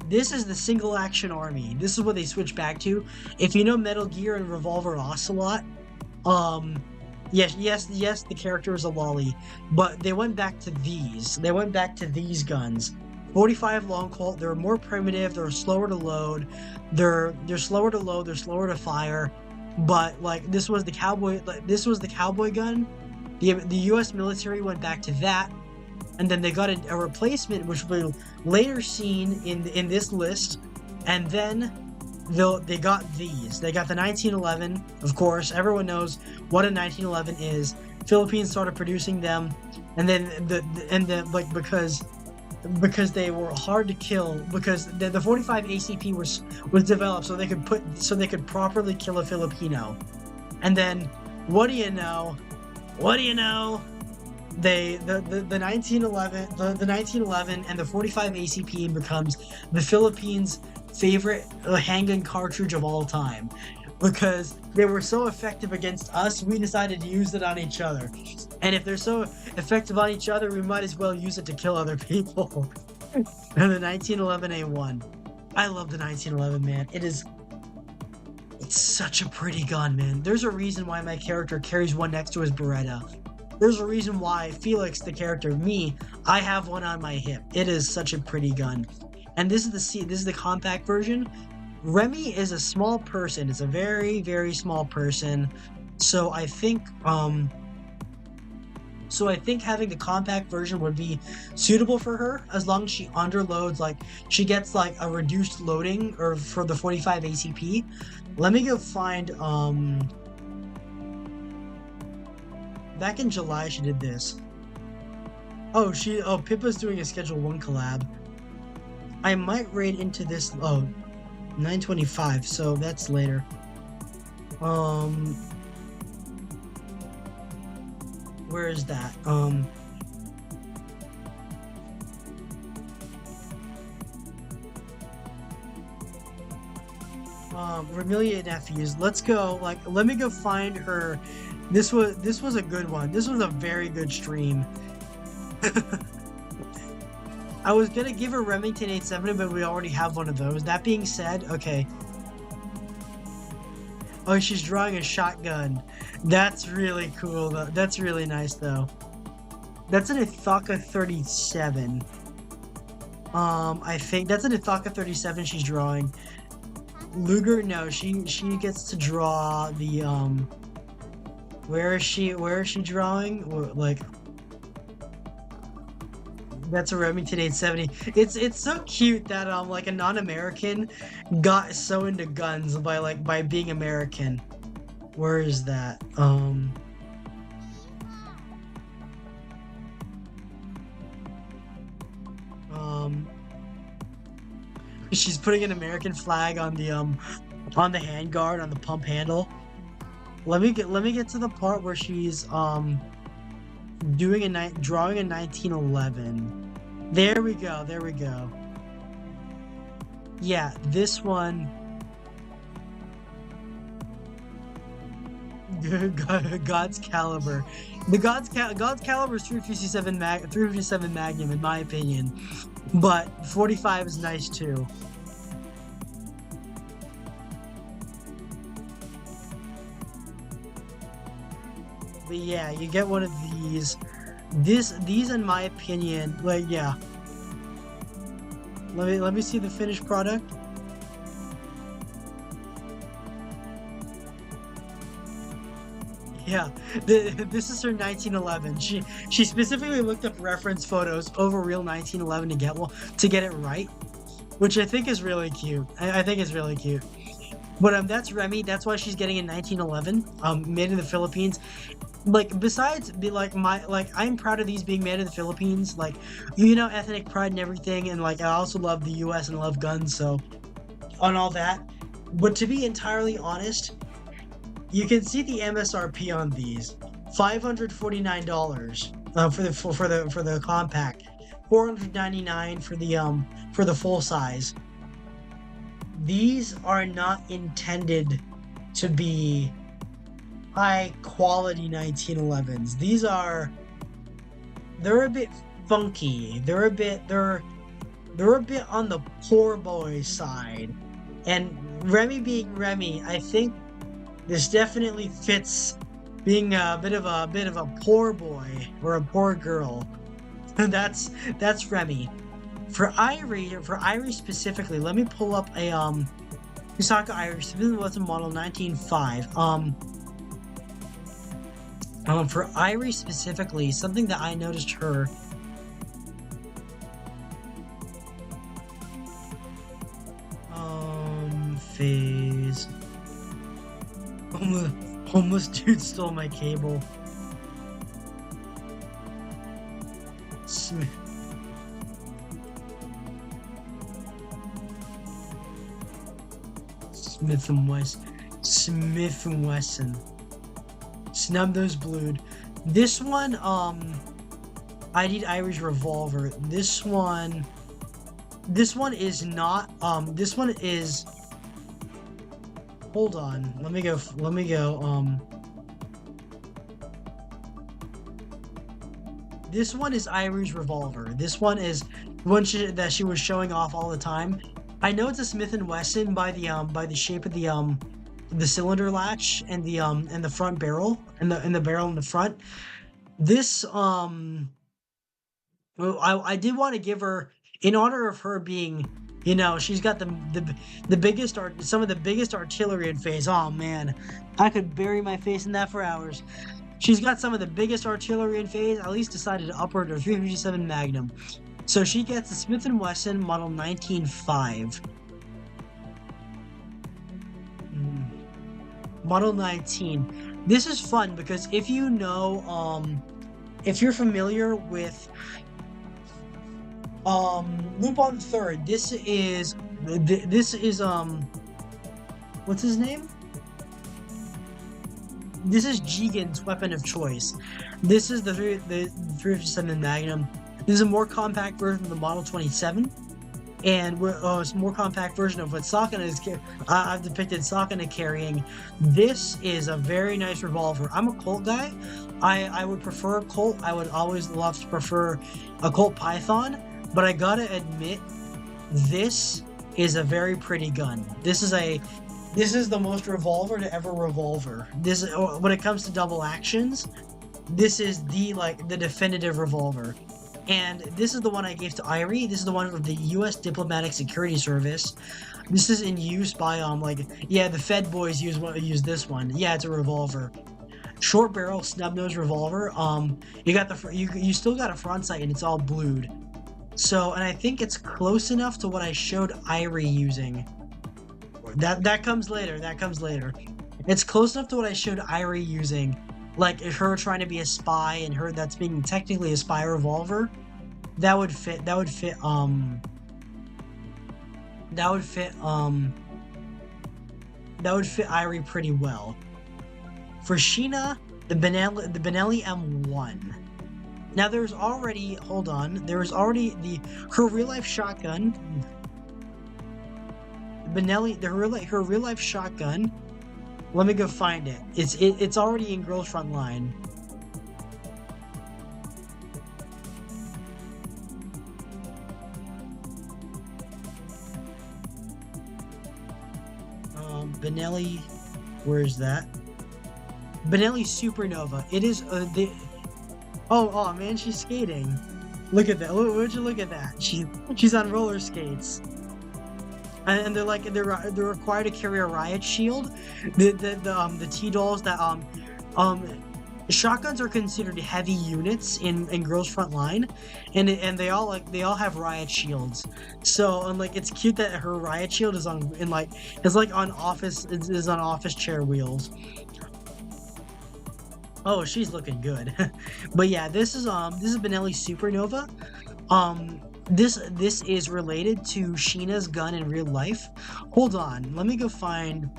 [SPEAKER 1] This is the Single Action Army. This is what they switched back to. If you know Metal Gear and Revolver Ocelot, yes, the character is a lolly, but they went back to these. They went back to these guns. 45 long Colt. They're more primitive. They're slower to load. They're slower to load. They're slower to fire. But like this was the cowboy gun. The U.S. military went back to that, and then they got a replacement, which will later seen in this list. And then they got these. They got the 1911. Of course, everyone knows what a 1911 is. Philippines started producing them, and then because they were hard to kill, because the 45 ACP was developed so they could properly kill a Filipino. And then what do you know? The 1911 and the 45 ACP becomes the Philippines' favorite handgun cartridge of all time, because they were so effective against us. We decided to use it on each other, and if they're so effective on each other, we might as well use it to kill other people. And the 1911A1, I love the 1911, man. It's such a pretty gun, man. There's a reason why my character carries one next to his Beretta. There's a reason why Felix, the character, I have one on my hip. It is such a pretty gun. And this is the compact version. Remy is a small person. It's a very, very small person. So I think having the compact version would be suitable for her, as long as she underloads, like she gets like a reduced loading or for the 45 ACP. Let me go find back in July she did this. Pippa's doing a Schedule 1 collab. I might raid into this. Oh, 925. So that's later. Where is that? Remelia nephews. Let's go. Like, let me go find her. This was a good one. This was a very good stream. I was gonna give her Remington 870, but we already have one of those. That being said, okay. Oh, she's drawing a shotgun. That's really cool, though. That's really nice, though. That's an Ithaka 37. I think that's an Ithaka 37 she's drawing. Luger, no, she gets to draw the where is she drawing? Like, that's a Remington 870. It's so cute that like a non-American got so into guns by being American. Where is that? She's putting an American flag on the handguard on the pump handle. Let me get to the part where she's drawing a 1911. There we go. Yeah, this one. God's Caliber. The God's Caliber is 357 Magnum in my opinion, but 45 is nice too. But yeah, you get one of these. These in my opinion, like, yeah. Let me see the finished product. Yeah, this is her 1911. She specifically looked up reference photos over real 1911 to get it right, which I think is really cute. I think it's really cute. But that's Remy. That's why she's getting a 1911. Made in the Philippines. Like, besides I'm proud of these being made in the Philippines. Like, ethnic pride and everything. And like, I also love the U.S. and love guns. So on all that. But to be entirely honest, you can see the MSRP on these, $549 for the compact, $499 for the full size. These are not intended to be high quality 1911s. They're a bit funky. They're a bit on the poor boy side. And Remy being Remy, I think this definitely fits being a bit of a poor boy or a poor girl. That's Remy. For Irie specifically, let me pull up a Kusaka Irie Smith Wesson model 1905. For Irie specifically, something that I noticed her. Phase. Homeless dude stole my cable. Smith and Wesson. Snub those blued. This one, I need Irish revolver. This one is not. This one is. Hold on. Let me go. This one is Irish revolver. This one is one that she was showing off all the time. I know it's a Smith and Wesson by the shape of the cylinder latch and the front barrel and the barrel in the front. This I did want to give her, in honor of her being, she's got the biggest some of the biggest artillery in phase. Oh man, I could bury my face in that for hours. She's got some of the biggest artillery in phase. At least decided to upward her 357 Magnum. So she gets the Smith & Wesson model 1905. Model 19. This is fun because if if you're familiar with Lupin III. This is what's his name? This is Jigen's weapon of choice. This is the 357 Magnum. This is a more compact version of the Model 27, and it's a more compact version of what Sakana is. I've depicted Sakana carrying. This is a very nice revolver. I'm a Colt guy. I would prefer a Colt. I would always love to prefer a Colt Python, but I gotta admit, this is a very pretty gun. This is the most revolver to ever revolver. This, when it comes to double actions, this is the definitive revolver. And this is the one I gave to Irie. This is the one of the U.S. Diplomatic Security Service. This is in use by the Fed boys use this one. Yeah, it's a revolver. Short barrel snub nose revolver. You got you still got a front sight and it's all blued. So, and I think it's close enough to what I showed Irie using. That comes later. That comes later. It's close enough to what I showed Irie using, like her trying to be a spy and her that's being technically a spy revolver. That would fit. That would fit Irie pretty well. For Sheena, the Benelli M1. Now there's already her real life shotgun. Her real life shotgun. Let me go find it. It's already in Girls Frontline. Benelli, where is that? Benelli Supernova. It is Oh man, she's skating. Look at that. Would you look at that? She's on roller skates. And they're required to carry a riot shield. The T-dolls that shotguns are considered heavy units in Girls Frontline, and they all have riot shields. So it's cute that her riot shield is on office chair wheels. Oh, she's looking good. But yeah, this is Benelli Supernova. This is related to Sheena's gun in real life. Hold on, let me go find.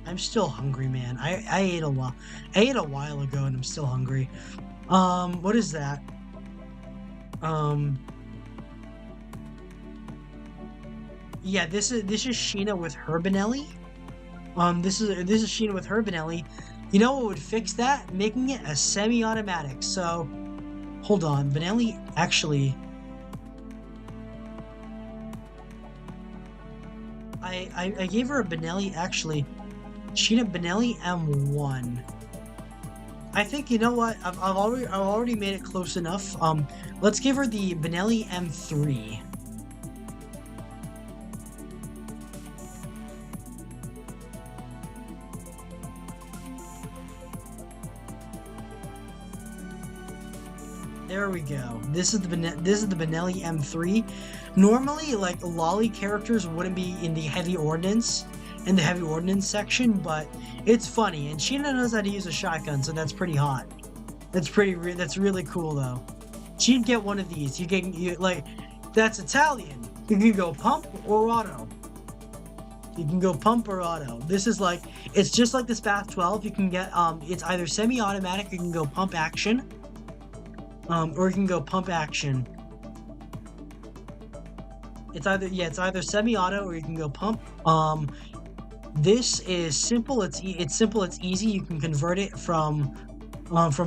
[SPEAKER 1] I'm still hungry, man. I ate a while. I ate a while ago, and I'm still hungry. What is that? Yeah, this is Sheena with her Benelli. This is Sheena with her Benelli. You know what would fix that? Making it a semi-automatic. So, hold on, Benelli actually. I gave her a Benelli actually. Sheena Benelli M1. I think, you know what? I've already made it close enough. Let's give her the Benelli M3. There we go. This is the Benelli M3. Normally, lolly characters wouldn't be in the heavy ordnance section, but it's funny. And Sheena knows how to use a shotgun, so that's pretty hot. That's really cool though. She'd get one of these. That's Italian. You can go pump or auto. You can go pump or auto. This is it's just like the Spath 12. You can get it's either semi-automatic. Or you can go pump action. Or you can go pump action. It's either semi-auto or you can go pump. This is simple. It's simple. It's easy. You can convert it from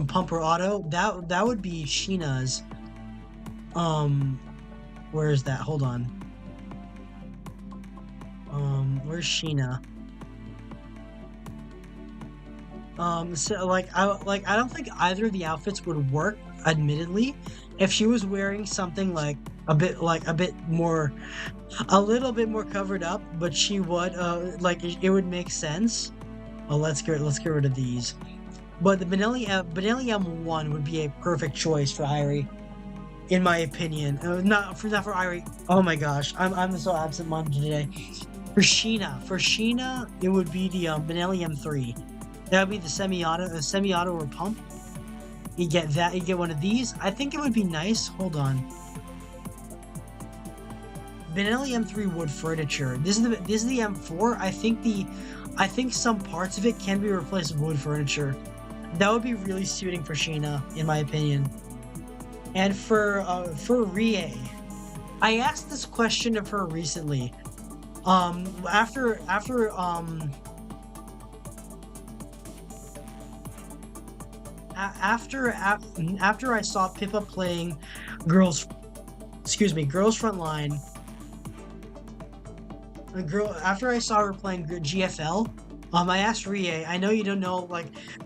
[SPEAKER 1] pump or auto. That would be Sheena's. Where is that? Hold on. Where's Sheena? So I don't think either of the outfits would work, admittedly, if she was wearing something a little bit more covered up, but she would it would make sense. Oh, let's get rid of these. But the Benelli M1 would be a perfect choice for Irie, in my opinion. Not for Irie. Oh my gosh, I'm so absent-minded today. For Sheena, it would be the Benelli M3. That would be the semi-auto or pump. You get that. You get one of these. I think it would be nice. Hold on. Benelli M3 wood furniture. This is the M4. I think some parts of it can be replaced with wood furniture. That would be really suiting for Sheena, in my opinion. And for Rie, I asked this question of her recently. After I saw Pippa playing Girls Frontline, after I saw her playing GFL, I asked Rie, I know you don't know,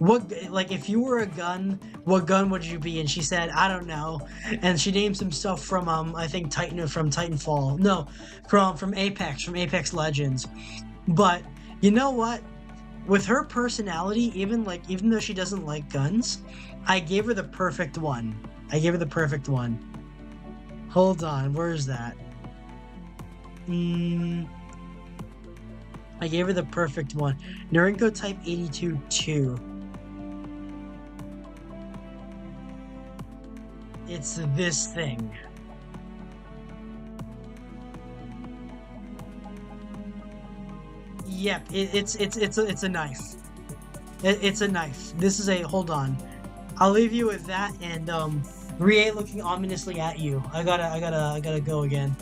[SPEAKER 1] if you were a gun, what gun would you be? And she said, I don't know. And she named some stuff from, I think from Titanfall. No, from Apex Legends. But, you know what? With her personality, even though she doesn't like guns, I gave her the perfect one. Hold on, where is that? I gave her the perfect one. Norinco Type 82-2. It's this thing. Yep, it's a knife. It's a knife. This is hold on. I'll leave you with that and Rie looking ominously at you. I gotta go again.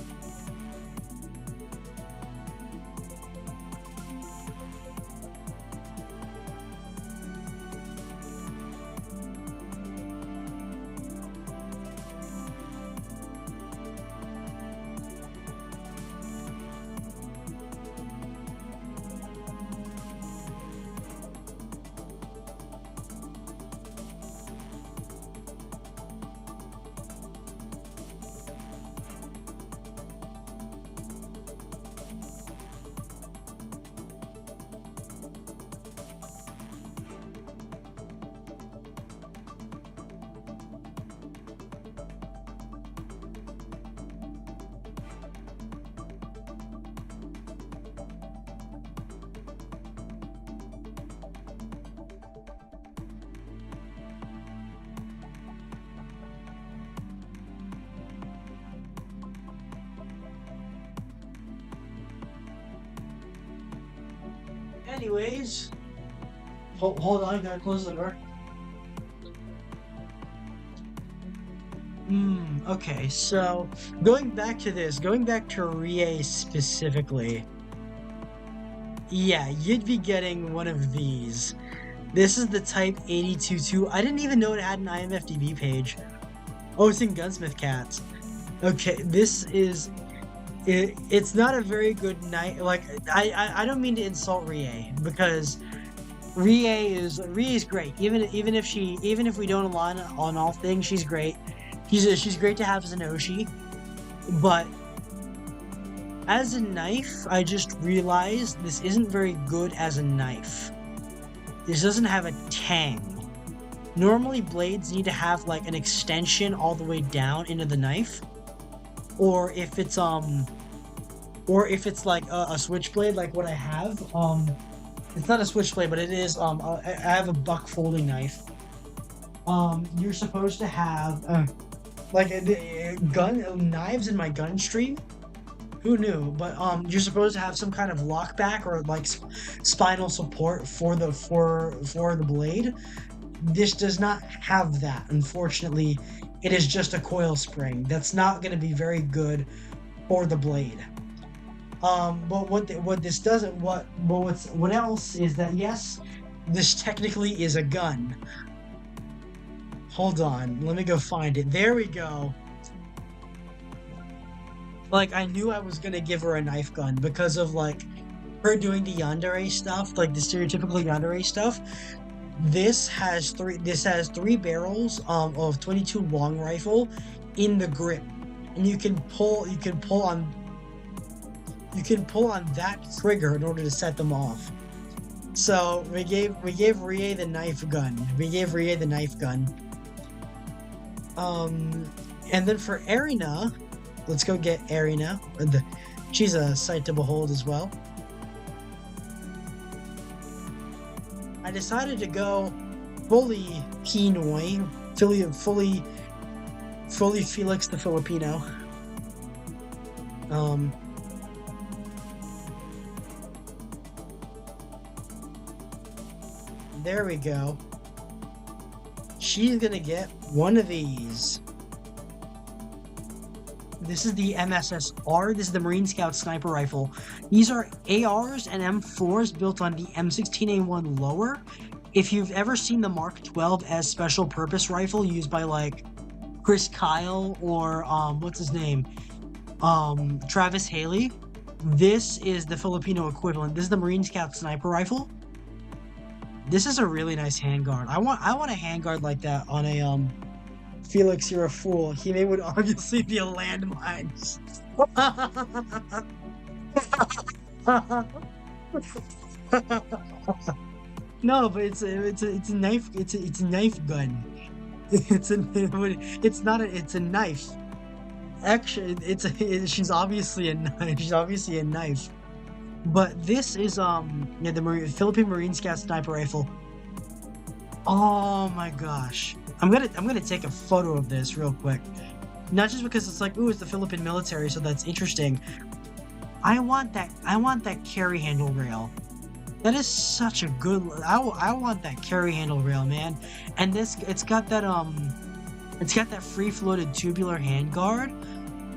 [SPEAKER 1] Anyways, hold on, gotta close the door. Okay, so going back to Rie specifically. Yeah, you'd be getting one of these. This is the Type 82-2. I didn't even know it had an IMFDB page. Oh, it's in Gunsmith Cats. Okay, this is... It's not a very good night. I don't mean to insult Rie, because Rie is great. Even if we don't align on all things, she's great. She's great to have as an Oshi. But as a knife, I just realized this isn't very good as a knife. This doesn't have a tang. Normally blades need to have like an extension all the way down into the knife. Or if it's like a switchblade like what I have, it's not a switchblade, but it is, I have a buck folding knife. You're supposed to have, knives in my gun stream. Who knew? But, you're supposed to have some kind of lockback or like spinal support for the blade. This does not have that, unfortunately. It is just a coil spring. That's not going to be very good for the blade. But what this doesn't, what else is that, yes, this technically is a gun. Hold on, let me go find it. There we go. Like, I knew I was going to give her a knife gun because of like her doing the yandere stuff, like the stereotypical yandere stuff. This has three barrels of 22 long rifle in the grip, and you can pull on that trigger in order to set them off. So we gave Rie the knife gun. And then for Erina, let's go get Erina. She's a sight to behold as well. decided to go fully Pinoy, fully Felix the Filipino. There we go. She's gonna get one of these. This is the MSSR. This is the Marine Scout Sniper Rifle. These are ARs and M4s built on the M16A1 lower. If you've ever seen the Mark 12 as special purpose rifle used by like Chris Kyle or what's his name? Travis Haley. This is the Filipino equivalent. This is the Marine Scout Sniper Rifle. This is a really nice handguard. I want a handguard like that on a Felix, you're a fool. He would obviously be a landmine. No, but it's a knife. It's a knife gun. It's a knife. Actually, she's obviously a knife. She's obviously a knife. But this is the Philippine Marine Scout Sniper Rifle. Oh my gosh. I'm gonna take a photo of this real quick. Not just because it's like, ooh, it's the Philippine military, so that's interesting. I want that carry handle rail. That is such a good. I want that carry handle rail, man. And it's got that free floated tubular handguard.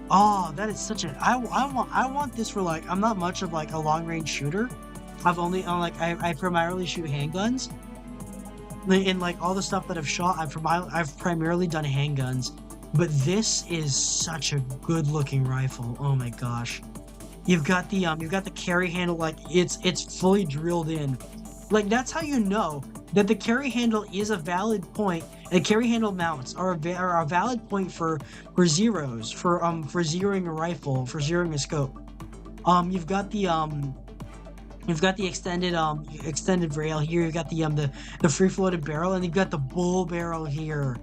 [SPEAKER 1] Oh, that is such a. I want this for like. I'm not much of like a long range shooter. I primarily shoot handguns. In like all the stuff that I've shot, I've primarily done handguns. But this is such a good looking rifle. Oh my gosh. You've got the carry handle, like it's fully drilled in. Like that's how you know that the carry handle is a valid point. And carry handle mounts are a valid point for zeros, for zeroing a rifle, for zeroing a scope. You've got the extended rail here. You've got the free floated barrel, and you've got the bull barrel here.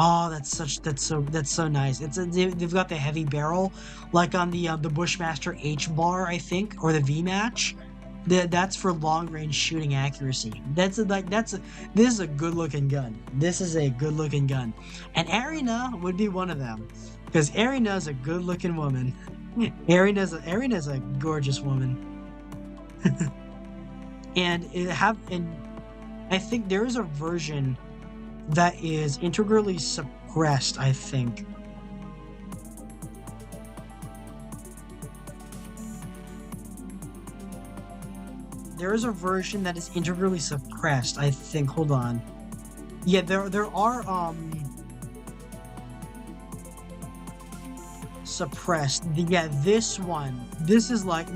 [SPEAKER 1] Oh, that's so nice. They've got the heavy barrel, like on the Bushmaster H bar, I think, or the V match. That's for long range shooting accuracy. This is a good looking gun. This is a good looking gun, and Arena would be one of them, because Arena's a good looking woman. Arena's a gorgeous woman. and I think there is a version that is integrally suppressed, I think. There is a version that is integrally suppressed, I think. Hold on. Yeah, there are suppressed. Yeah, this one. This is like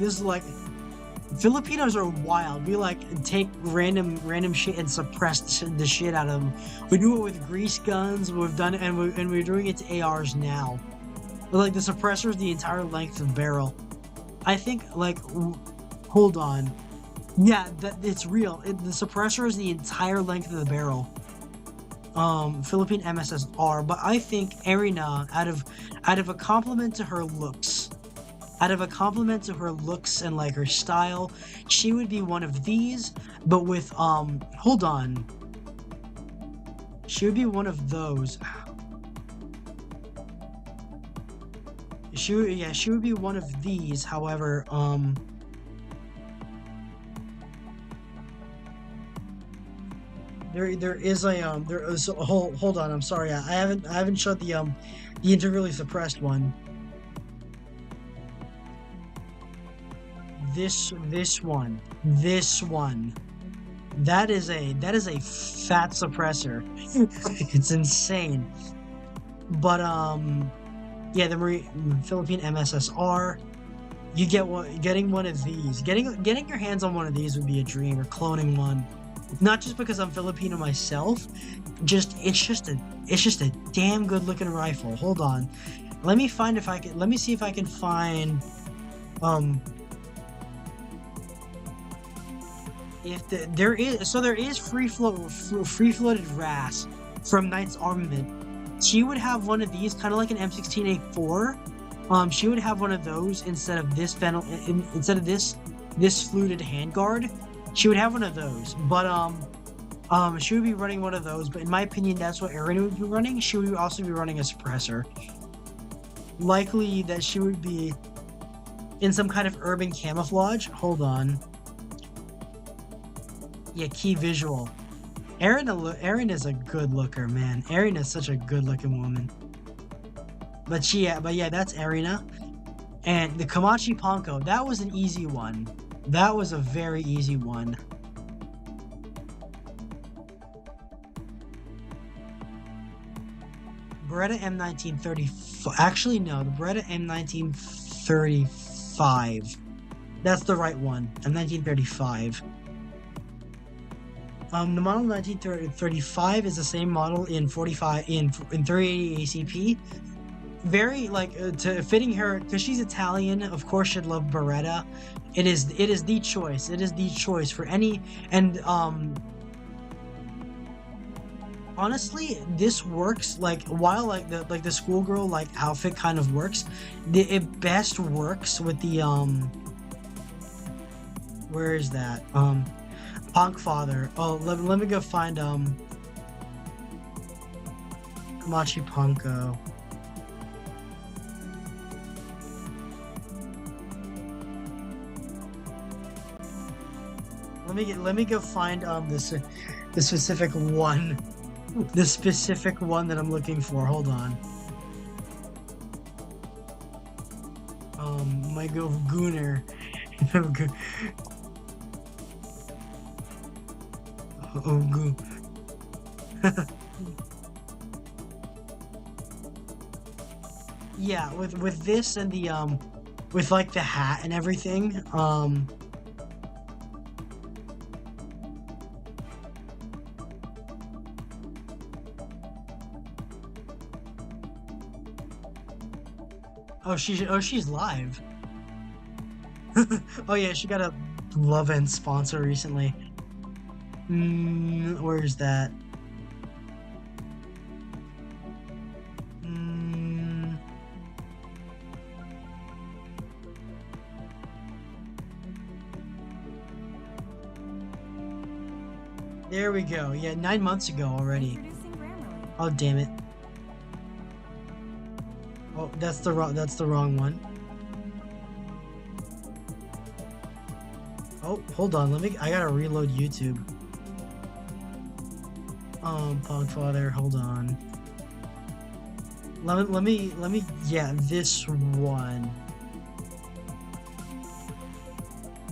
[SPEAKER 1] Filipinos are wild. We like take random shit and suppress the shit out of them. We do it with grease guns. We've done it, and we're doing it to ARs now. But like the suppressor is the entire length of the barrel. I think like, hold on. Yeah, it's real. The suppressor is the entire length of the barrel. Philippine MSSR, but I think Arena, out of a compliment to her looks. Out of a compliment to her looks and like her style, she would be one of these, but with hold on. She would be one of those. She would be one of these, however, hold on, I'm sorry, I haven't shot the integrally suppressed one. This one. That is a fat suppressor. It's insane. But yeah, the Philippine MSSR. Getting one of these. Getting your hands on one of these would be a dream, or cloning one. Not just because I'm Filipino myself, it's just a damn good looking rifle. Hold on. Let me see if I can find there is free floated RAS from Knight's Armament. She would have one of these, kind of like an M16A4. She would have one of those instead of this fluted handguard. She would have one of those, but She would be running one of those, but in my opinion, that's what Erin would be running. She would also be running a suppressor. Likely that she would be in some kind of urban camouflage. Hold on. Yeah, key visual. Erin is a good looker, man. Erin is such a good looking woman. But yeah, that's Erina. And the Kamachi Ponko, that was an easy one. That was a very easy one. Beretta M1930. Actually, no, the Beretta M1935. That's the right one. M1935. The model 1935 is the same model in 45 in 380 ACP. Very to fitting her because she's Italian. Of course, she'd love Beretta. It is the choice. It is the choice for any and honestly, this works while the schoolgirl outfit kind of works. It best works with the where is that Punk Father. Oh, let me go find Kamachi Ponko. Let me go find the specific one. The specific one that I'm looking for. Hold on. My go Gooner. Yeah, with this and the with the hat and everything, she's live. Oh yeah, she got a Love and sponsor recently. Where's that? There we go. Yeah, 9 months ago already. Oh damn it. Oh, that's the wrong one. Oh, hold on. I gotta reload YouTube. Pogfather, hold on. Let me yeah, this one.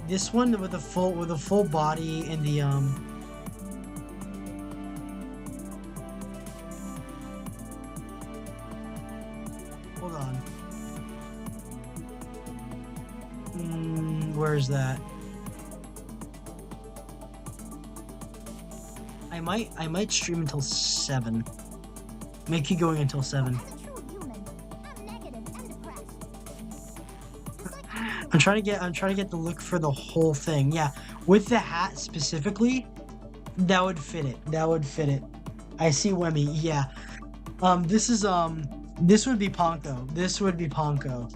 [SPEAKER 1] This one with a full body in the hold on. Where's that? I might stream until 7. Make you going until 7. I'm trying to get the look for the whole thing. Yeah, with the hat specifically, that would fit it. That would fit it. I see Wemmy. Yeah. This would be Ponko. This would be Ponko.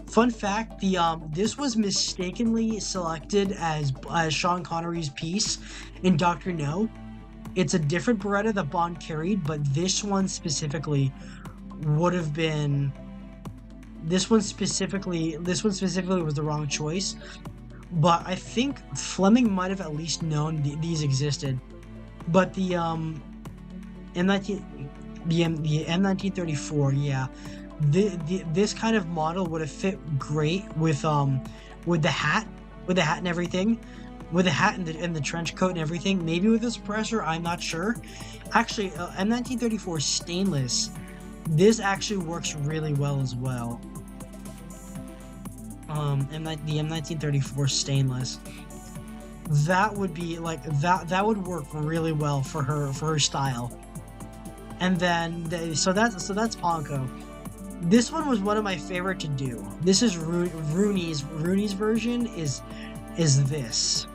[SPEAKER 1] Fun fact, this was mistakenly selected as Sean Connery's piece in Dr. No. It's a different Beretta that Bond carried, but this one specifically would have been. This one specifically was the wrong choice. But I think Fleming might have at least known these existed. But the M1934, yeah, this kind of model would have fit great with the hat and everything. With the hat and the trench coat and everything, maybe with a suppressor, I'm not sure. Actually, M1934 stainless, this actually works really well as well. And the M1934 stainless, that would be that would work really well for her style. And then so that's Ponko. This one was one of my favorite to do. This is Rooney's version is this.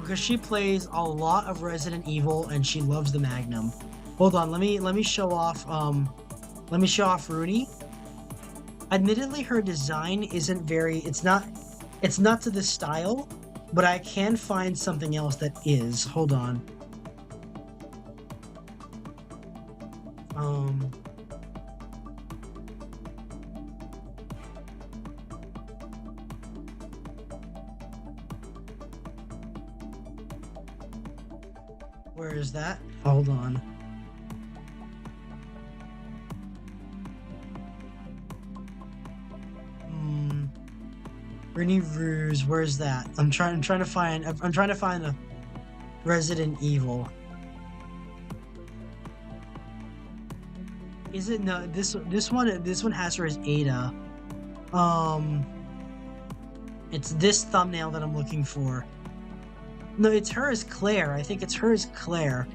[SPEAKER 1] Because she plays a lot of Resident Evil and she loves the Magnum. Hold on, let me show off Rooney. Admittedly, her design isn't very. It's not It's not to this style, but I can find something else that is. Hold on. Where is that? Hold on. Rennie Ruse, where's that? I'm trying to find a Resident Evil. Is it no this one has her as Ada. It's this thumbnail that I'm looking for. No, it's her as Claire. I think it's her as Claire.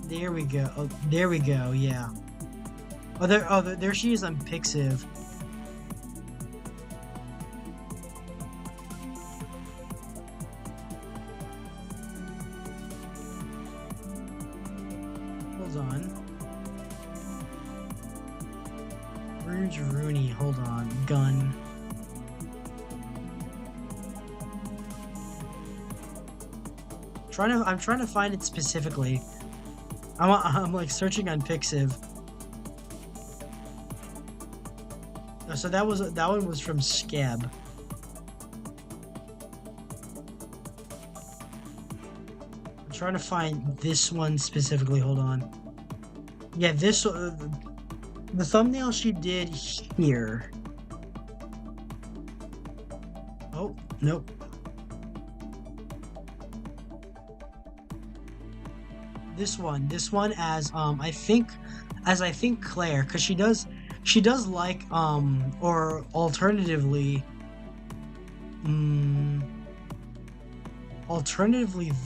[SPEAKER 1] There we go. Oh, there we go. Yeah. There she is on Pixiv. Hold on. Rouge Rooney. Hold on. Gun. I'm trying to find it specifically. I'm like searching on Pixiv. Oh, so that one was from Scab. I'm trying to find this one specifically. Hold on. Yeah, this the thumbnail she did here. Oh, nope. This one as I think Claire, because she does like or alternatively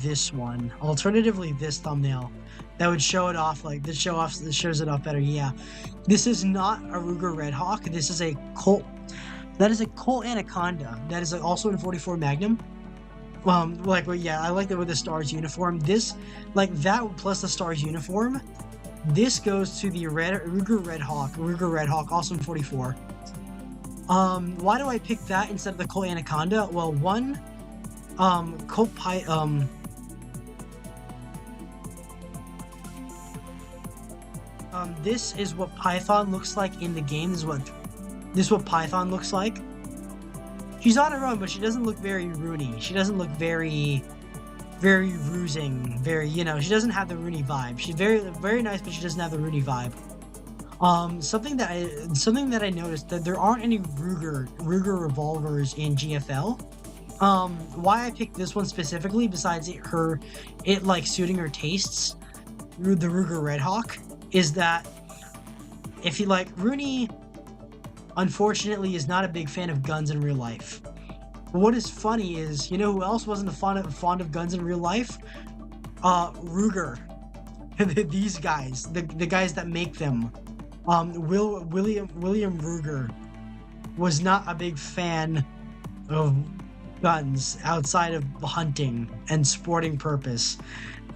[SPEAKER 1] this thumbnail that would show it off, like this shows it off better. Yeah, this is not a Ruger Redhawk. This is a Colt. That is a Colt Anaconda. That is also in 44 Magnum. Like, well, yeah, I like that with the Stars uniform. This, like that plus the Stars uniform, this goes to the Ruger Redhawk, also in 44. Why do I pick that instead of the Colt Anaconda? Well, one, this is what Python looks like in the game. This is what Python looks like. She's on her own, but she doesn't look very Rooney. She doesn't look very rusing, she doesn't have the Rooney vibe. She's very nice, but she doesn't have the Rooney vibe. Something that I noticed, that there aren't any Ruger revolvers in GFL. Why I picked this one specifically, besides it like suiting her tastes, the Ruger Redhawk, is that if you like Rooney, unfortunately, is not a big fan of guns in real life. But what is funny is, you know who else wasn't fond of guns in real life? Ruger. These guys, the guys that make them. William Ruger was not a big fan of guns outside of hunting and sporting purpose.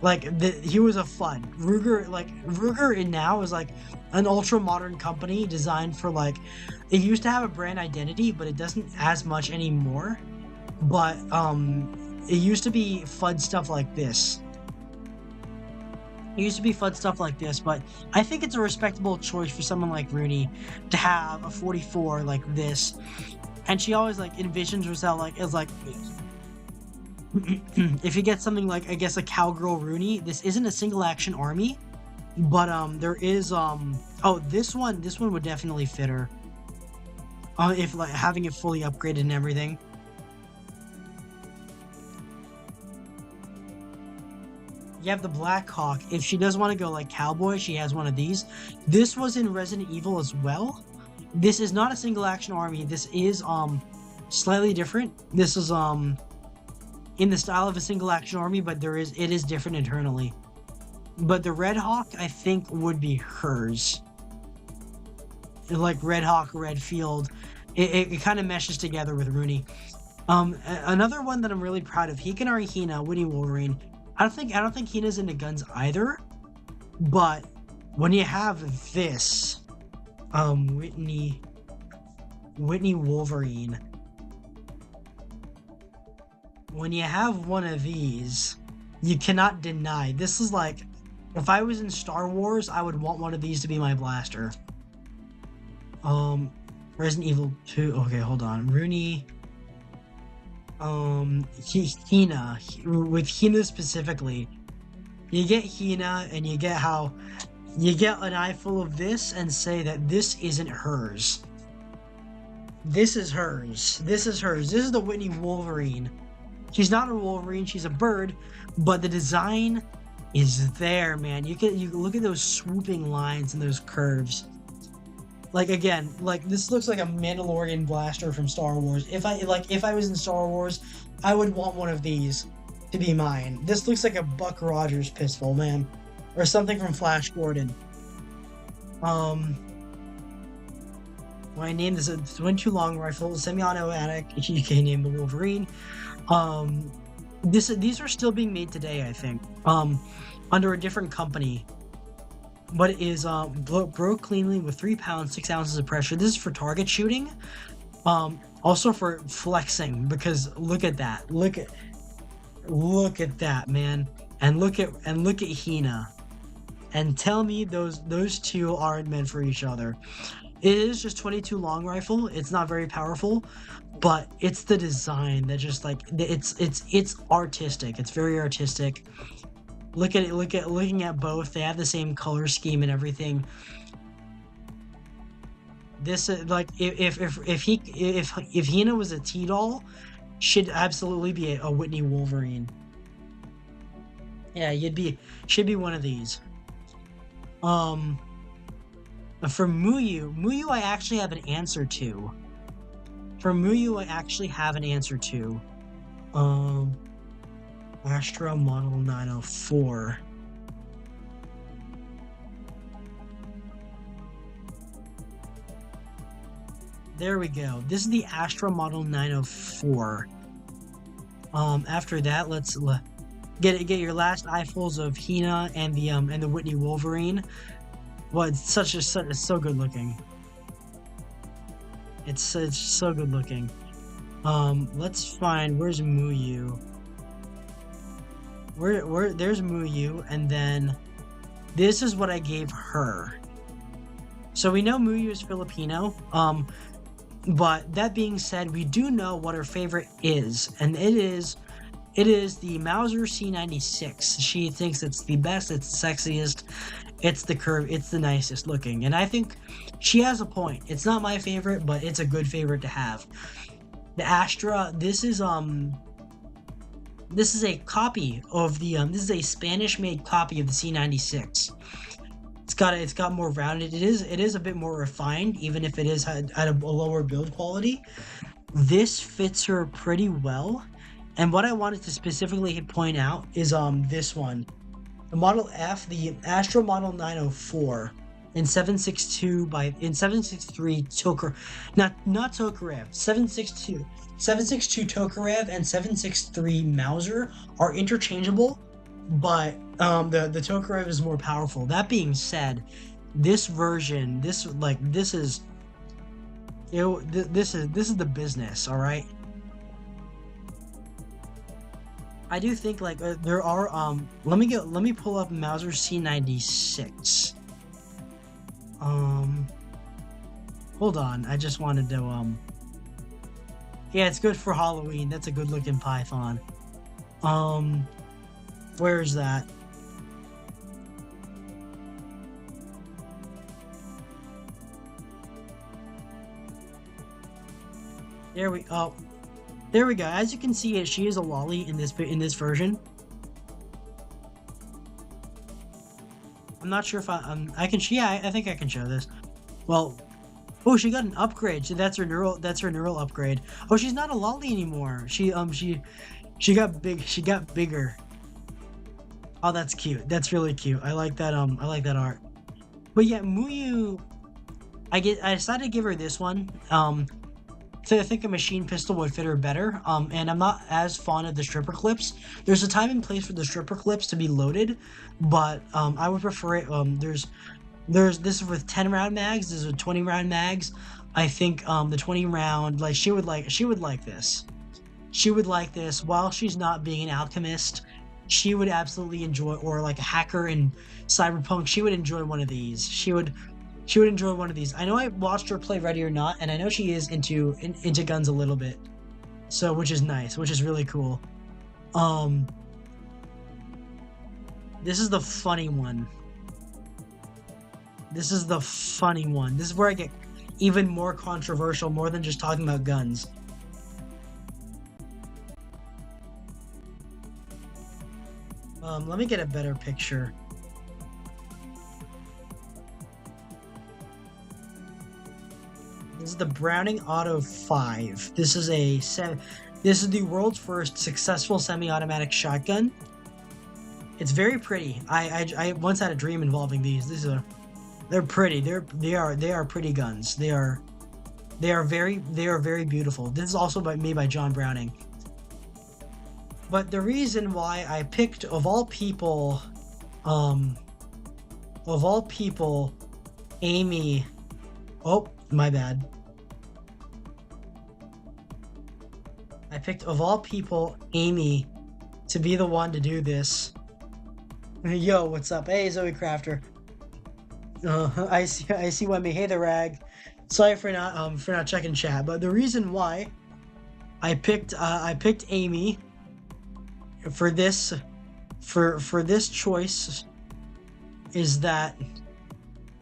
[SPEAKER 1] Like, he was a FUD. Ruger now is like an ultra modern company designed for like, it used to have a brand identity, but it doesn't as much anymore. But it used to be FUD stuff like this. But I think it's a respectable choice for someone like Rooney to have a 44 like this. And she always like envisions herself like as like if you get something like, I guess, a Cowgirl Rooney. This isn't a single action army, but there is this one would definitely fit her. If like having it fully upgraded and everything. You have the Black Hawk. If she does want to go like cowboy, she has one of these. This was in Resident Evil as well. This is not a single action army. This is slightly different. This is in the style of a single action army, but it is different internally. But the Red Hawk, I think, would be hers. Like Red Hawk, Red Field, it kind of meshes together with Rooney. Another one that I'm really proud of, Hikanari Hina, Winnie Wolverine. I don't think Hina's into guns either, but when you have this, Whitney Wolverine, when you have one of these, you cannot deny. This is like, if I was in Star Wars, I would want one of these to be my blaster. Resident Evil 2. Okay, hold on. Rooney. Hina. With Hina specifically, you get Hina, and you get how you get an eye full of this and say that this isn't hers. This is hers. This is hers. This is the Whitney Wolverine. She's not a Wolverine. She's a bird, but the design is there, man. You look at those swooping lines and those curves. Like, again, like, this looks like a Mandalorian blaster from Star Wars. If I was in Star Wars, I would want one of these to be mine. This looks like a Buck Rogers pistol, man. Or something from Flash Gordon. When I named this a 22 long rifle, semi-automatic, you can name the Wolverine. These are still being made today, I think. Under a different company. But it is broke cleanly with 3 pounds, 6 ounces of pressure. This is for target shooting. Also for flexing, because look at that. Look at that, man. And look at Hina. And tell me those two aren't meant for each other. It is just 22 long rifle. It's not very powerful, but it's the design that just like it's artistic. It's very artistic. Looking at both. They have the same color scheme and everything. This like if Hina was a T-doll, should absolutely be a Whitney Wolverine. Yeah, should be one of these. For Muyu I actually have an answer to. Astra Model 904. There we go. This is the Astra Model 904. After that, let's get your last eyefuls of Hina and the Whitney Wolverine. Well, it's so good looking. It's so good looking. Let's find, where's Muyu? There's Muyu, and then this is what I gave her. So we know Muyu is Filipino. But that being said, we do know what her favorite is, and it is the Mauser C96. She thinks it's the best, it's the sexiest, it's the curve, it's the nicest looking, and I think she has a point. It's not my favorite, but it's a good favorite to have. The Astra, this is a copy of the this is a Spanish-made copy of the C96. It's got more rounded. It is a bit more refined, even if it is at a lower build quality. This fits her pretty well. And what I wanted to specifically point out is this one, the Model F, the Astra Model 904 in 763 Tokarev, not Tokarev, 762 Tokarev and 763 Mauser are interchangeable, but the Tokarev is more powerful. That being said, this version, this is the business, all right? I do think like there are let me pull up Mauser C96. Hold on, I just wanted to yeah, it's good for Halloween. That's a good looking python. Where is that? There we go. As you can see, she is a lolly in this version. I'm not sure if I can. Yeah, I think I can show this. Well, oh, she got an upgrade. So that's her neural upgrade. Oh, she's not a lolly anymore. She got big. She got bigger. Oh, that's cute. That's really cute. I like that. I like that art. But yeah, Muyu. I decided to give her this one. So I think a machine pistol would fit her better. And I'm not as fond of the stripper clips. There's a time and place for the stripper clips to be loaded, but I would prefer it. This is with 10 round mags. This is with 20 round mags. I think the 20 round, like she would like this. She would like this while she's not being an alchemist. She would absolutely enjoy, or like a hacker in Cyberpunk. She would enjoy one of these. She would enjoy one of these. I know I watched her play Ready or Not, and I know she is into guns a little bit. So, which is nice, which is really cool. This is the funny one. This is the funny one. This is where I get even more controversial, more than just talking about guns. Let me get a better picture. This is the Browning Auto 5. This is the world's first successful semi-automatic shotgun. It's very pretty. I once had a dream involving these. They're pretty. They are pretty guns. They are very beautiful. This is also made by John Browning. But the reason why I picked, of all people, Amy. Oh, my bad. I picked, of all people, Amy to be the one to do this. Yo, what's up? Hey, Zoe Crafter. I see Wemmy. Hey, the rag. Sorry for not checking chat, but the reason why I picked Amy for this choice is that,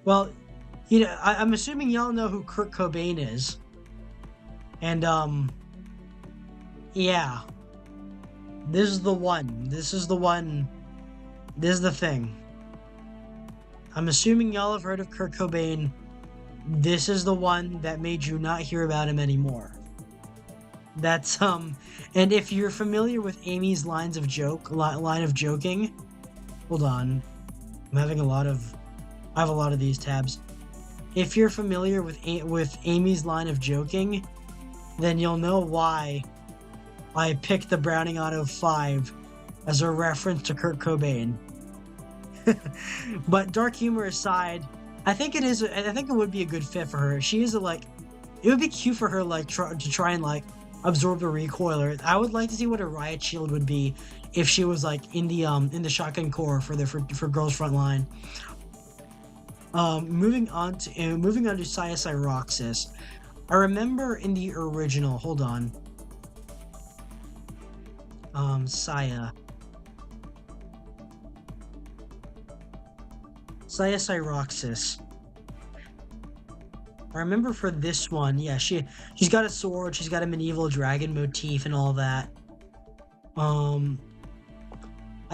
[SPEAKER 1] well, you know, I'm assuming y'all know who Kurt Cobain is, and yeah, this is the one. This is the thing. I'm assuming y'all have heard of Kurt Cobain. This is the one that made you not hear about him anymore. That's and if you're familiar with Amy's line of joking, hold on, I have a lot of these tabs. If you're familiar with Amy's line of joking, then you'll know why I picked the Browning Auto 5 as a reference to Kurt Cobain. But dark humor aside, I think it would be a good fit for her. She is it would be cute for her to try and absorb the recoiler. I would like to see what a riot shield would be if she was in the shotgun core for Girls Frontline. Moving on to Saya Roxas. I remember in the original, hold on. Saya Roxas. I remember for this one, yeah, she's got a sword, she's got a medieval dragon motif and all that. I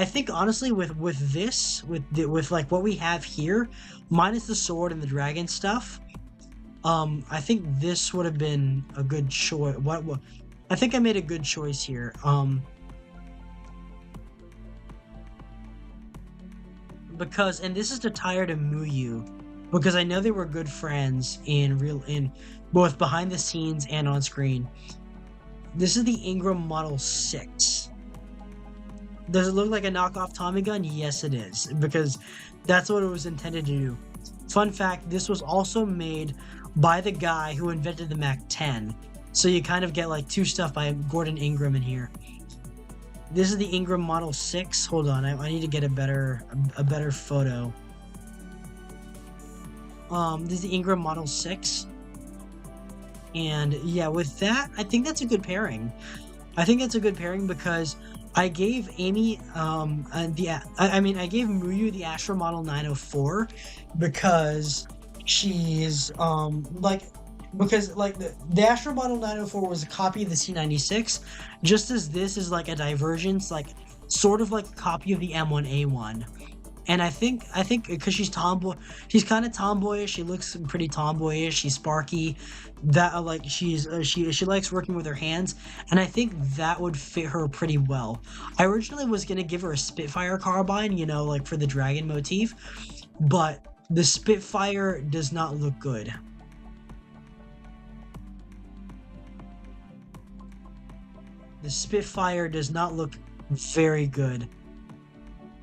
[SPEAKER 1] think honestly with what we have here, minus the sword and the dragon stuff, I think this would have been a good choice. I think I made a good choice here. Because, and this is to tie her to Muyu, because I know they were good friends in both behind the scenes and on screen. This is the Ingram Model 6. Does it look like a knockoff Tommy gun? Yes, it is, because that's what it was intended to do. Fun fact, this was also made by the guy who invented the Mac-10. So you kind of get two stuff by Gordon Ingram in here. This is the Ingram Model 6. Hold on, I need to get a better photo. This is the Ingram Model 6. And yeah, with that, I think that's a good pairing. I think that's a good pairing because I gave Amy I gave Muyu the Astra Model 904 because she's the Astra Model 904 was a copy of the C96, just as this is a divergence, sort of like a copy of the M1A1. And I think because she's kind of tomboyish, she looks pretty tomboyish, she's sparky, that she likes working with her hands, and I think that would fit her pretty well. I originally was gonna give her a Spitfire carbine, for the dragon motif, but the Spitfire does not look good. The Spitfire does not look very good.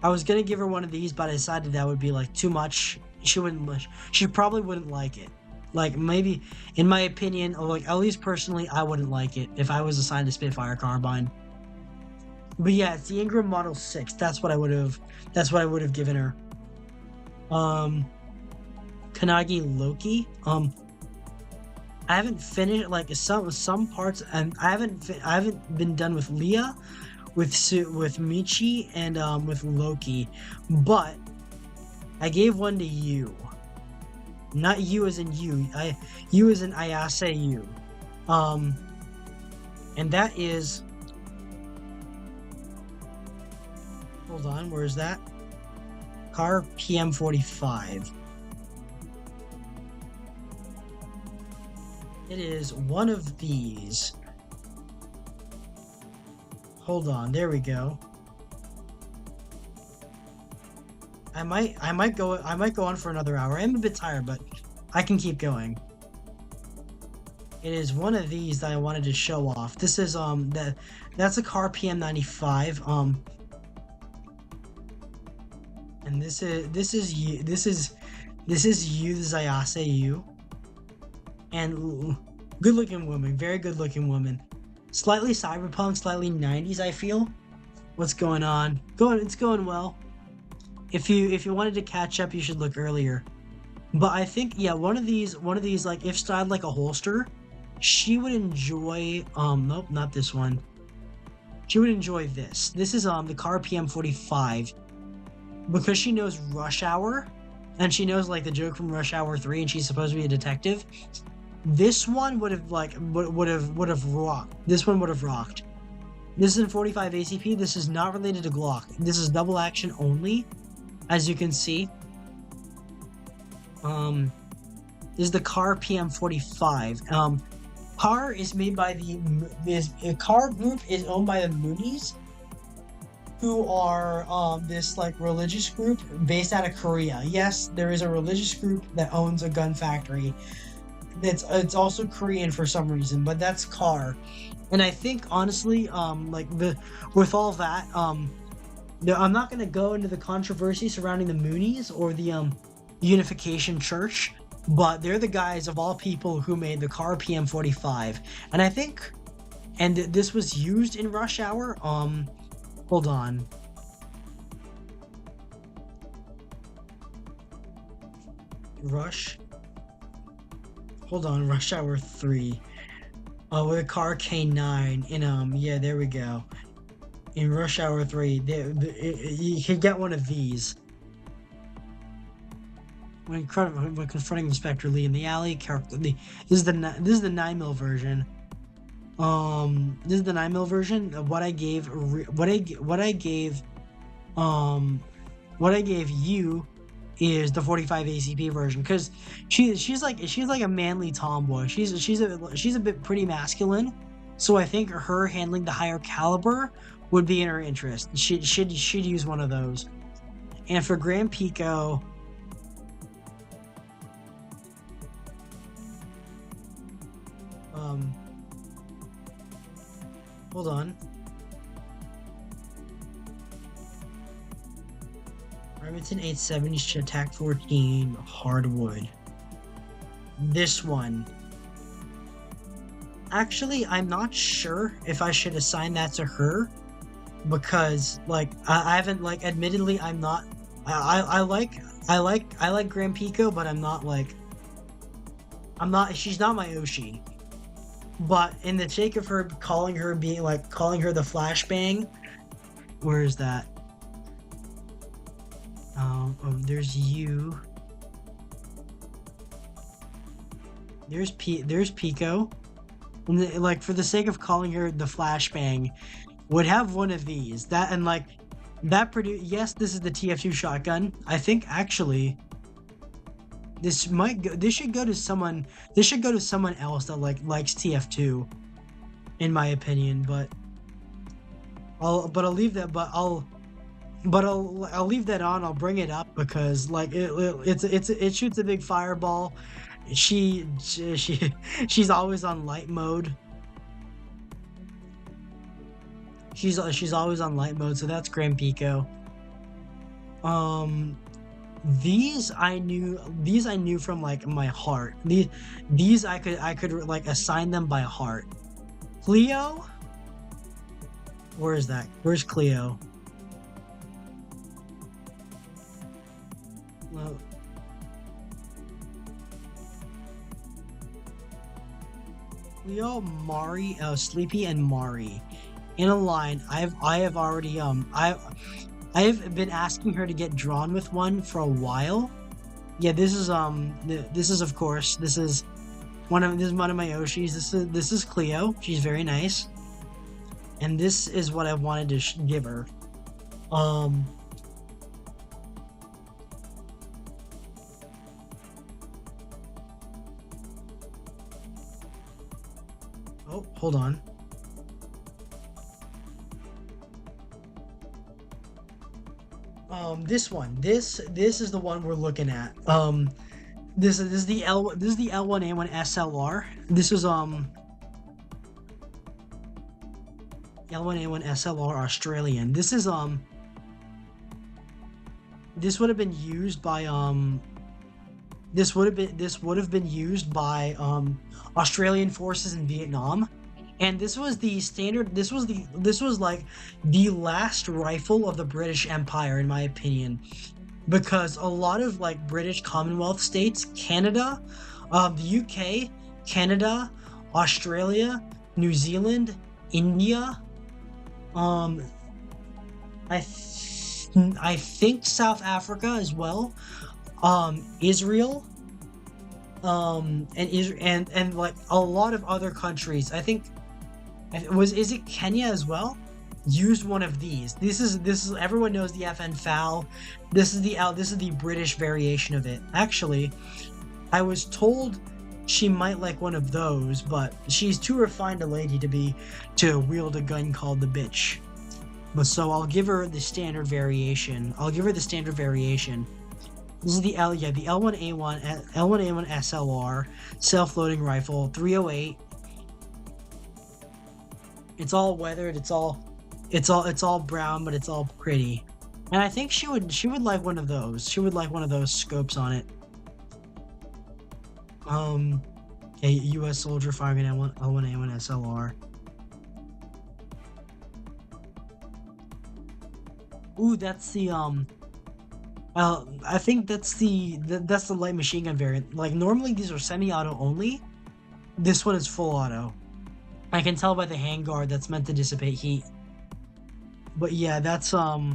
[SPEAKER 1] I was gonna give her one of these, but I decided that would be too much she probably wouldn't like it. Like, maybe, in my opinion, or like, at least personally, I wouldn't like it if I was assigned a Spitfire carbine. But yeah, it's the Ingram Model 6. That's what I would have given her. Kanagi Loki. I haven't finished like some parts, and I haven't been done with Leah, with Michi, and with Loki, but I gave one to you. Not you as in you. You as in Ayase you. And that is. Hold on, where is that? Car PM45. It is one of these. Hold on, there we go. I might go on for another hour. I'm a bit tired, but I can keep going. It is one of these that I wanted to show off. This is that's a car PM95. And this is you, this is you, the Zayase you. And good looking woman, very good looking woman. Slightly cyberpunk, slightly 90s, I feel. What's going on? It's going well. If you wanted to catch up, you should look earlier. But I think, yeah, one of these like, if styled like a holster, she would enjoy nope, not this one. She would enjoy this. This is the car PM45. Because she knows Rush Hour, and she knows like the joke from Rush Hour 3, and she's supposed to be a detective. This one would have rocked. This one would have rocked. This is in 45 ACP. This is not related to Glock. This is double action only, as you can see. This is the car PM45. Car is made by the car group is owned by the Moonies, who are this like religious group based out of Korea. Yes, there is a religious group that owns a gun factory. It's also Korean for some reason, but that's Car. And I think honestly, with all that, I'm not gonna go into the controversy surrounding the Moonies or the Unification Church, but they're the guys of all people who made the Car PM45. And I think, and this was used in Rush Hour. Hold on. Rush Hour 3. With a car K9 in yeah, there we go. In Rush Hour 3, you can get one of these. When confronting Inspector Lee in the alley, this is the 9mm version. This is the 9mm version. What I gave you is the 45 ACP version, because she's like a manly tomboy. She's a bit pretty masculine, so I think her handling the higher caliber would be in her interest. She'd use one of those. And for Grand Pico, hold on. Remington 870 Attack 14 hardwood. This one. Actually, I'm not sure if I should assign that to her, because like I haven't, like, admittedly I'm not. I like Grand Pico, but I'm not. She's not my Oshi. But in the sake of her calling her the flashbang, where is that? There's you. There's Pico. And like, for the sake of calling her the flashbang, would have one of these. That, and like that yes, this is the TF2 shotgun. I think actually this should go to someone else that likes TF2, in my opinion. But I'll leave that on. I'll bring it up because like it shoots a big fireball. She's always on light mode. She's always on light mode, so that's Grand Pico. These I knew from like my heart. These I could like assign them by heart. Cleo? Where is that? Where's Cleo? Well, Cleo, Mari, Sleepy, and Mari in a line. I have already I have been asking her to get drawn with one for a while. Yeah, this is of course this is one of my Yoshis. This is Cleo. She's very nice, and this is what I wanted to give her. Um. Oh, hold on. This one. This is the one we're looking at. This is the L1A1 SLR. This is L1A1 SLR Australian. This is this would have been used by this would have been used by Australian forces in Vietnam. And this was the standard, this was like the last rifle of the British Empire, in my opinion, because a lot of like British Commonwealth states, Canada, the UK, Canada, Australia, New Zealand, India, I think South Africa as well, Israel, and like a lot of other countries. I think is it Kenya as well? Used one of these. This is everyone knows the FN FAL. This is the British variation of it. Actually, I was told she might like one of those, but she's too refined a lady to wield a gun called the bitch. But so I'll give her the standard variation. This is the L1A1 SLR self-loading rifle, 308. It's all weathered. It's all brown, but it's all pretty. And I think she would like one of those. She would like one of those scopes on it. A U.S. soldier firing an L1A1 SLR. Ooh, that's the I think that's the light machine gun variant. Like normally these are semi-auto only. This one is full auto. I can tell by the handguard that's meant to dissipate heat. But yeah, that's so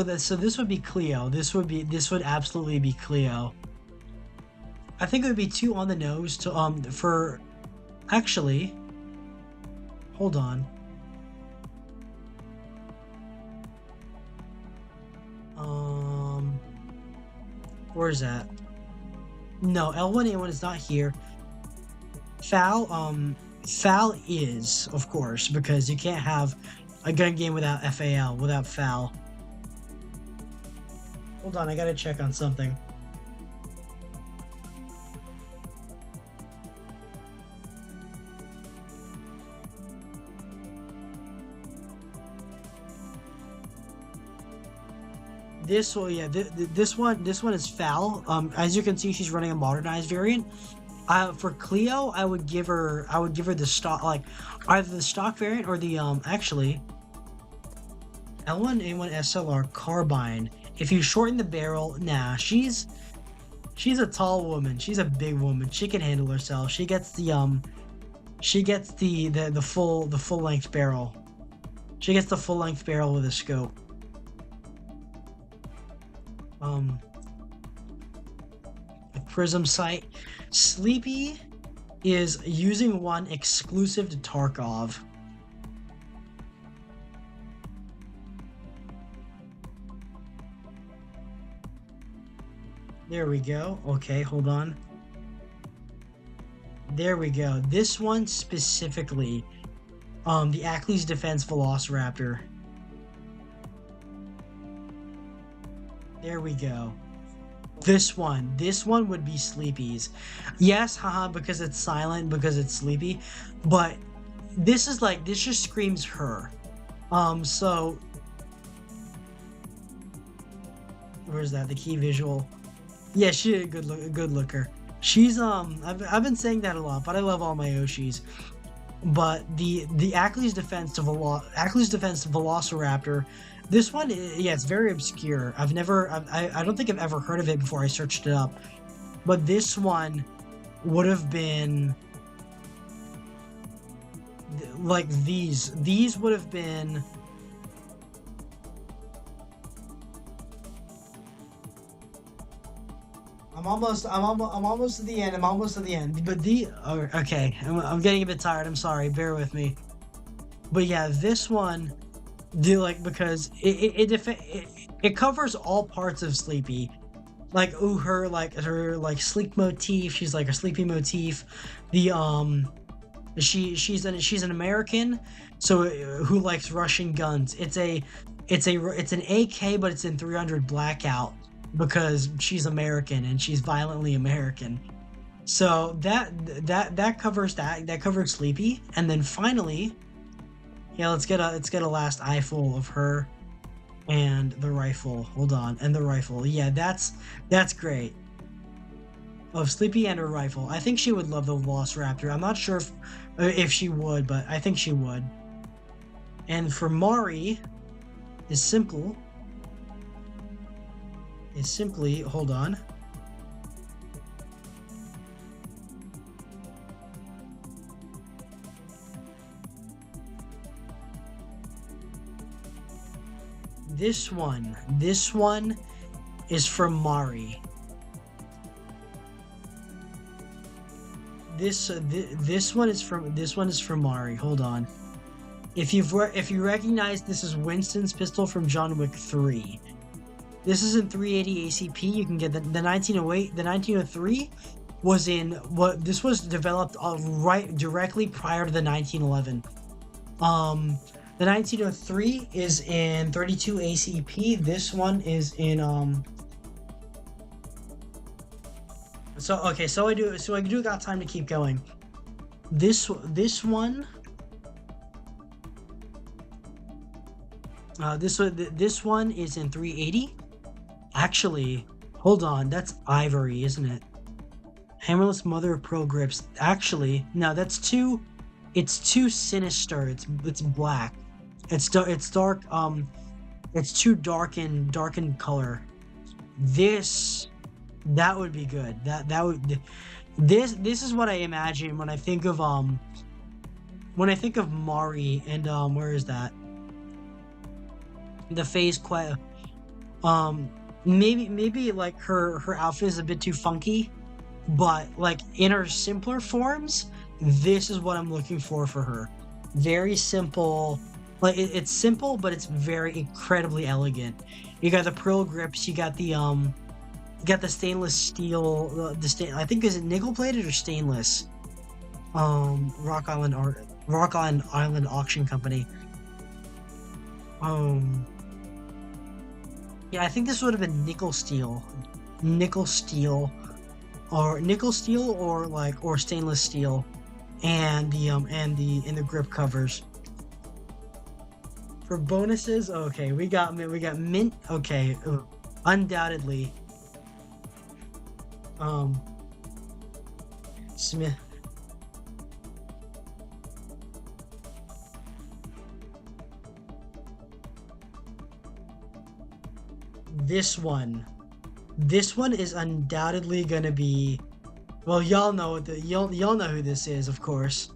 [SPEAKER 1] this would be Cleo. This would absolutely be Cleo. I think it would be too on the nose to for actually. Hold on. Where is that? No, L1A1 is not here. FAL is, of course, because you can't have a gun game without FAL, without FAL. Hold on, I gotta check on something. This one, yeah, this one is FAL. As you can see, she's running a modernized variant. For Cleo, I would give her the stock, like either the stock variant or the actually L1A1 SLR carbine. If you shorten the barrel, nah, she's a tall woman. She's a big woman. She can handle herself. She gets the full length barrel. She gets the full length barrel with a scope. A prism sight. Sleepy is using one exclusive to Tarkov. There we go. Okay, hold on. There we go. This one specifically, the Ackley's Defense Velociraptor. There we go. This one would be Sleepy's. Yes, haha, because it's silent, because it's Sleepy, but this just screams her. So Where's that? The key visual. Yeah, she's a good looker. She's I've been saying that a lot, but I love all my Yoshis. But the Ackley's Defense Velociraptor, this one, yeah, it's very obscure. I don't think I've ever heard of it before I searched it up. But this one would have been like these. These would have been. I'm almost to the end. I'm almost to the end. But okay. I'm getting a bit tired. I'm sorry. Bear with me. But yeah, this one, because it covers all parts of Sleepy. Like, ooh, her sleep motif. She's like a sleepy motif. She's an American, so who likes Russian guns. It's an AK, but it's in 300 blackout because she's American and she's violently American. So that covers that covers Sleepy, and then finally, yeah, let's get a last eyeful of her. And the rifle, hold on, and the rifle. Yeah, that's great. Of Sleepy and her rifle. I think she would love the Velociraptor. I'm not sure if she would, but I think she would. And for Mari, is simply, hold on. This one is from Mari. This one is from Mari. Hold on. If you recognize, this is Winston's pistol from John Wick 3. This is in 380 ACP. You can get the 1908. The 1903 was in what this was developed directly prior to the 1911. The 1903 is in 32 ACP. This one is in So I do got time to keep going. This one this one is in 380. Actually, hold on, that's ivory, isn't it? Hammerless Mother of Pearl Grips. Actually, no, it's too sinister. It's black. It's dark. It's too dark in color. That would be good. This is what I imagine when I think of Mari and where is that? The phase maybe like her outfit is a bit too funky, but like in her simpler forms, this is what I'm looking for her. Very simple. Like it's simple, but it's very incredibly elegant. You got the pearl grips. You got the stainless steel. I think, is it nickel plated or stainless? Rock Island Auction Company. Yeah, I think this would have been nickel steel, or stainless steel, and the grip covers. For bonuses, okay, we got mint. Okay, undoubtedly. Smith. This one is undoubtedly gonna be. Well, y'all know y'all know who this is, of course.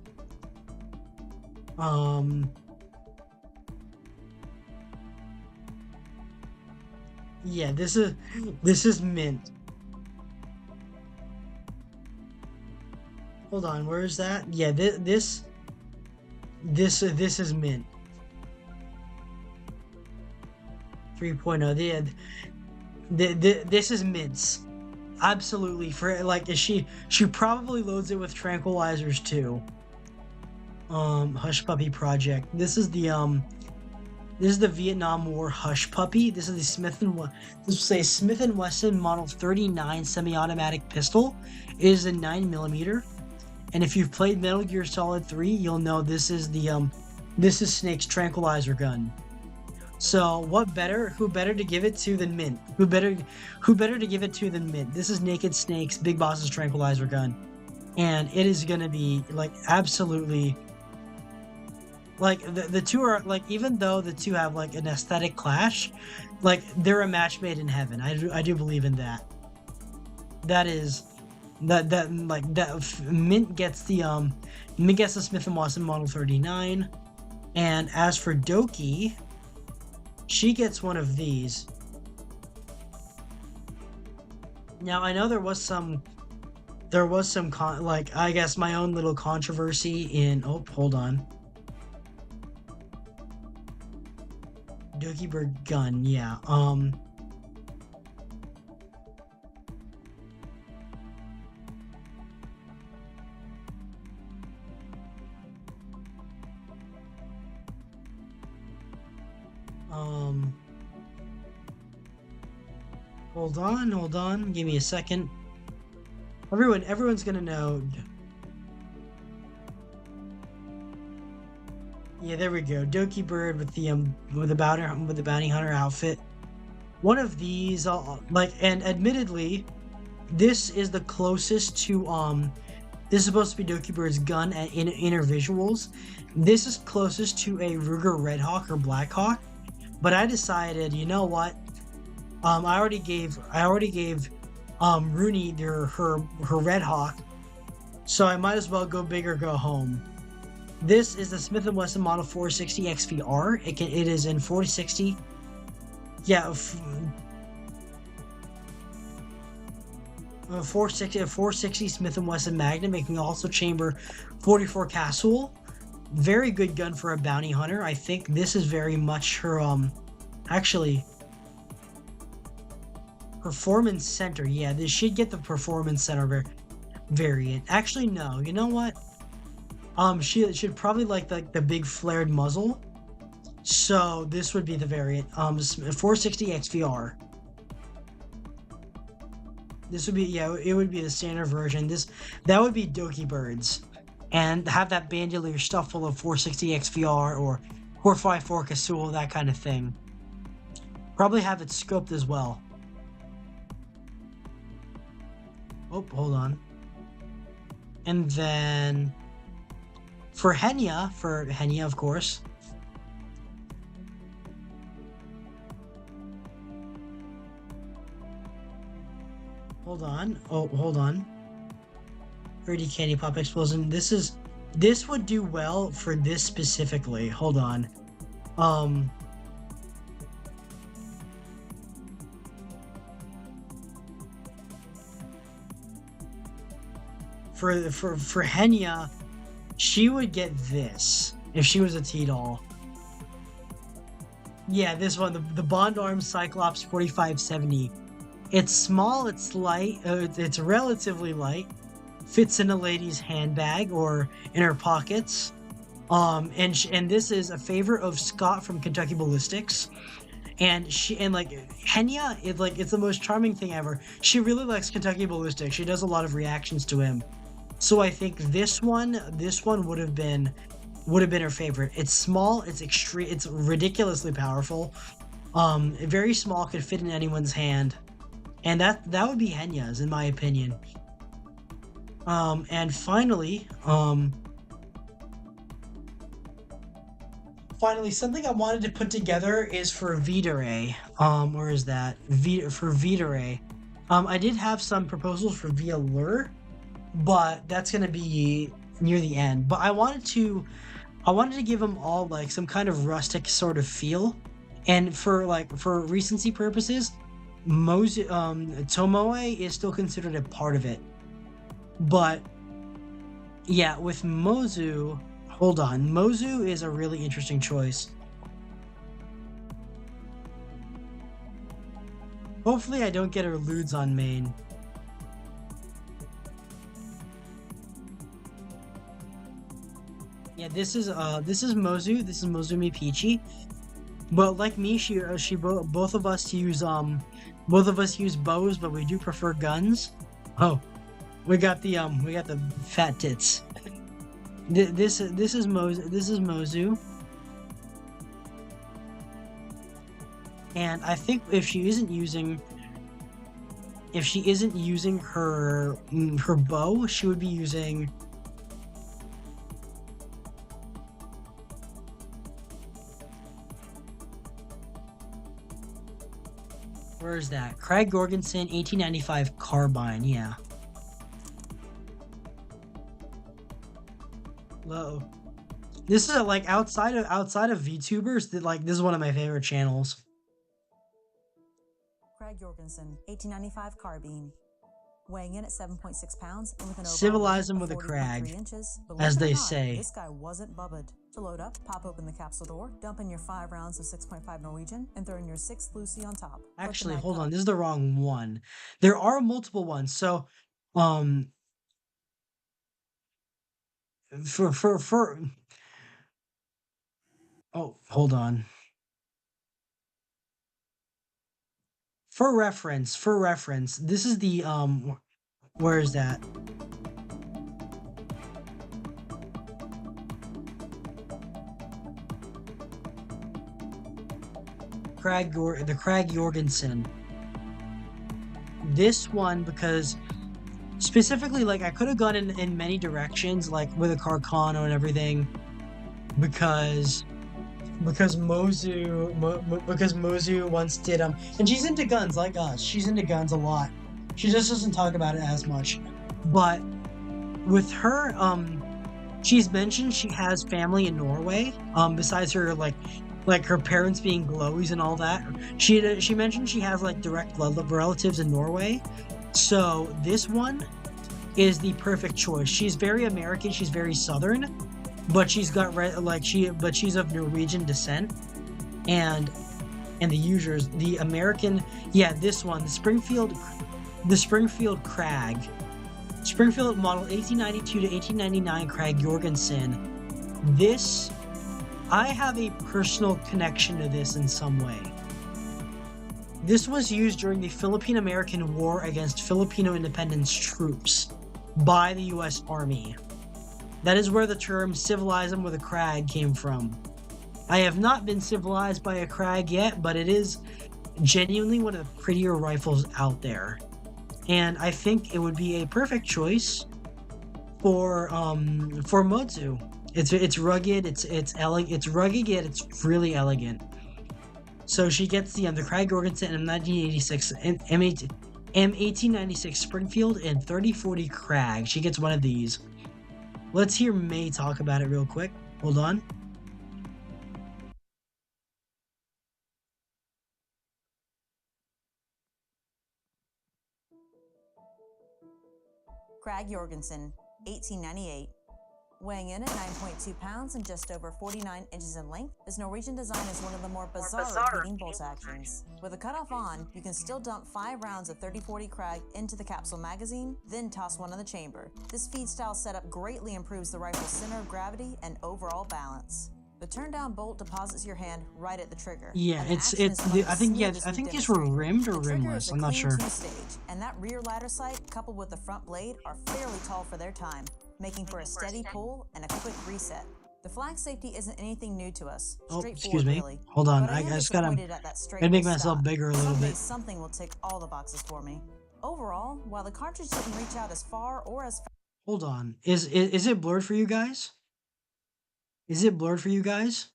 [SPEAKER 1] Yeah, this is mint. Hold on, where is that? Yeah, this is mint. 3.0. This is mints. Absolutely. For like, she probably loads it with tranquilizers too. Hush Puppy Project. This is the Vietnam War Hush Puppy. This is the Smith & Wesson Model 39 semi-automatic pistol. It is a 9mm. And if you've played Metal Gear Solid 3, you'll know this is Snake's tranquilizer gun. So what better? Who better to give it to than Mint? Who better to give it to than Mint? This is Naked Snake's Big Boss's tranquilizer gun, and it is gonna be like absolutely like the two are like, even though the two have like an aesthetic clash, like they're a match made in heaven. I do believe in that. That is that like that Mint gets the Smith and Wesson Model 39, and as for Doki, she gets one of these. Now I know there was some like, I guess, my own little controversy in, oh, hold on. Doki Bird gun, yeah. Hold on, give me a second. Everyone's gonna know. Yeah, there we go. Doki Bird with the bounty hunter outfit. One of these, like, and admittedly, this is the closest to This is supposed to be Doki Bird's gun at inner visuals. This is closest to a Ruger Redhawk or Blackhawk, but I decided, you know what? I already gave Rooney her Redhawk, so I might as well go big or go home. This is the Smith & Wesson Model 460 XVR. It is in 460. Yeah, 460 Smith & Wesson Magnum. It can also chamber 44 Casual. Very good gun for a bounty hunter. I think this is very much her actually Performance Center. Yeah, this should get the Performance Center variant. Actually, no. You know what? She should probably like the big flared muzzle. So this would be the variant. 460 XVR. This would be, yeah, it would be the standard version. That would be Doki Birds, and have that bandolier stuff full of 460 XVR or 454 Casual, that kind of thing. Probably have it scoped as well. Oh, hold on. And then for Henya, of course. Hold on. Oh, hold on. 30 Candy Pop Explosion. This would do well for this specifically. Hold on. For Henya, she would get this if she was a T-doll. Yeah, this one, the Bond Arms Cyclops 4570. It's small, it's light, it's relatively light, fits in a lady's handbag or in her pockets. And this is a favorite of Scott from Kentucky Ballistics. And Henya, it's the most charming thing ever. She really likes Kentucky Ballistics. She does a lot of reactions to him. So I think this one would have been her favorite. It's small, it's ridiculously powerful. Very small, could fit in anyone's hand. And that would be Henya's, in my opinion. And finally, something I wanted to put together is for Vtuber. Where is that? For Vtuber. I did have some proposals for Via Lure, but that's gonna be near the end. But I wanted to give them all like some kind of rustic sort of feel, and for recency purposes, Tomoe is still considered a part of it. But yeah, with Mozu, hold on, Mozu is a really interesting choice. Hopefully I don't get her lewds on main. Yeah, this is Mozu. This is Mozumi Peachy. But like me, both of us use bows, but we do prefer guns. Oh, we got the fat tits. This is Mozu. And I think if she isn't using her her bow, she would be using where is that? Craig Jorgensen 1895 carbine, yeah. Whoa. This is like outside of VTubers, that like this is one of my favorite channels.
[SPEAKER 4] Craig Jorgensen, 1895 carbine. Weighing in at 7.6 pounds and with an
[SPEAKER 1] Civilize him with a
[SPEAKER 4] 40.3
[SPEAKER 1] crag,
[SPEAKER 4] inches.
[SPEAKER 1] as
[SPEAKER 4] Believe it or
[SPEAKER 1] they
[SPEAKER 4] not,
[SPEAKER 1] say.
[SPEAKER 4] This guy wasn't bubbled. To load up, pop open the capsule door, dump in your 5 rounds of 6.5 Norwegian, and throw in your 6th Lucy on top.
[SPEAKER 1] Actually, hold on, this is the wrong one. There are multiple ones. So, for oh, hold on. For reference, this is the where is that? The Craig Jorgensen. This one, because specifically, like, I could have gone in many directions, like with a Carcano and everything, because Mozu once did and she's into guns like us. She's into guns a lot. She just doesn't talk about it as much. But with her, she's mentioned she has family in Norway. Besides her like her parents being glowies and all that, she mentioned she has like direct blood relatives in Norway. So this one is the perfect choice. She's very American. She's very Southern, but she's got but she's of Norwegian descent, and the users, the American, yeah, this one, the Springfield Crag, Springfield model 1892 to 1899 Craig Jorgensen. This, I have a personal connection to this in some way. This was used during the Philippine-American War against Filipino independence troops by the U.S. Army. That is where the term "civilize them with a crag" came from. I have not been civilized by a crag yet, but it is genuinely one of the prettier rifles out there. And I think it would be a perfect choice for Mozu. It's rugged, it's elegant, it's rugged yet it's really elegant. So she gets the Craig Jorgensen M1986 M1896 Springfield and 3040 Crag. She gets one of these. Let's hear May talk about it real quick. Hold on.
[SPEAKER 4] Craig Jorgensen, 1898. Weighing in at 9.2 pounds and just over 49 inches in length, this Norwegian design is one of the more bizarre repeating bolt actions. With the cutoff on, you can still dump 5 rounds of 3040 Krag into the capsule magazine, then toss one in the chamber. This feed style setup greatly improves the rifle's center of gravity and overall balance. The turn down bolt deposits your hand right at the trigger.
[SPEAKER 1] Yeah, I think these were rimmed or rimless. I'm not sure.
[SPEAKER 4] Stage, and that rear ladder sight coupled with the front blade are fairly tall for their time, making for a steady pull and a quick reset. The flag safety isn't anything new to us.
[SPEAKER 1] Oh, excuse me.
[SPEAKER 4] Really.
[SPEAKER 1] Hold on.
[SPEAKER 4] But
[SPEAKER 1] I just gotta
[SPEAKER 4] gotta
[SPEAKER 1] make myself bigger a little bit.
[SPEAKER 4] Something will tick all the boxes for me. Overall, while the cartridge didn't reach out as far or as fast.
[SPEAKER 1] Hold on. Is it blurred for you guys? Is it blurred for you guys?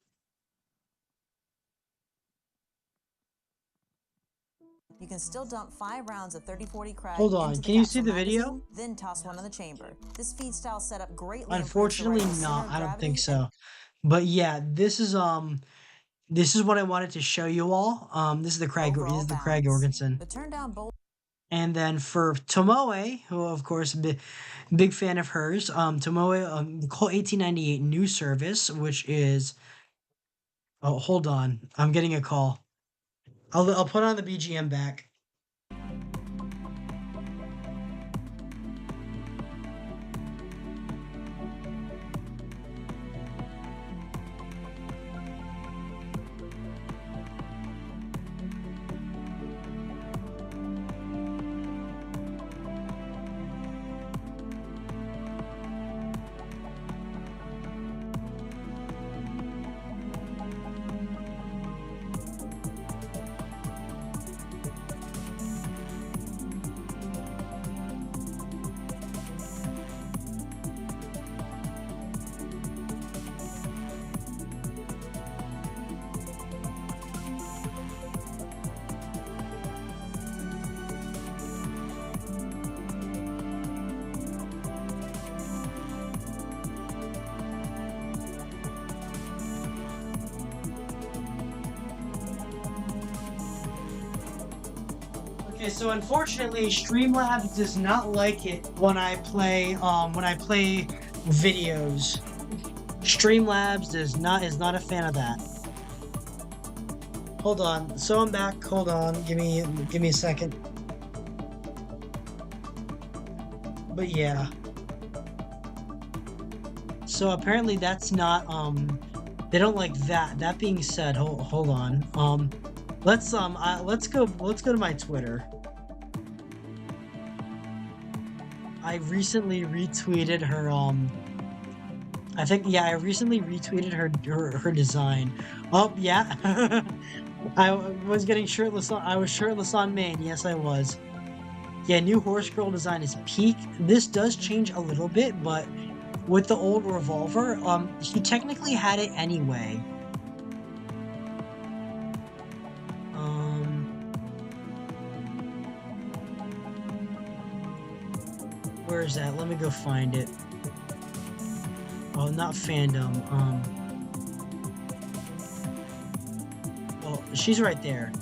[SPEAKER 4] You can still dump 5 rounds of 3040 Krag.
[SPEAKER 1] Hold on, can you see the video?
[SPEAKER 4] Then toss one in the chamber. This feed style setup greatly.
[SPEAKER 1] Unfortunately not. I don't think so. But yeah, this is what I wanted to show you all. This is the Craig Jorgensen.
[SPEAKER 4] The turn down bolt.
[SPEAKER 1] And then for Tomoe, who of course big fan of hers, Tomoe call 1898 new service, which is, oh, hold on, I'm getting a call. I'll put on the BGM back. Okay, so unfortunately, Streamlabs does not like it when I play videos. Streamlabs is not a fan of that. Hold on. So I'm back. Hold on. Give me a second. But yeah. So apparently that's not they don't like that. That being said, hold on. Let's go to my Twitter. I recently retweeted her I recently retweeted her design. Oh yeah. I was getting shirtless on I was shirtless on main. Yes, I was. Yeah, new horse girl design is peak. This does change a little bit, but with the old revolver, he technically had it anyway. Where is that? Let me go find it. Oh, not fandom. Well, she's right there.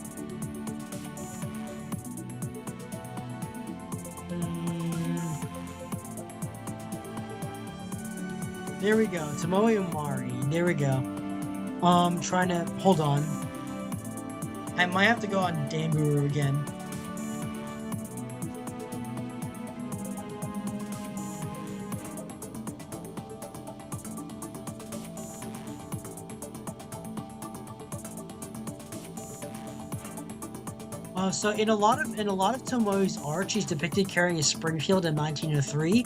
[SPEAKER 1] There we go. Tomoe Umari. There we go. Trying to hold on. I might have to go on Damburu again. So in a lot of Tomoe's art, she's depicted carrying a Springfield in 1903,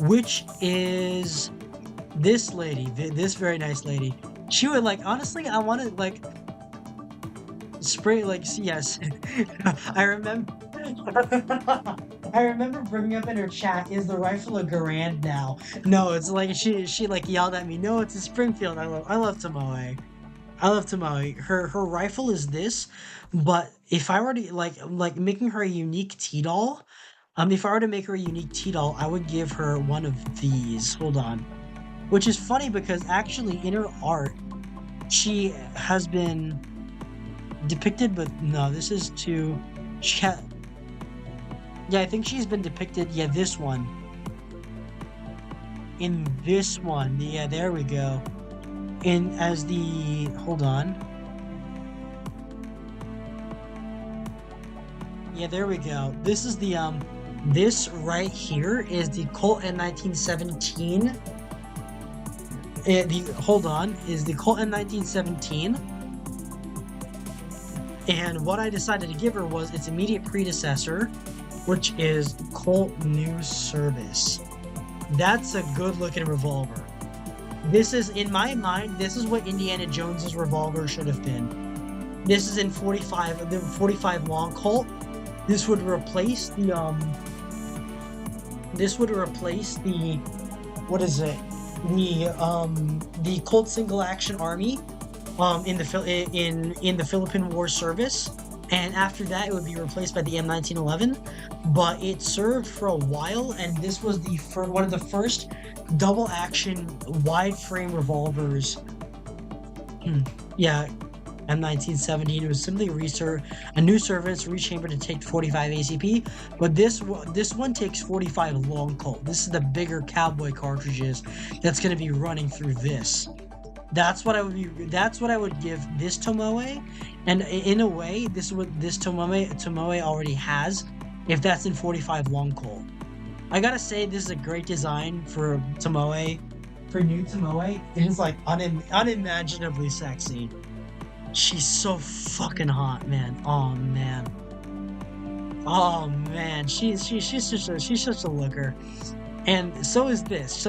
[SPEAKER 1] which is this lady, this very nice lady. She would honestly, I wanted spray yes. I remember. I remember bringing up in her chat, is the rifle a Garand now? No, it's she yelled at me. No, it's a Springfield. I love Tomoe. I love Tomoe. Her rifle is this, but if I were to making her a unique T-doll, if I were to make her a unique T-doll, I would give her one of these. Hold on. Which is funny because actually in her art, she has been depicted, but no, this is too. Yeah, I think she's been depicted. Yeah, this one. In this one, yeah, there we go. As the hold on. Yeah, there we go. This is the this right here is the Colt M1917. Is the Colt M1917. And what I decided to give her was its immediate predecessor, which is Colt New Service. That's a good looking revolver. This is, in my mind, this is what Indiana Jones's revolver should have been. This is in 45, the 45 long Colt. This would replace the what is it? The Colt Single Action Army in the Philippine War Service, and after that it would be replaced by the M1911. But it served for a while, and this was one of the first double action wide frame revolvers. Yeah, M1917. It was simply a new service rechambered to take 45 ACP, but this one takes 45 long Colt. This is the bigger cowboy cartridges that's going to be running through this. That's what I would give this Tomoe, and in a way, this is what this Tomoe already has, if that's in 45 long Colt. I gotta say, this is a great design for Tomoe, for new Tomoe. It is unimaginably sexy. She's so fucking hot, man. Oh man. Oh man, she's such a looker. And so is this.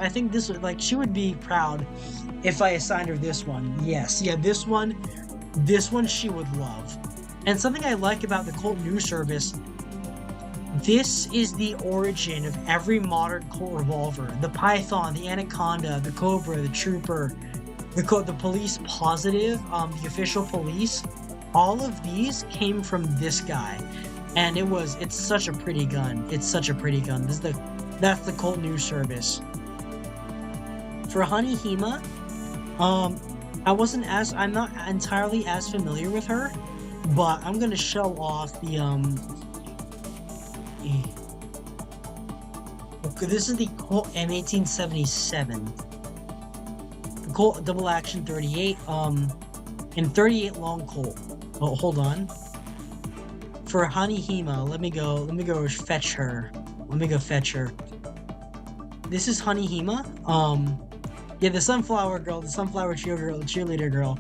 [SPEAKER 1] I think this would she would be proud if I assigned her this one. Yes, yeah, this one she would love. And something I like about the Colt New Service, this is the origin of every modern Colt revolver. The Python, the Anaconda, the Cobra, the Trooper, the Police Positive, the Official Police. All of these came from this guy. And it's such a pretty gun. It's such a pretty gun. That's the Colt New Service. For Honey Hima, I'm not entirely as familiar with her. but I'm gonna show off the eh, okay, this is the Colt M1877. The Colt double action 38 and 38 long Colt. Oh, hold on. For Hanihima, let me go fetch her. Let me go fetch her. This is Hanihima. Yeah, the sunflower girl, the sunflower cheerleader girl.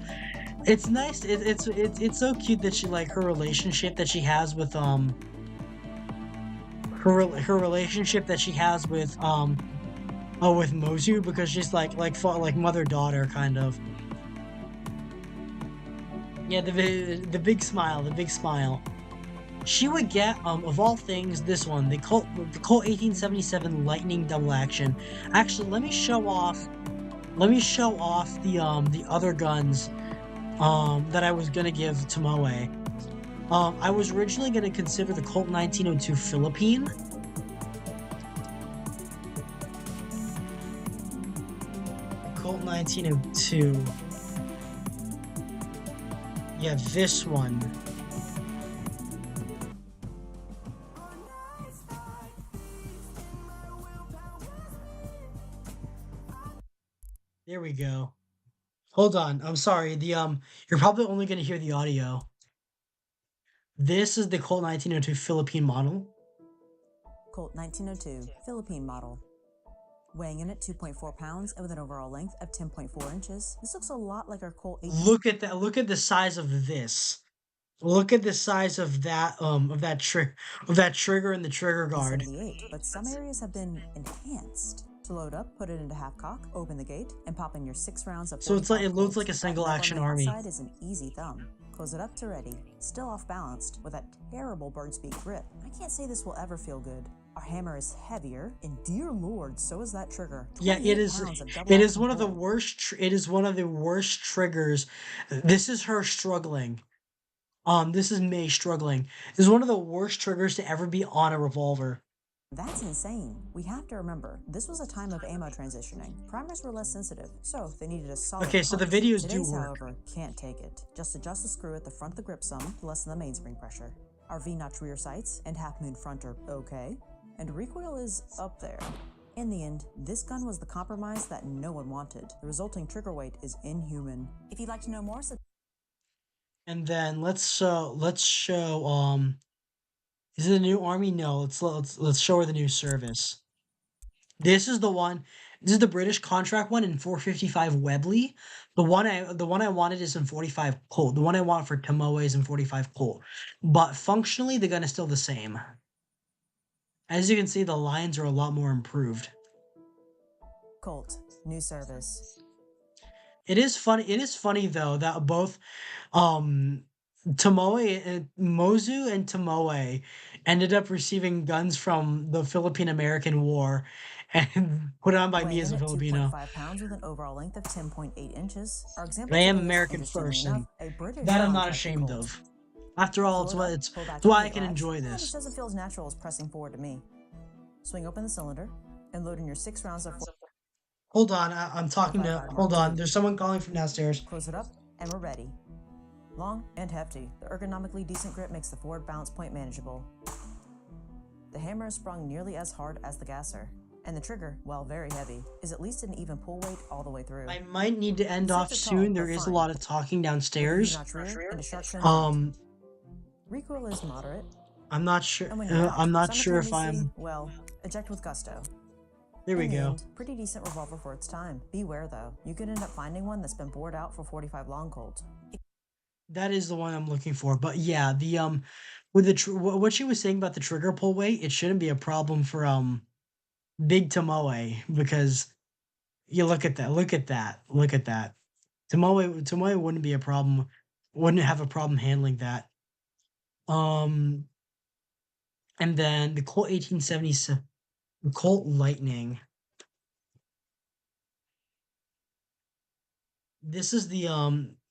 [SPEAKER 1] It's nice. It's so cute that she like her relationship that she has with her relationship that she has with Mozu, because she's like mother daughter kind of. Yeah, the big smile, the big smile. She would get, of all things, this one, the Colt 1877 Lightning double action. Actually, let me show off the other guns, that I was gonna give to Moe. I was originally gonna consider the Colt 1902 Philippine. Colt 1902. Yeah, this one. There we go. Hold on. I'm sorry. You're probably only gonna hear the audio. This is the Colt 1902 Philippine model.
[SPEAKER 4] Colt 1902 Philippine model. Weighing in at 2.4 pounds and with an overall length of 10.4 inches, this looks a lot like our Colt 18.
[SPEAKER 1] Look at that. Look at the size of this. Look at the size of that trigger and the trigger guard.
[SPEAKER 4] 78, but some areas have been enhanced. To load up, put it into half cock, open the gate, and pop in your 6 rounds of.
[SPEAKER 1] So it loads like a
[SPEAKER 4] That
[SPEAKER 1] single
[SPEAKER 4] nub
[SPEAKER 1] action
[SPEAKER 4] on the
[SPEAKER 1] army.
[SPEAKER 4] outside is an easy thumb. Close it up to ready. Still off balanced with that terrible bird speed grip. I can't say this will ever feel good. Our hammer is heavier, and dear lord, so is that trigger.
[SPEAKER 1] Yeah, it
[SPEAKER 4] 28
[SPEAKER 1] is.
[SPEAKER 4] pounds of double
[SPEAKER 1] It is
[SPEAKER 4] action
[SPEAKER 1] one of the
[SPEAKER 4] pull.
[SPEAKER 1] worst. It is one of the worst triggers. This is her struggling. This is May struggling. This is one of the worst triggers to ever be on a revolver.
[SPEAKER 4] That's insane. We have to remember, this was a time of ammo transitioning. Primers were less sensitive, so they needed a solid
[SPEAKER 1] Okay, so the
[SPEAKER 4] punch.
[SPEAKER 1] videos do
[SPEAKER 4] Today's,
[SPEAKER 1] work.
[SPEAKER 4] however, can't take it. Just adjust the screw at the front of the grip some to lessen the mainspring pressure. Our V-notch rear sights and half-moon front are okay, and recoil is up there. In the end, this gun was the compromise that no one wanted. The resulting trigger weight is inhuman. If you'd like to know more,
[SPEAKER 1] And then let's show. Is it a new army? No. Let's show her the new service. This is the one. This is the British contract one in 455 Webley. The one I wanted is in 45 Colt. The one I want for Tomoe is in 45 Colt. But functionally, the gun is still the same. As you can see, the lines are a lot more improved.
[SPEAKER 4] Colt, new service.
[SPEAKER 1] It is funny though that both Tomoe and Mozu and Tomoe ended up receiving guns from the Philippine American War and put on by me
[SPEAKER 4] Weighing
[SPEAKER 1] as
[SPEAKER 4] in
[SPEAKER 1] a
[SPEAKER 4] at
[SPEAKER 1] Filipino.
[SPEAKER 4] 2.5 pounds with an overall length of 10.8 inches. Our example
[SPEAKER 1] But I am
[SPEAKER 4] today is,
[SPEAKER 1] American
[SPEAKER 4] interestingly
[SPEAKER 1] first,
[SPEAKER 4] enough,
[SPEAKER 1] and
[SPEAKER 4] a British
[SPEAKER 1] that I'm not
[SPEAKER 4] contract
[SPEAKER 1] ashamed
[SPEAKER 4] Colt.
[SPEAKER 1] of. After all, it's
[SPEAKER 4] Pull it
[SPEAKER 1] what
[SPEAKER 4] up,
[SPEAKER 1] it's
[SPEAKER 4] pull back
[SPEAKER 1] it's why
[SPEAKER 4] your
[SPEAKER 1] I can
[SPEAKER 4] latch.
[SPEAKER 1] enjoy
[SPEAKER 4] It
[SPEAKER 1] this.
[SPEAKER 4] just doesn't feel as natural as pressing forward to me. Swing open the cylinder and load in your 6 rounds of.
[SPEAKER 1] Hold on, I'm talking to.
[SPEAKER 4] 455
[SPEAKER 1] Hold
[SPEAKER 4] Mark
[SPEAKER 1] on,
[SPEAKER 4] II.
[SPEAKER 1] there's someone calling from downstairs.
[SPEAKER 4] Close it up, and we're ready. Long and hefty, the ergonomically decent grip makes the forward balance point manageable. The hammer is sprung nearly as hard as the gasser, and the trigger, while very heavy, is at least an even pull weight all the way through.
[SPEAKER 1] I might need to end off
[SPEAKER 4] Sights are tall,
[SPEAKER 1] soon. There
[SPEAKER 4] but
[SPEAKER 1] is a
[SPEAKER 4] fine.
[SPEAKER 1] lot of talking downstairs.
[SPEAKER 4] V-notch rear and a sharp trim front.
[SPEAKER 1] Um,
[SPEAKER 4] Recoil is moderate,
[SPEAKER 1] I'm not sure.
[SPEAKER 4] and when you're out,
[SPEAKER 1] I'm not sure if
[SPEAKER 4] simultaneously,
[SPEAKER 1] I'm.
[SPEAKER 4] well, eject with gusto.
[SPEAKER 1] There we
[SPEAKER 4] In the
[SPEAKER 1] go.
[SPEAKER 4] end, pretty decent revolver for its time. Beware though, you could end up finding one that's been bored out for 45 long Colt.
[SPEAKER 1] That is the one I'm looking for. But yeah, the with the what she was saying about the trigger pull weight, it shouldn't be a problem for Big Tomoe, because you look at that, look at that, look at that. Tomoe wouldn't be a problem, wouldn't have a problem handling that. Um, and then the Colt 1877, the Colt Lightning. This is the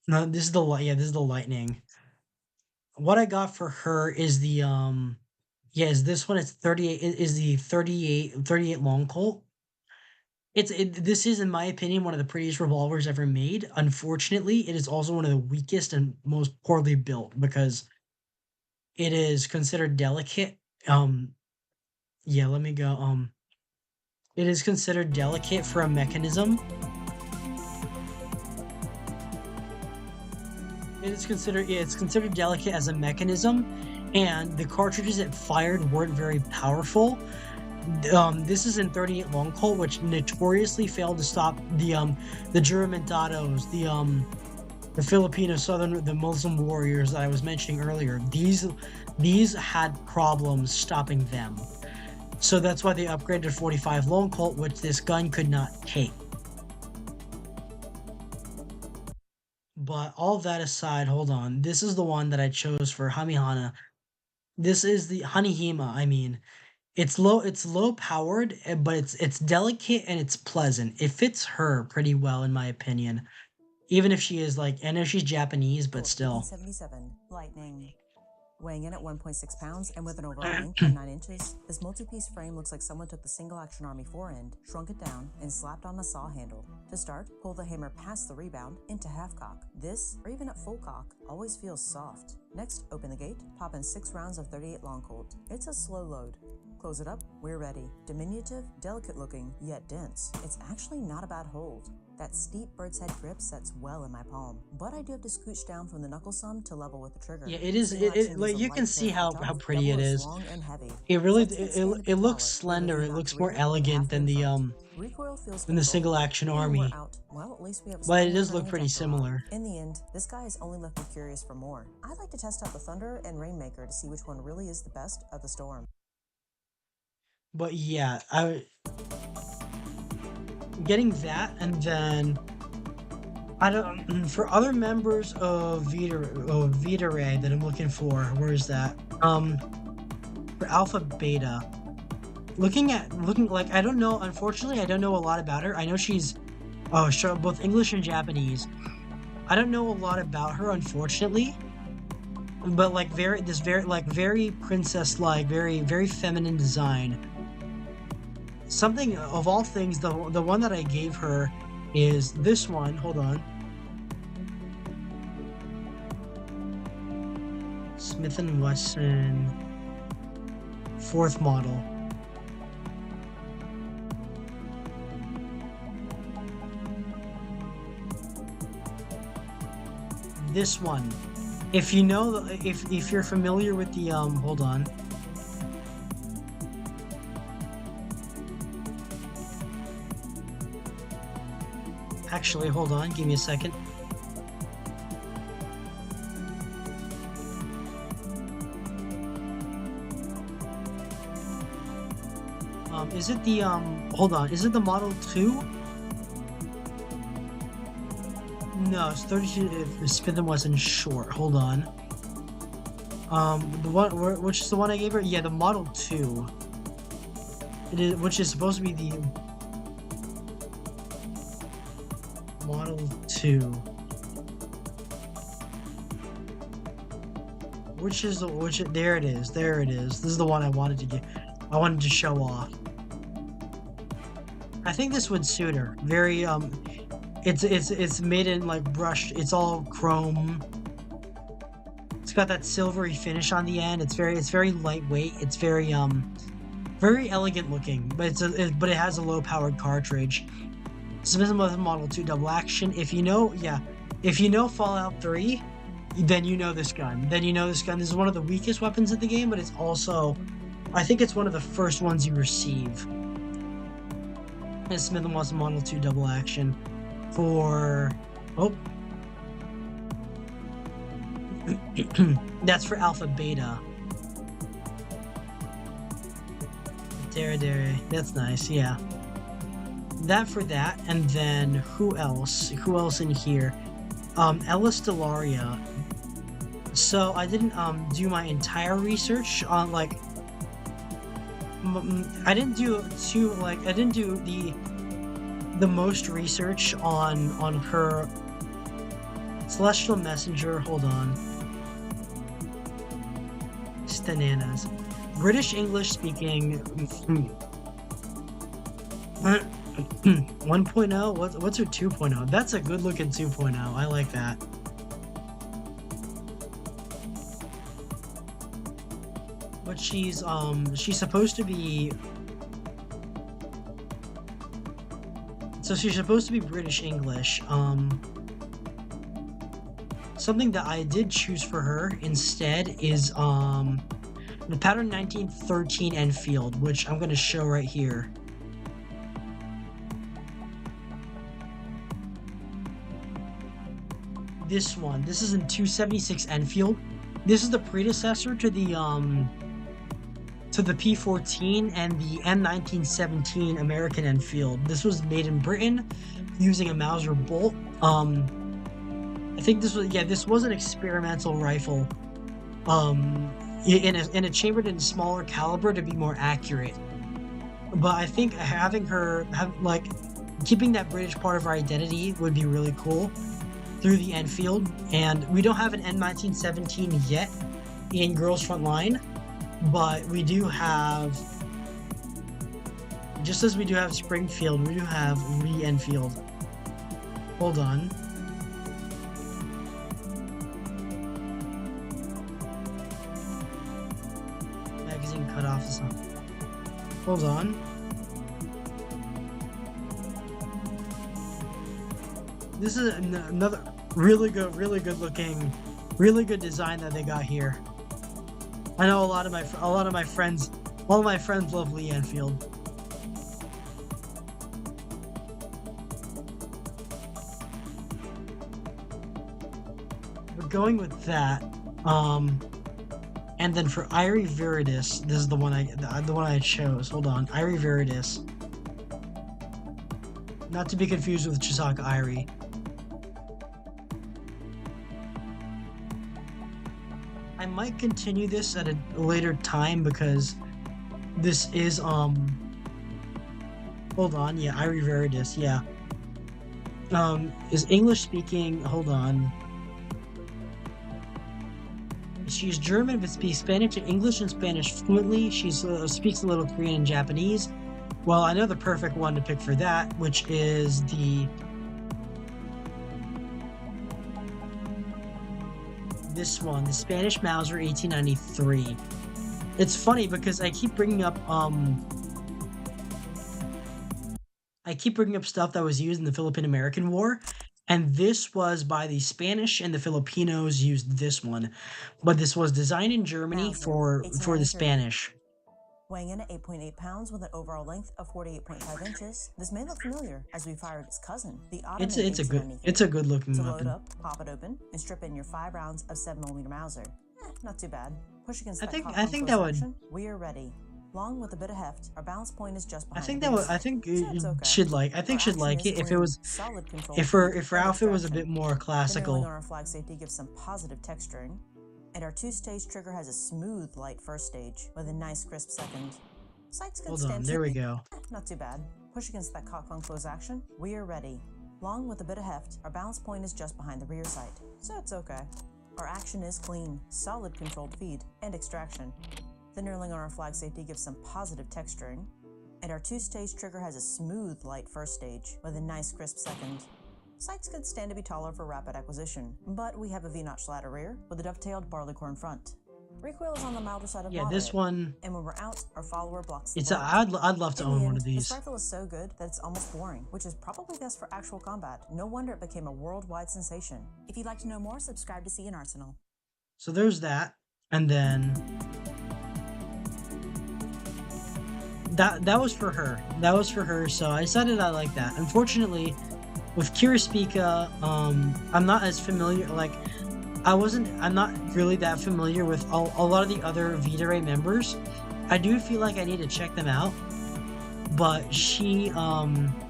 [SPEAKER 1] no, this is the yeah, this is the Lightning. What I got for her is the yeah, is this one. It's 38. Is the 38 long Colt. This is, in my opinion, one of the prettiest revolvers ever made. Unfortunately, it is also one of the weakest and most poorly built because it is considered delicate. Yeah, let me go. It is considered delicate for a mechanism. It's considered delicate as a mechanism, and the cartridges it fired weren't very powerful. This is in 38 long Colt, which notoriously failed to stop the Juramandados, the the Muslim warriors that I was mentioning earlier. These had problems stopping them. So that's why they upgraded 45 long Colt, which this gun could not take. But all that aside, hold on. This is the one that I chose for Hamihana. This is the Hanihima, I mean. It's low powered, but it's delicate and it's pleasant. It fits her pretty well in my opinion. Even if she is like, I know she's Japanese, but still.
[SPEAKER 4] 1877 Lightning. Weighing in at 1.6 pounds and with an overall length of 9 inches, this multi-piece frame looks like someone took the Single Action Army forend, shrunk it down, and slapped on a saw handle. To start, pull the hammer past the rebound into half cock. This, or even at full cock, always feels soft. Next, open the gate, pop in 6 rounds of 38 long Colt. It's a slow load. Close it up, we're ready. Diminutive, delicate looking, yet dense. It's actually not a bad hold. That steep bird's head grip sets well in my palm, but I do have to scooch down from the knuckle sum to level with the trigger.
[SPEAKER 1] Yeah, it is. It like you can see how pretty it is. It really it looks slender. It looks more elegant than the Single Action Army. But it does look pretty similar.
[SPEAKER 4] In the end, this guy has only left me curious for more. I'd like to test out the Thunder and Rainmaker to see which one really is the best of the Storm.
[SPEAKER 1] But yeah, getting that, and then I don't for other members of Vtuber that I'm looking for. Where is that? For Alpha Beta. Looking like I don't know. Unfortunately, I don't know a lot about her. I know she's sure, both English and Japanese. I don't know a lot about her, unfortunately. But like very princess-like, very feminine design. Something of all things, the one that I gave her is this one. Hold on. Smith & Wesson 4th model. This one. If you know, if you're familiar with the hold on. Actually, hold on, give me a second. Is it the hold on, is it the Model 2? No, it's 32 Smith & Wesson short. Hold on. The one which is the one I gave her? Yeah, the Model 2. It is, which is supposed to be the Model 2. There it is. This is the one I wanted to get. I wanted to show off. I think this would suit her. Very it's made in like brushed. It's all chrome. It's got that silvery finish on the end. It's very lightweight. It's very elegant looking. But it has a low powered cartridge. Smith & Wesson Model 2 double action. If you know Fallout 3, then you know this gun. This is one of the weakest weapons in the game, but it's also, I think it's one of the first ones you receive. It's Smith & Wesson Model 2 double action for, that's for Alpha Beta. There, that's nice, yeah. That for that, and then who else in here? Ella Stellaria. So I didn't do my entire research on like I didn't do the most research on her Celestial Messenger. Hold on. Stananas. British English speaking. 1.0? What's her 2.0? That's a good looking 2.0. I like that. But she's supposed to be, so she's supposed to be British English. Something that I did choose for her instead is the pattern 1913 Enfield, which I'm gonna show right here. This one. This is in 276 Enfield. This is the predecessor to the P14 and the M1917 American Enfield. This was made in Britain using a Mauser bolt. I think this was an experimental rifle. In a chambered in smaller caliber to be more accurate. But I think having her keeping that British part of our identity would be really cool through the Enfield. And we don't have an M1917 yet in Girls Frontline, but we do have, just as we do have Springfield, we do have Enfield. Hold on. Magazine cut off is not. Hold on. This is another really good looking, really good design that they got here. I know a lot of my friends love Lee Enfield. We're going with that. And then for Irie Viridis, this is the one I chose. Hold on, Irie Viridis. Not to be confused with Chisaka Irie. I might continue this at a later time because this is hold on, yeah, Irie Viridis, yeah. Is English speaking, hold on. She's German but speaks Spanish and English and Spanish fluently. She speaks a little Korean and Japanese. Well, I know the perfect one to pick for that, which is this one, the Spanish Mauser 1893. It's funny because I keep bringing up stuff that was used in the Philippine-American War, and this was by the Spanish, and the Filipinos used this one, but this was designed in Germany for the Spanish.
[SPEAKER 4] Weighing in at 8.8 pounds with an overall length of 48.5 inches, this may look familiar as we fired its cousin, the Ottoman 1893.
[SPEAKER 1] It's a good looking
[SPEAKER 4] to
[SPEAKER 1] weapon.
[SPEAKER 4] load up, pop it open, and strip in your 5 rounds of 7mm Mauser. Not too bad. Push against
[SPEAKER 1] I
[SPEAKER 4] that
[SPEAKER 1] think
[SPEAKER 4] close
[SPEAKER 1] that would.
[SPEAKER 4] action, we are ready. Long with a bit of heft, our balance point is just behind.
[SPEAKER 1] She'd like it if it was, if her outfit was a bit more classical.
[SPEAKER 4] The knurling on our flag safety gives some positive texturing, and our 2-stage trigger has a smooth light first stage with a nice crisp second. Sights could stand
[SPEAKER 1] There we go.
[SPEAKER 4] Not too bad. Push against that cock on close action, we are ready. Long with a bit of heft, our balance point is just behind the rear sight, so it's okay. Our action is clean, solid controlled feed, and extraction. The knurling on our flag safety gives some positive texturing, and our 2-stage trigger has a smooth light first stage with a nice crisp second. Sights could stand to be taller for rapid acquisition, but we have a V-notch ladder rear with a dovetailed barleycorn front. Recoil is on the milder side of moderate,
[SPEAKER 1] this one.
[SPEAKER 4] and when we're out, our follower blocks the
[SPEAKER 1] I'd love to own one of these.
[SPEAKER 4] This rifle is so good that it's almost boring, which is probably best for actual combat. No wonder it became a worldwide sensation. If you'd like to know more, subscribe to See an Arsenal.
[SPEAKER 1] So there's that, and then that was for her. That was for her. So I decided I like that. Unfortunately, with Kirispika, I'm not as familiar. I'm not really that familiar with a lot of the other Vtuber members. I do feel like I need to check them out. But she,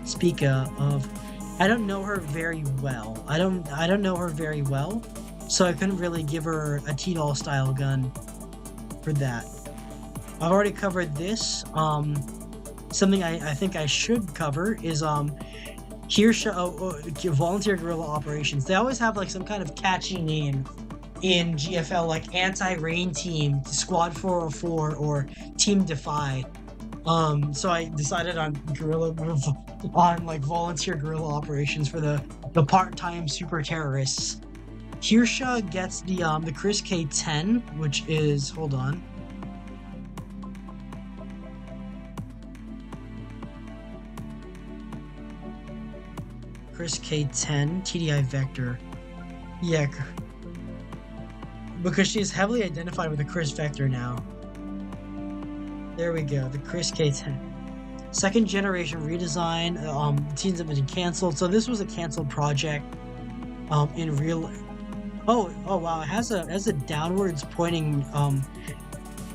[SPEAKER 1] Spika of, I don't know her very well. I don't know her very well, so I couldn't really give her a T-Doll style gun for that. I've already covered this. Something I think I should cover is volunteer guerrilla operations. They always have like some kind of catchy name in GFL, like anti-rain team, squad 404, or team defy. So I decided on like volunteer guerrilla operations for the part-time super terrorists. Kirsha gets the Chris K-10, which is, hold on. Chris K-10 TDI Vector. Yeah, because she is heavily identified with the Chris Vector now. There we go, the Chris K-10. Second generation redesign. Teams have been canceled, so this was a canceled project. In real. Oh wow! It has a downwards pointing.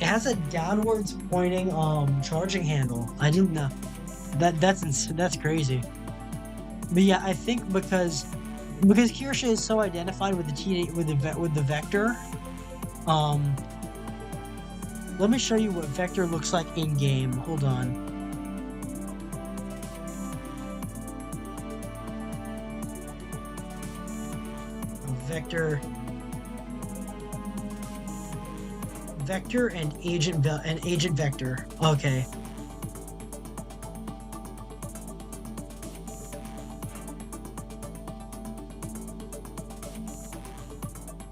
[SPEAKER 1] It has a downwards pointing charging handle. I didn't know. That's crazy. But yeah, I think because Kirsha is so identified with the Vector. Let me show you what Vector looks like in game. Hold on. Vector and Agent Vector. Okay.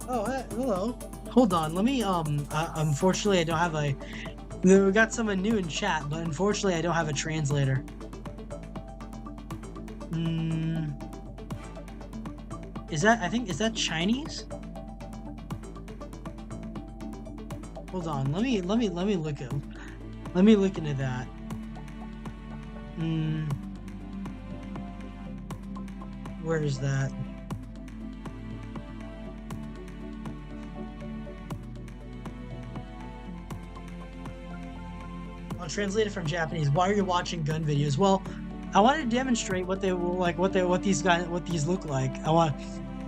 [SPEAKER 1] Oh, hello. Hold on. Let me unfortunately I don't have a. We got someone new in chat, but unfortunately I don't have a translator. Is that Chinese? Hold on. Let me look into that. Where is that? I'll translate it from Japanese. Why are you watching gun videos? Well, I wanted to demonstrate what these look like.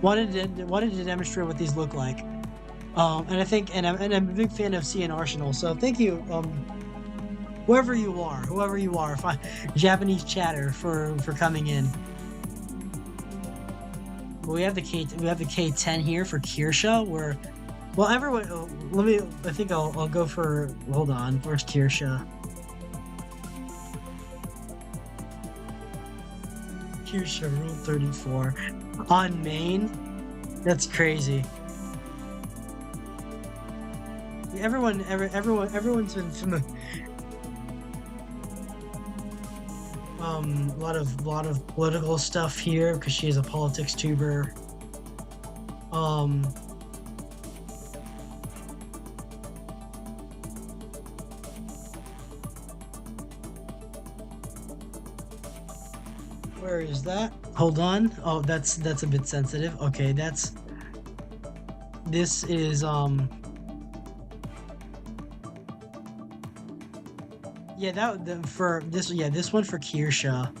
[SPEAKER 1] Wanted to demonstrate what these look like. And I'm a big fan of CN Arsenal. So thank you, whoever you are, Japanese chatter for coming in. We have the K10 here for Kirsha. Well, everyone. I think I'll go for. Hold on. Where's Kirsha? Kirsha Rule 34 on main. That's crazy. Everyone's been familiar. A lot of political stuff here because she is a politics tuber. Where is that? Hold on. Oh, that's a bit sensitive. Okay, this is yeah, this one for Kirsha.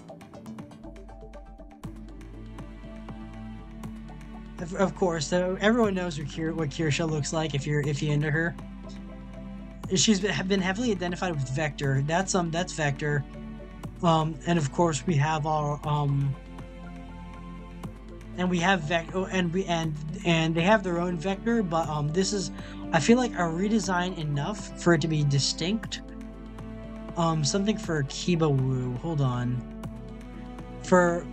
[SPEAKER 1] Of course, everyone knows what Kirsha looks like if you're into her. She's been heavily identified with Vector. That's Vector. And of course we have our and we have Vector, and they have their own Vector, but this is, I feel like, a redesign enough for it to be distinct. Something for Kiba Wu. Hold on. For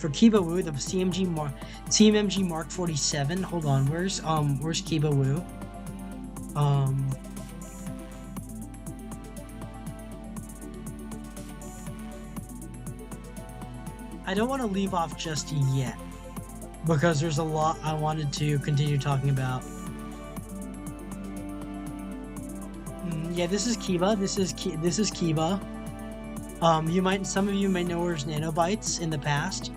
[SPEAKER 1] Kiba Wu, the CMG Mark 47. Hold on. Where's Kiba Wu? I don't want to leave off just yet because there's a lot I wanted to continue talking about. Yeah, this is Kiba. This is Kiba. Some of you might know her as Nanobites in the past.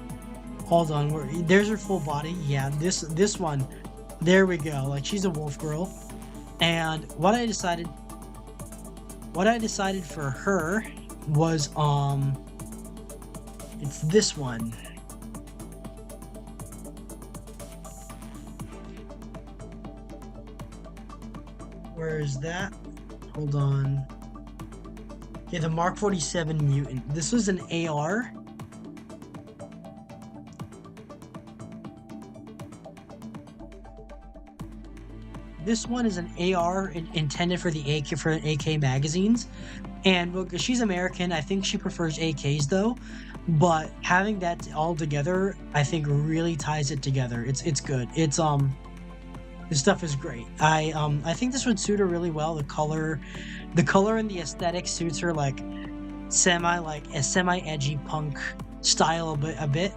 [SPEAKER 1] Hold on, there's her full body. Yeah, this one. There we go. Like, she's a wolf girl. And what I decided for her was it's this one. Where is that? Hold on. Yeah, the Mark 47 Mutant. This was an AR. this one is an AR intended for the AK magazines, and look, she's American. I think she prefers AKs though, but having that all together, I think really ties it together. It's good. This stuff is great. I think this would suit her really well. The color and the aesthetic suits her like a semi edgy punk style a bit,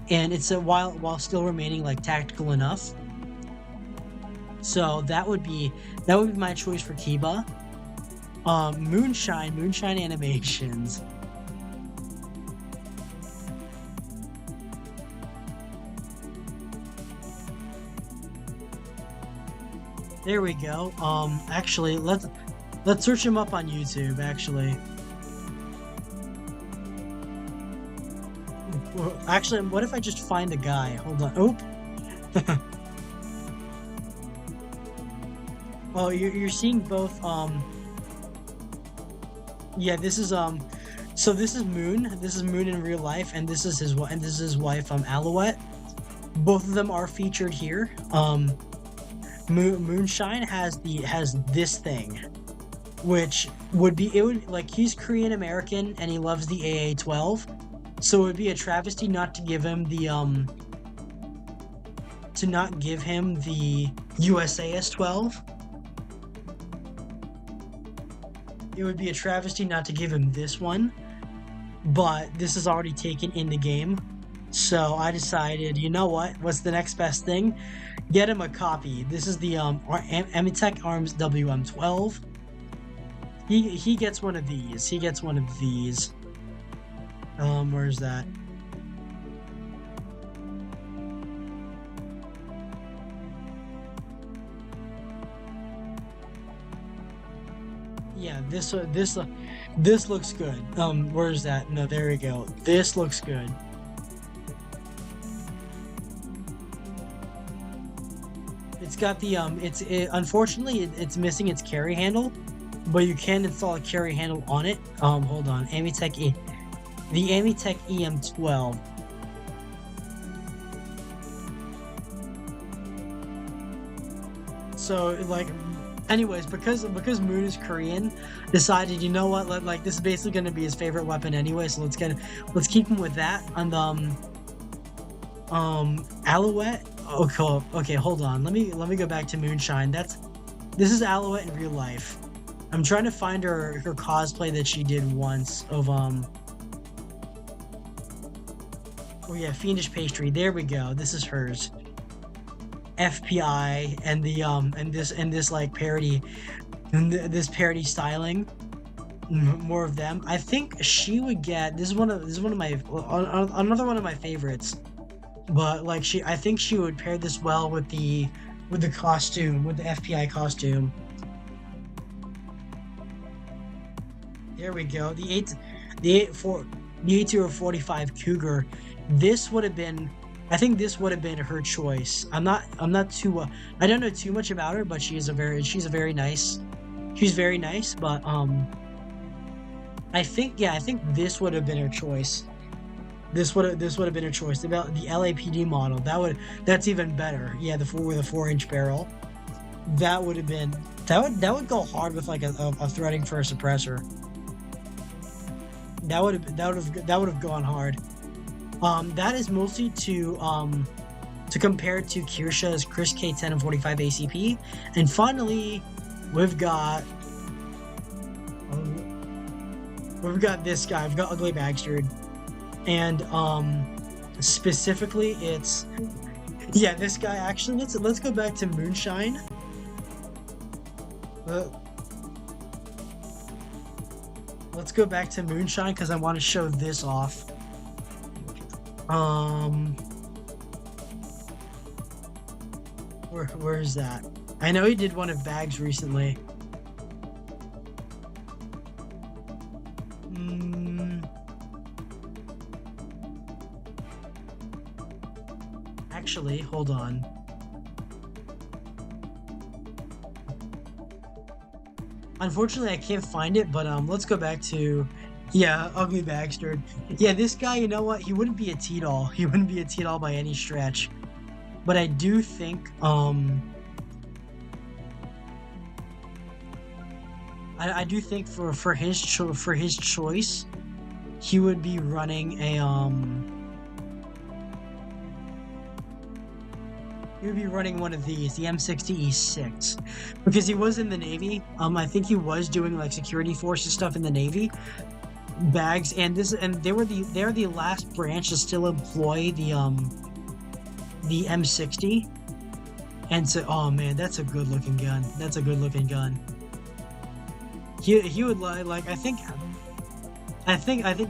[SPEAKER 1] and it's while still remaining like tactical enough. So that would be my choice for Kiba. Moonshine Animations. There we go. Actually, let's search him up on YouTube. Actually, what if I just find the guy? Hold on. Oop. Oh, you're seeing both. Yeah, this is so this is Moon. This is Moon in real life, and this is his wife, Alouette. Both of them are featured here. Moonshine has this thing, which would like he's Korean American and he loves the AA-12, so it would be a travesty not to give him the USAS-12. It would be a travesty not to give him this one, but this is already taken in the game. So I decided, you know what's the next best thing? Get him a copy. This is the Amitech Arms WM12. He gets one of these. Where's that? Yeah, this looks good. Where's that? No, there we go. This looks good. It's got the unfortunately it's missing its carry handle, but you can install a carry handle on it. Hold on, the Amitech EM12. So like, anyways, because Moon is Korean, decided, you know what, like this is basically going to be his favorite weapon anyway, so let's keep him with that. And Alouette. Okay, hold on. Let me go back to Moonshine. This is Alouette in real life. I'm trying to find her cosplay that she did once of oh yeah, Fiendish Pastry. There we go. This is hers. FPI and the and this like parody, and this parody styling. More of them. I think she would get. This is one of my another one of my favorites. But like I think she would pair this well with the costume, with the FPI costume. There we go. The 8245 Cougar. This would have been. I think this would have been her choice. I'm not too. I don't know too much about her, but she's very nice. She's very nice, but I think this would have been her choice. This would have been her choice. About the LAPD model, that's even better. Yeah, with a 4-inch barrel, that would go hard with like a threading for a suppressor. That would have gone hard. That is mostly to compare to Kirsha's Chris K10 and 45 ACP, and finally we've got this guy. We've got Ugly Bagstard. And specifically it's this guy. Actually, let's go back to Moonshine. Let's go back to Moonshine because I want to show this off. Where is that? I know he did one of Bags recently. Actually, hold on. Unfortunately, I can't find it, but let's go back to Ugly Bagstard. Yeah, this guy, you know what? He wouldn't be a T-doll. He wouldn't be a T-doll by any stretch. But I do think I do think for his choice, he would be running a he would be running one of these, the M60E6, because he was in the Navy. I think he was doing like security forces stuff in the Navy. Bags and they're the last branch to still employ the M60. And so, oh man, that's a good looking gun. That's a good looking gun. He would like I think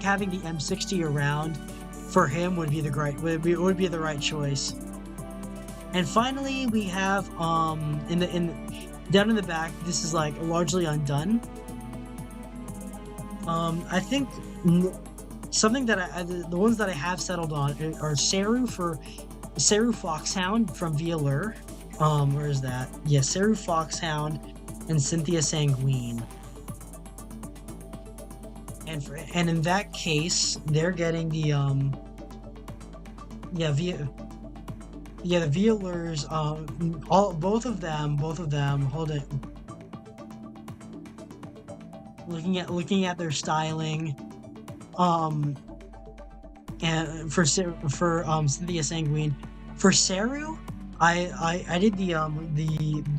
[SPEAKER 1] having the M60 around for him would be the right choice. And finally, we have down in the back. This is like largely undone. I think something that the ones that I have settled on are Seru Foxhound from Vtuber. Where is that? Yeah, Seru Foxhound and Cynthia Sanguine. And in that case, they're getting the the Vtuber's both of them. Hold it. Looking at their styling, and for Cynthia Sanguine, for Seru, I did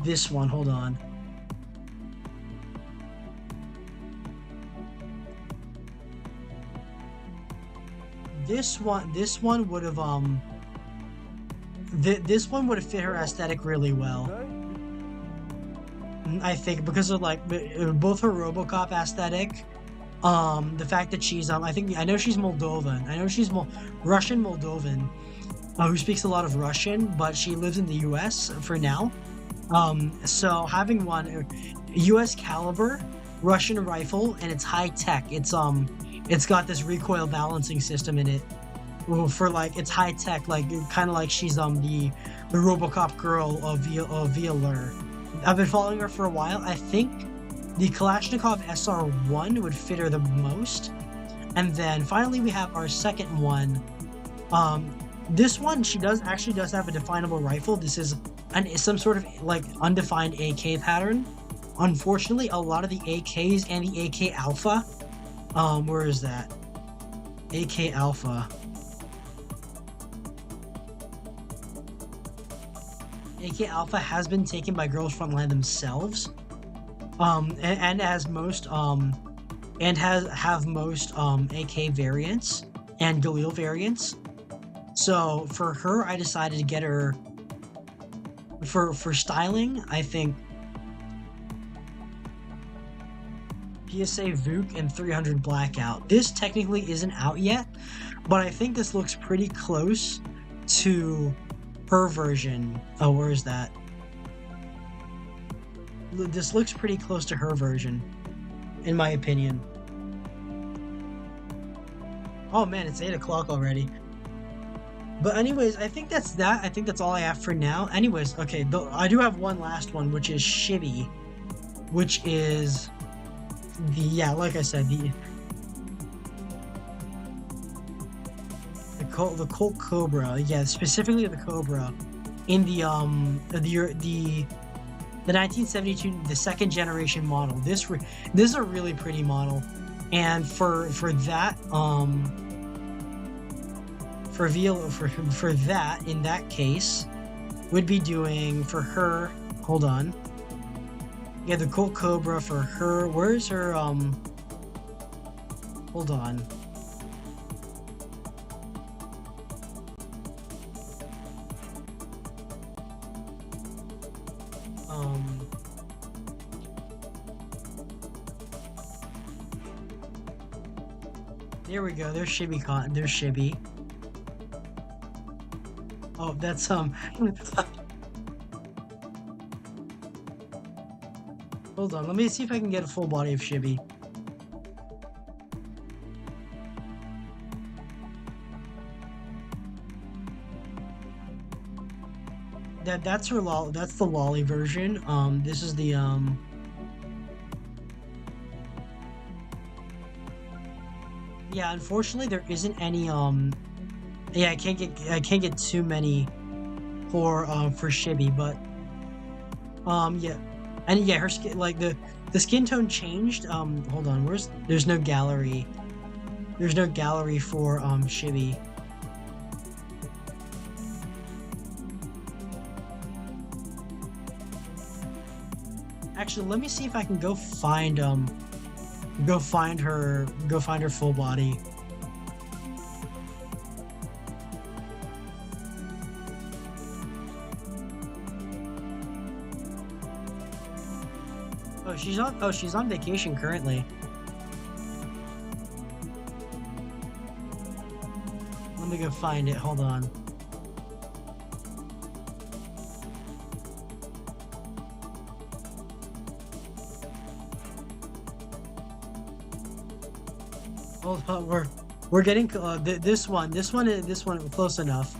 [SPEAKER 1] this one. Hold on. This one would have this one would have fit her aesthetic really well. I think because of like both her RoboCop aesthetic, the fact that she's I know she's Moldovan. I know she's Russian Moldovan, who speaks a lot of Russian, but she lives in the U.S. for now. So having one U.S. caliber Russian rifle, and it's high tech. It's got this recoil balancing system in it. For like it's high tech, like kind of like she's the RoboCop girl of Vtuber. I've been following her for a while. I think the Kalashnikov SR1 would fit her the most. And then finally we have our second one. This one, she does have a definable rifle. This is some sort of like undefined AK pattern. Unfortunately, a lot of the AKs and the AK Alpha, where is that? AK Alpha. AK Alpha has been taken by Girls Frontline themselves, and has most AK variants and Galil variants. So for her, I decided to get her for styling. I think PSA Vuk and 300 Blackout. This technically isn't out yet, but I think this looks pretty close to her version. Oh, where is that? This looks pretty close to her version, in my opinion. Oh man, it's 8 o'clock already. But anyways, I think that's that. I think that's all I have for now. Anyways, okay, I do have one last one, which is Shibby, which is like I said, the Colt Cobra, specifically the Cobra, in the 1972, the second generation model. This is a really pretty model, and for that in that case, would be doing for her. Hold on. Yeah, the Colt Cobra for her. Where's her? Hold on. There we go. There's Shibby Cotton. There's Shibby. Oh, that's Hold on. Let me see if I can get a full body of Shibby. That's her that's the lolly version. This is the yeah, unfortunately there isn't any yeah, I can't get too many for Shibby, but yeah. And yeah, her skin, like the skin tone changed. Hold on, there's no gallery. There's no gallery for Chibi. Actually, let me see if I can go find her full body. Oh, she's on vacation currently. Let me go find it. Hold on. Hold on, we're getting this one close enough.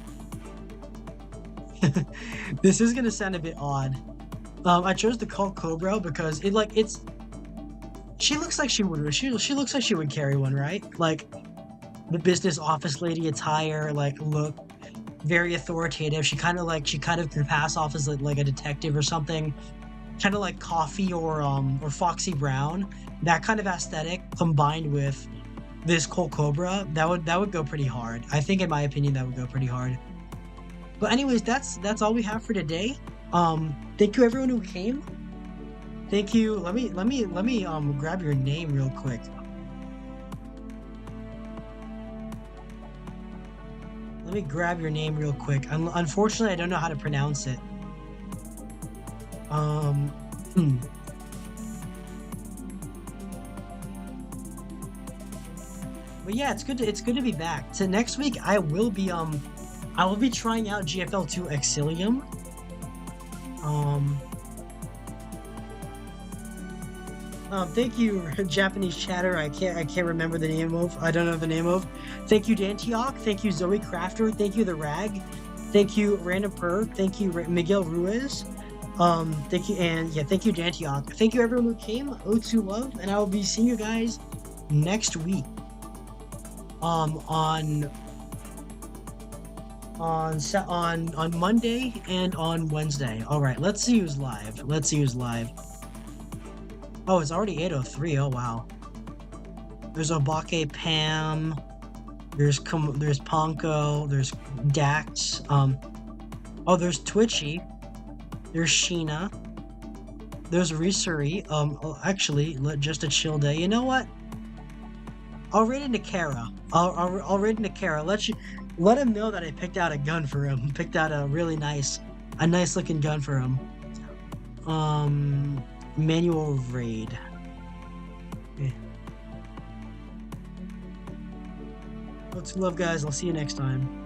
[SPEAKER 1] This is gonna sound a bit odd. I chose the call Cobra because she looks like she looks like she would carry one, right? Like the business office lady attire, like look very authoritative. She kind of could pass off as like a detective or something. Kind of like Coffee or Foxy Brown. That kind of aesthetic combined with this Colt Cobra, that would go pretty hard. I think, in my opinion, that would go pretty hard. But anyways, that's all we have for today. Thank you everyone who came. Thank you. Let me grab your name real quick. Let me grab your name real quick. Unfortunately, I don't know how to pronounce it. But yeah, it's good to be back. So next week I will be trying out GFL 2 Exilium. Thank you, Japanese chatter. I can't remember the name of. I don't know the name of. Thank you, Dantiok. Thank you, Zoe Crafter. Thank you, The Rag. Thank you, Random Per. Thank you, Miguel Ruiz. Thank you, and yeah, thank you, Dantiok. Thank you, everyone who came. O2 love, and I will be seeing you guys next week. On Monday and on Wednesday. All right, let's see who's live. Oh, it's already 8:03. Oh wow. There's Obake Pam. There's Ponko. There's Dax. Oh, there's Twitchy. There's Sheena. There's Risuri. Actually, just a chill day. You know what? I'll raid into Kara. I'll raid into Kara. Let him know that I picked out a gun for him. Picked out a really nice looking gun for him. Manual raid. Okay. Let's love, guys. I'll see you next time.